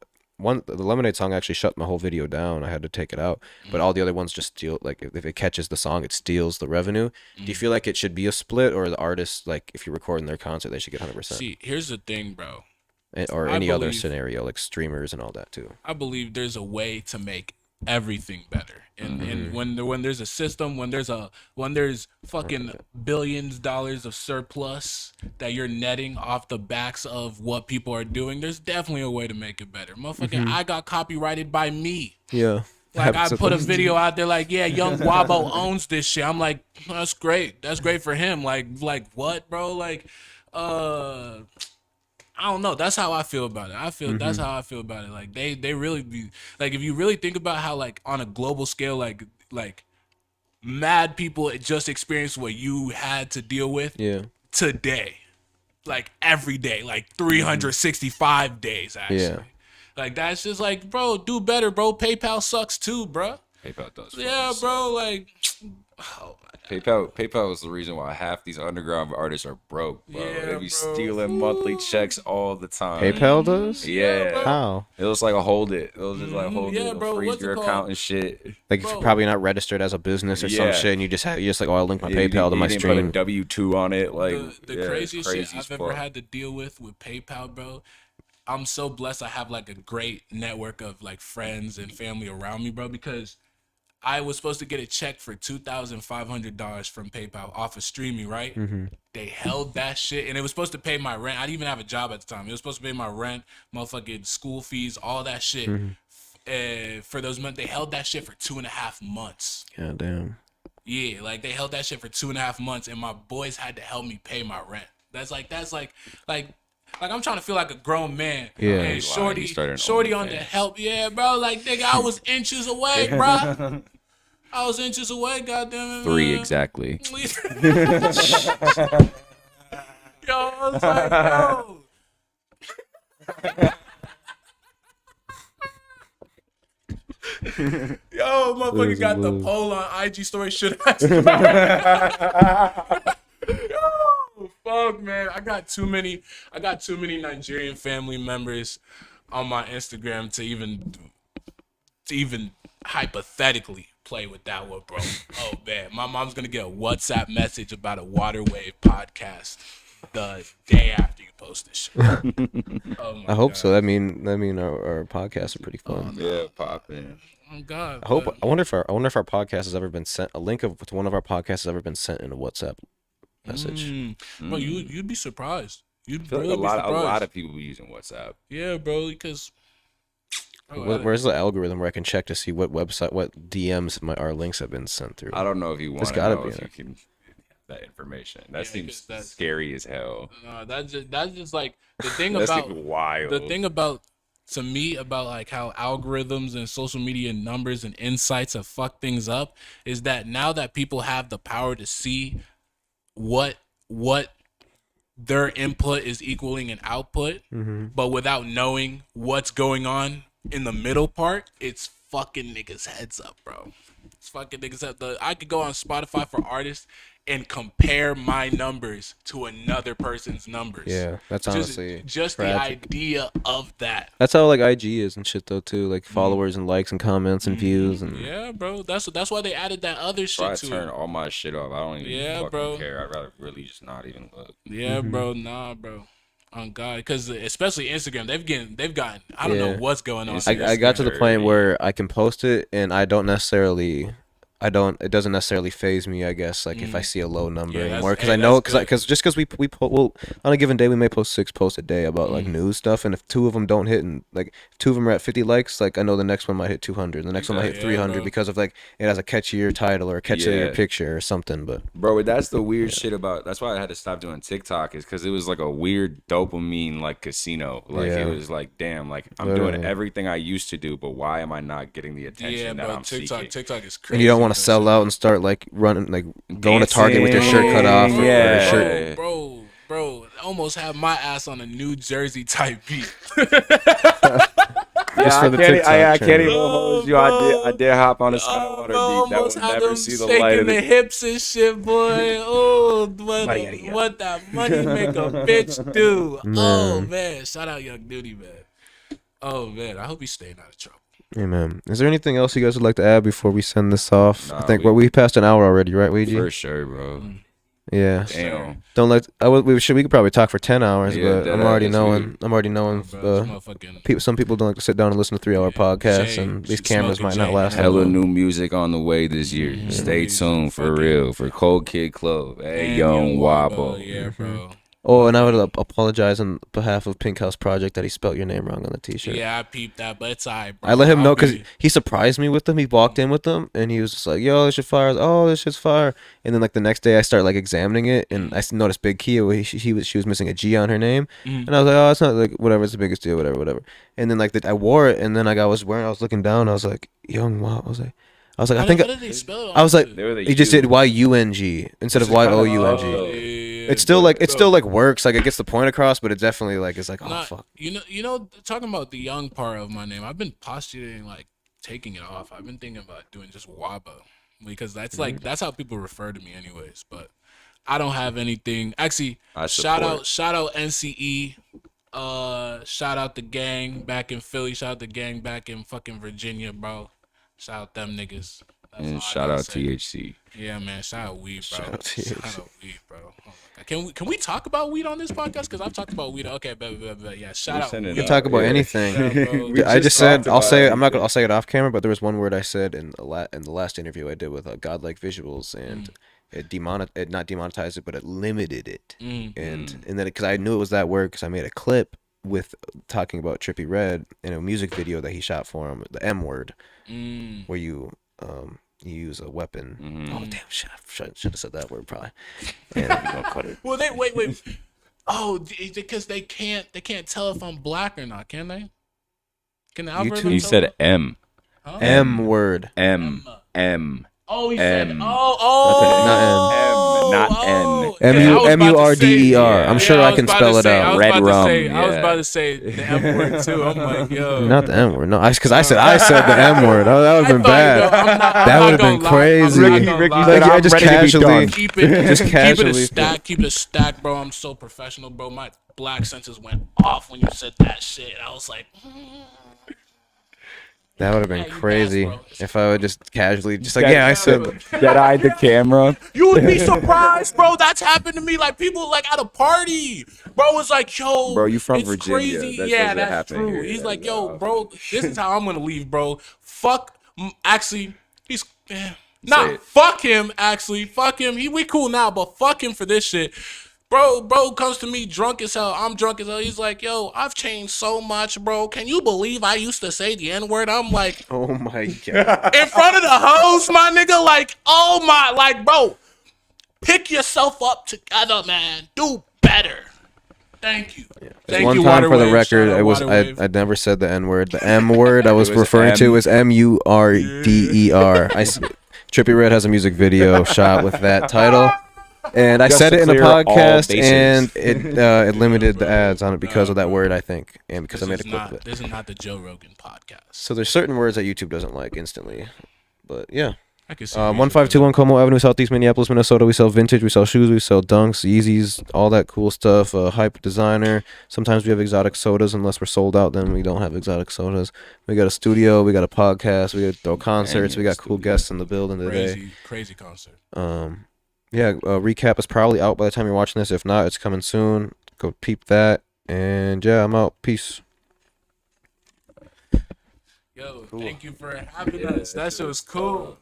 [SPEAKER 4] Lemonade song actually shut my whole video down. I had to take it out, but all the other ones just steal. Like if it catches the song, it steals the revenue. Do you feel like it should be a split, or the artists, like if you're recording their concert, they should get 100%?
[SPEAKER 1] See, here's the thing, bro.
[SPEAKER 4] or
[SPEAKER 1] I
[SPEAKER 4] any other
[SPEAKER 1] believe-
[SPEAKER 4] scenario like streamers and all that too.
[SPEAKER 1] I believe there's a way to make everything better. And when there's a system, when there's fucking $billions of surplus that you're netting off the backs of what people are doing, there's definitely a way to make it better. Motherfucking I got copyrighted by me.
[SPEAKER 4] Yeah.
[SPEAKER 1] Like I
[SPEAKER 4] Happens
[SPEAKER 1] put a
[SPEAKER 4] with-
[SPEAKER 1] video out there like, yeah, young Wabo owns this shit. I'm like, that's great. That's great for him. Like what, bro? Like, I don't know. That's how I feel about it. I feel that's how I feel about it. Like they really be like, if you really think about how like on a global scale, like mad people just experienced what you had to deal with
[SPEAKER 4] Yeah.
[SPEAKER 1] today, like every day, like 365 days actually.
[SPEAKER 4] Yeah.
[SPEAKER 1] Like that's just like, bro, do better, bro. PayPal sucks too, bro.
[SPEAKER 3] PayPal does.
[SPEAKER 1] Yeah,
[SPEAKER 3] fucking
[SPEAKER 1] bro. Like, oh,
[SPEAKER 3] suck. PayPal is the reason why half these underground artists are broke, bro.
[SPEAKER 1] Yeah,
[SPEAKER 3] They be
[SPEAKER 1] bro.
[SPEAKER 3] stealing monthly checks all the time.
[SPEAKER 4] PayPal does?
[SPEAKER 3] Yeah.
[SPEAKER 1] bro.
[SPEAKER 4] How?
[SPEAKER 3] It was like a hold it. It was just like hold
[SPEAKER 1] Yeah,
[SPEAKER 3] it. It'll
[SPEAKER 1] bro,
[SPEAKER 3] freeze
[SPEAKER 1] what's it
[SPEAKER 3] your
[SPEAKER 1] called?
[SPEAKER 3] account and shit.
[SPEAKER 4] Like if
[SPEAKER 1] Bro.
[SPEAKER 4] you're probably not registered as a business or some
[SPEAKER 3] Yeah.
[SPEAKER 4] shit, and you just like, oh, I'll link my
[SPEAKER 3] Yeah, you
[SPEAKER 4] PayPal to
[SPEAKER 3] didn't-
[SPEAKER 4] my
[SPEAKER 3] you didn't put a
[SPEAKER 4] stream.
[SPEAKER 3] W-2 on it. Like
[SPEAKER 1] the
[SPEAKER 3] yeah,
[SPEAKER 1] craziest
[SPEAKER 3] crazy
[SPEAKER 1] shit
[SPEAKER 3] as
[SPEAKER 1] I've ever
[SPEAKER 3] fuck.
[SPEAKER 1] had to deal with PayPal, bro. I'm so blessed. I have like a great network of like friends and family around me, bro, because I was supposed to get a check for $2,500 from PayPal off of streaming, right? They held that shit, and it was supposed to pay my rent. I didn't even have a job at the time. It was supposed to pay my rent, motherfucking school fees, all that shit. For those months, they held that shit for 2.5 months.
[SPEAKER 4] God damn.
[SPEAKER 1] Yeah, like they held that shit for 2.5 months, and my boys had to help me pay my rent. That's like I'm trying to feel like a grown man.
[SPEAKER 4] Yeah.
[SPEAKER 1] And
[SPEAKER 3] You started an
[SPEAKER 1] shorty on the
[SPEAKER 3] OnlyFans.
[SPEAKER 1] help. Yeah, bro. Like nigga, I was inches away, bro. I was inches away. Goddamn it.
[SPEAKER 3] 3
[SPEAKER 1] man.
[SPEAKER 3] exactly.
[SPEAKER 1] Yo, I was like, yo. Yo, motherfucker
[SPEAKER 4] Lose,
[SPEAKER 1] got the
[SPEAKER 4] lose.
[SPEAKER 1] poll on IG story. Should I? Yo, fuck, man. I got too many Nigerian family members on my Instagram to even hypothetically play with that one, bro. Oh man, my mom's gonna get a WhatsApp message about a Waterwave podcast the day after you post this shit. Oh my
[SPEAKER 4] I hope
[SPEAKER 1] God.
[SPEAKER 4] so. That mean our podcasts are pretty fun.
[SPEAKER 3] Yeah, popping.
[SPEAKER 1] Oh God.
[SPEAKER 4] I hope.
[SPEAKER 1] but-
[SPEAKER 4] I wonder if our podcast has ever been sent. A link of one of our podcasts has ever been sent in a WhatsApp message.
[SPEAKER 1] Bro, you'd be surprised. You'd
[SPEAKER 3] I feel
[SPEAKER 1] really
[SPEAKER 3] like
[SPEAKER 1] be
[SPEAKER 3] a lot
[SPEAKER 1] surprised.
[SPEAKER 3] of people be using WhatsApp.
[SPEAKER 1] Yeah, bro, because
[SPEAKER 4] Where's the algorithm where I can check to see what website, what DMs our links have been sent through?
[SPEAKER 3] I don't know if you want
[SPEAKER 4] There's
[SPEAKER 3] to
[SPEAKER 4] gotta
[SPEAKER 3] know
[SPEAKER 4] be
[SPEAKER 3] if
[SPEAKER 4] there.
[SPEAKER 3] you can that information. That
[SPEAKER 1] Yeah,
[SPEAKER 3] seems
[SPEAKER 1] 'cause that's-
[SPEAKER 3] scary as hell.
[SPEAKER 1] that's just like the thing
[SPEAKER 3] That's
[SPEAKER 1] about
[SPEAKER 3] wild.
[SPEAKER 1] the thing about to me about like how algorithms and social media numbers and insights have fucked things up is that now that people have the power to see what their input is equaling an output, but without knowing what's going on in the middle part, it's fucking niggas heads up, bro. It's fucking niggas up. I could go on Spotify for artists and compare my numbers to another person's numbers.
[SPEAKER 4] Yeah, that's honestly
[SPEAKER 1] just the
[SPEAKER 4] tragic.
[SPEAKER 1] idea of that.
[SPEAKER 4] That's how like IG is and shit though too, like followers and likes and comments and views and
[SPEAKER 1] Yeah, bro. That's why they added that other
[SPEAKER 3] So I
[SPEAKER 1] shit to
[SPEAKER 3] turn
[SPEAKER 1] it.
[SPEAKER 3] all my shit off. I don't even
[SPEAKER 1] Yeah,
[SPEAKER 3] fucking
[SPEAKER 1] bro.
[SPEAKER 3] care. I'd rather really just not even look.
[SPEAKER 1] Yeah, bro. Nah, bro. On God, because especially Instagram, they've gotten. I don't know
[SPEAKER 4] Yeah.
[SPEAKER 1] what's going on.
[SPEAKER 4] I got to the point
[SPEAKER 3] dirty.
[SPEAKER 4] where I can post it and it doesn't necessarily phase me, I guess, like if I see a low number
[SPEAKER 1] Yeah, that's-
[SPEAKER 4] anymore, because
[SPEAKER 1] hey,
[SPEAKER 4] I know,
[SPEAKER 1] that's good.
[SPEAKER 4] because just because well, on a given day we may post 6 posts a day about like news stuff, and if 2 of them don't hit, and like if 2 of them are at 50 likes, like I know the next one might hit 200, the next one might hit
[SPEAKER 1] Exactly. Yeah,
[SPEAKER 4] 300
[SPEAKER 1] bro.
[SPEAKER 4] because of like it has a catchier title or a catchier
[SPEAKER 3] Yeah.
[SPEAKER 4] picture or something, but
[SPEAKER 3] Bro, that's the weird shit about. That's why I had to stop doing TikTok, is because it was like a weird dopamine like casino. Like
[SPEAKER 4] Yeah.
[SPEAKER 3] it was like, damn, like I'm doing
[SPEAKER 4] Literally.
[SPEAKER 3] everything I used to do, but why am I not getting the attention
[SPEAKER 1] Yeah,
[SPEAKER 3] that
[SPEAKER 1] bro.
[SPEAKER 3] I'm
[SPEAKER 1] TikTok
[SPEAKER 3] seeking?
[SPEAKER 1] is crazy.
[SPEAKER 4] and you don't want to sell out and start like running like going to Target with your shirt cut off or
[SPEAKER 3] Yeah.
[SPEAKER 4] your shirt.
[SPEAKER 1] Bro. Almost have my ass on a New Jersey type beat.
[SPEAKER 4] Just for the TikTok
[SPEAKER 3] I can't
[SPEAKER 4] channel.
[SPEAKER 3] even hold you. I did hop on a Skywater beat that
[SPEAKER 1] almost
[SPEAKER 3] will
[SPEAKER 1] had
[SPEAKER 3] never
[SPEAKER 1] them
[SPEAKER 3] see the light
[SPEAKER 1] shaking
[SPEAKER 3] of
[SPEAKER 1] the
[SPEAKER 3] the.
[SPEAKER 1] hips and shit, boy. Oh, what that money make a bitch do? Oh man, shout out Young Duty, man. Oh man, I hope he's staying out of trouble.
[SPEAKER 4] Amen. Is there anything else you guys would like to add before we send this off?
[SPEAKER 3] Nah,
[SPEAKER 4] I think
[SPEAKER 3] we-
[SPEAKER 4] we passed an hour already, right, Ouija?
[SPEAKER 3] For sure, bro.
[SPEAKER 4] Yeah.
[SPEAKER 3] Damn.
[SPEAKER 4] Don't let. We could probably talk for 10 hours,
[SPEAKER 3] Yeah,
[SPEAKER 4] but I'm
[SPEAKER 3] that
[SPEAKER 4] already
[SPEAKER 3] is
[SPEAKER 4] knowing.
[SPEAKER 3] good.
[SPEAKER 4] I'm already knowing.
[SPEAKER 1] Bro, this motherfucking
[SPEAKER 4] Some people don't like to sit down and listen to 3-hour podcasts,
[SPEAKER 1] Jay,
[SPEAKER 4] and these
[SPEAKER 1] she's
[SPEAKER 4] cameras
[SPEAKER 1] smoking
[SPEAKER 4] might not
[SPEAKER 1] Jay.
[SPEAKER 4] last that
[SPEAKER 3] Hella
[SPEAKER 4] long.
[SPEAKER 3] new music on the way this year. Stay tuned for real. For Cold Kid Club. Hey,
[SPEAKER 1] and
[SPEAKER 3] Young Wabo.
[SPEAKER 1] Yeah, bro.
[SPEAKER 4] Oh, and I would apologize on behalf of Pink House Project that he spelt your name wrong on the T-shirt.
[SPEAKER 1] Yeah, I peeped that, but it's alright, bro.
[SPEAKER 4] I let him know
[SPEAKER 1] I'll
[SPEAKER 4] because
[SPEAKER 1] be-
[SPEAKER 4] he surprised me with them. He walked in with them, and he was just like, "Yo, this shit's fire." I was, "Oh, this shit's fire." And then like the next day, I start like examining it, and I noticed Big Kia. She was missing a G on her name, and I was like, "Oh, it's not like whatever. It's the biggest deal, whatever." And then like I wore it, and then like I was looking down. I was like, "Young wow." I was like, I think
[SPEAKER 1] What did they spell it
[SPEAKER 4] I was like,
[SPEAKER 3] They were the
[SPEAKER 4] he just
[SPEAKER 3] U.
[SPEAKER 4] did YUNG instead of YOUNG. It's still like works, like it gets the point across, but it definitely like is like, oh fuck.
[SPEAKER 1] You know, talking about the young part of my name, I've been postulating like taking it off. I've been thinking about doing just Wabo because that's like that's how people refer to me, anyways. But I don't have anything. Actually, shout out NCE. Shout out the gang back in Philly. Shout out the gang back in fucking Virginia, bro. Shout out them niggas. That's all I
[SPEAKER 3] And shout
[SPEAKER 1] gotta
[SPEAKER 3] out
[SPEAKER 1] say.
[SPEAKER 3] THC.
[SPEAKER 1] Yeah, man. Shout out weed, bro.
[SPEAKER 4] Shout out THC.
[SPEAKER 1] Shout out weed, bro. Oh my God. Can we talk about weed on this podcast? Because I've talked about weed. Okay, but yeah. Shout out.
[SPEAKER 3] sending
[SPEAKER 1] Weed.
[SPEAKER 4] We can talk about
[SPEAKER 3] Yeah.
[SPEAKER 4] anything.
[SPEAKER 1] Yeah, bro.
[SPEAKER 3] We
[SPEAKER 4] I just said
[SPEAKER 3] talked
[SPEAKER 4] I'll
[SPEAKER 3] about
[SPEAKER 4] say it. I'm not
[SPEAKER 3] everything.
[SPEAKER 4] I'll say it off camera, but there was one word I said in the last interview I did with Godlike Visuals, and it not demonetized it, but it limited it, and then because I knew it was that word because I made a clip with talking about Trippie Redd in a music video that he shot for him, the M word, where you use a weapon. Oh damn! Should have said that word probably. And I'm gonna cut it.
[SPEAKER 1] Well, wait. Oh, because they can't tell if I'm black or not, can they? Can the algorithm
[SPEAKER 3] You
[SPEAKER 1] tell
[SPEAKER 3] said
[SPEAKER 1] them?
[SPEAKER 3] M.
[SPEAKER 4] M word.
[SPEAKER 3] M.
[SPEAKER 1] Oh, he said.
[SPEAKER 3] M.
[SPEAKER 1] Oh,
[SPEAKER 3] Not
[SPEAKER 1] oh.
[SPEAKER 3] N.
[SPEAKER 1] Yeah, I was about to
[SPEAKER 4] MURDER.
[SPEAKER 1] say-
[SPEAKER 4] I'm sure I can spell it out.
[SPEAKER 3] Red rum,
[SPEAKER 1] I was
[SPEAKER 3] yeah.
[SPEAKER 1] about to say the M word too. I'm like, yo.
[SPEAKER 4] Not the M word. No, because I said the M word. Oh, that would have been bad.
[SPEAKER 1] I'm not
[SPEAKER 4] That would have
[SPEAKER 1] gonna
[SPEAKER 4] been
[SPEAKER 1] lie.
[SPEAKER 4] crazy.
[SPEAKER 1] I'm not gonna lie.
[SPEAKER 4] Like, I just
[SPEAKER 3] I'm ready to be
[SPEAKER 4] casually.
[SPEAKER 3] done.
[SPEAKER 1] Keep it,
[SPEAKER 4] Just
[SPEAKER 1] keep
[SPEAKER 4] casually.
[SPEAKER 1] it a stack, bro. I'm so professional, bro. My black senses went off when you said that shit. I was like,
[SPEAKER 4] That would have been
[SPEAKER 1] Yeah, you
[SPEAKER 4] crazy
[SPEAKER 1] passed, bro.
[SPEAKER 4] if I would just casually, just like, yeah, I said.
[SPEAKER 3] Dead-eyed the camera.
[SPEAKER 1] you would be surprised, bro. That's happened to me. Like people like at a party, bro was like, yo,
[SPEAKER 3] Bro, you from
[SPEAKER 1] it's
[SPEAKER 3] Virginia.
[SPEAKER 1] crazy.
[SPEAKER 3] That
[SPEAKER 1] Yeah,
[SPEAKER 3] doesn't
[SPEAKER 1] that's
[SPEAKER 3] happen
[SPEAKER 1] true.
[SPEAKER 3] here.
[SPEAKER 1] He's
[SPEAKER 3] Yeah,
[SPEAKER 1] like, yo,
[SPEAKER 3] no.
[SPEAKER 1] bro, this is how I'm gonna leave, bro. Fuck. Actually, he's. Nah,
[SPEAKER 3] it.
[SPEAKER 1] fuck him. Actually, fuck him. We cool now, but fuck him for this shit. Bro comes to me drunk as hell. I'm drunk as hell. He's like, yo, I've changed so much, bro. Can you believe I used to say the N-word? I'm like,
[SPEAKER 4] Oh my god.
[SPEAKER 1] in front of the hoes, my nigga. Like, oh my, like, bro, pick yourself up together, man. Do better. Thank you. Thank
[SPEAKER 4] One
[SPEAKER 1] you,
[SPEAKER 4] time for the
[SPEAKER 1] Waterwave.
[SPEAKER 4] record,
[SPEAKER 1] Shout out Waterwave.
[SPEAKER 4] I never said the N word. The M word I was
[SPEAKER 3] It was
[SPEAKER 4] referring to
[SPEAKER 3] M.
[SPEAKER 4] was MURDER. Trippie Redd has a music video shot with that title. And I
[SPEAKER 3] Just
[SPEAKER 4] said
[SPEAKER 3] to
[SPEAKER 4] it in a
[SPEAKER 3] clear all
[SPEAKER 4] podcast,
[SPEAKER 3] bases.
[SPEAKER 4] and it limited the ads on it because of that word, I think, and because I made a clip of it.
[SPEAKER 1] This is not the Joe Rogan podcast.
[SPEAKER 4] So there's certain words that YouTube doesn't like instantly, but yeah.
[SPEAKER 1] I can see.
[SPEAKER 4] 1521 Como Avenue, Southeast Minneapolis, Minnesota. We sell vintage, we sell shoes, we sell dunks, Yeezys, all that cool stuff. Hype designer. Sometimes we have exotic sodas. Unless we're sold out, then we don't have exotic sodas. We got a studio, we got a podcast, we got throw concerts, we got cool guests in the building today.
[SPEAKER 1] Crazy concert.
[SPEAKER 4] Yeah, recap is probably out by the time you're watching this. If not, it's coming soon. Go peep that. And yeah, I'm out. Peace.
[SPEAKER 1] Yo, thank you for having us. That shit was cool.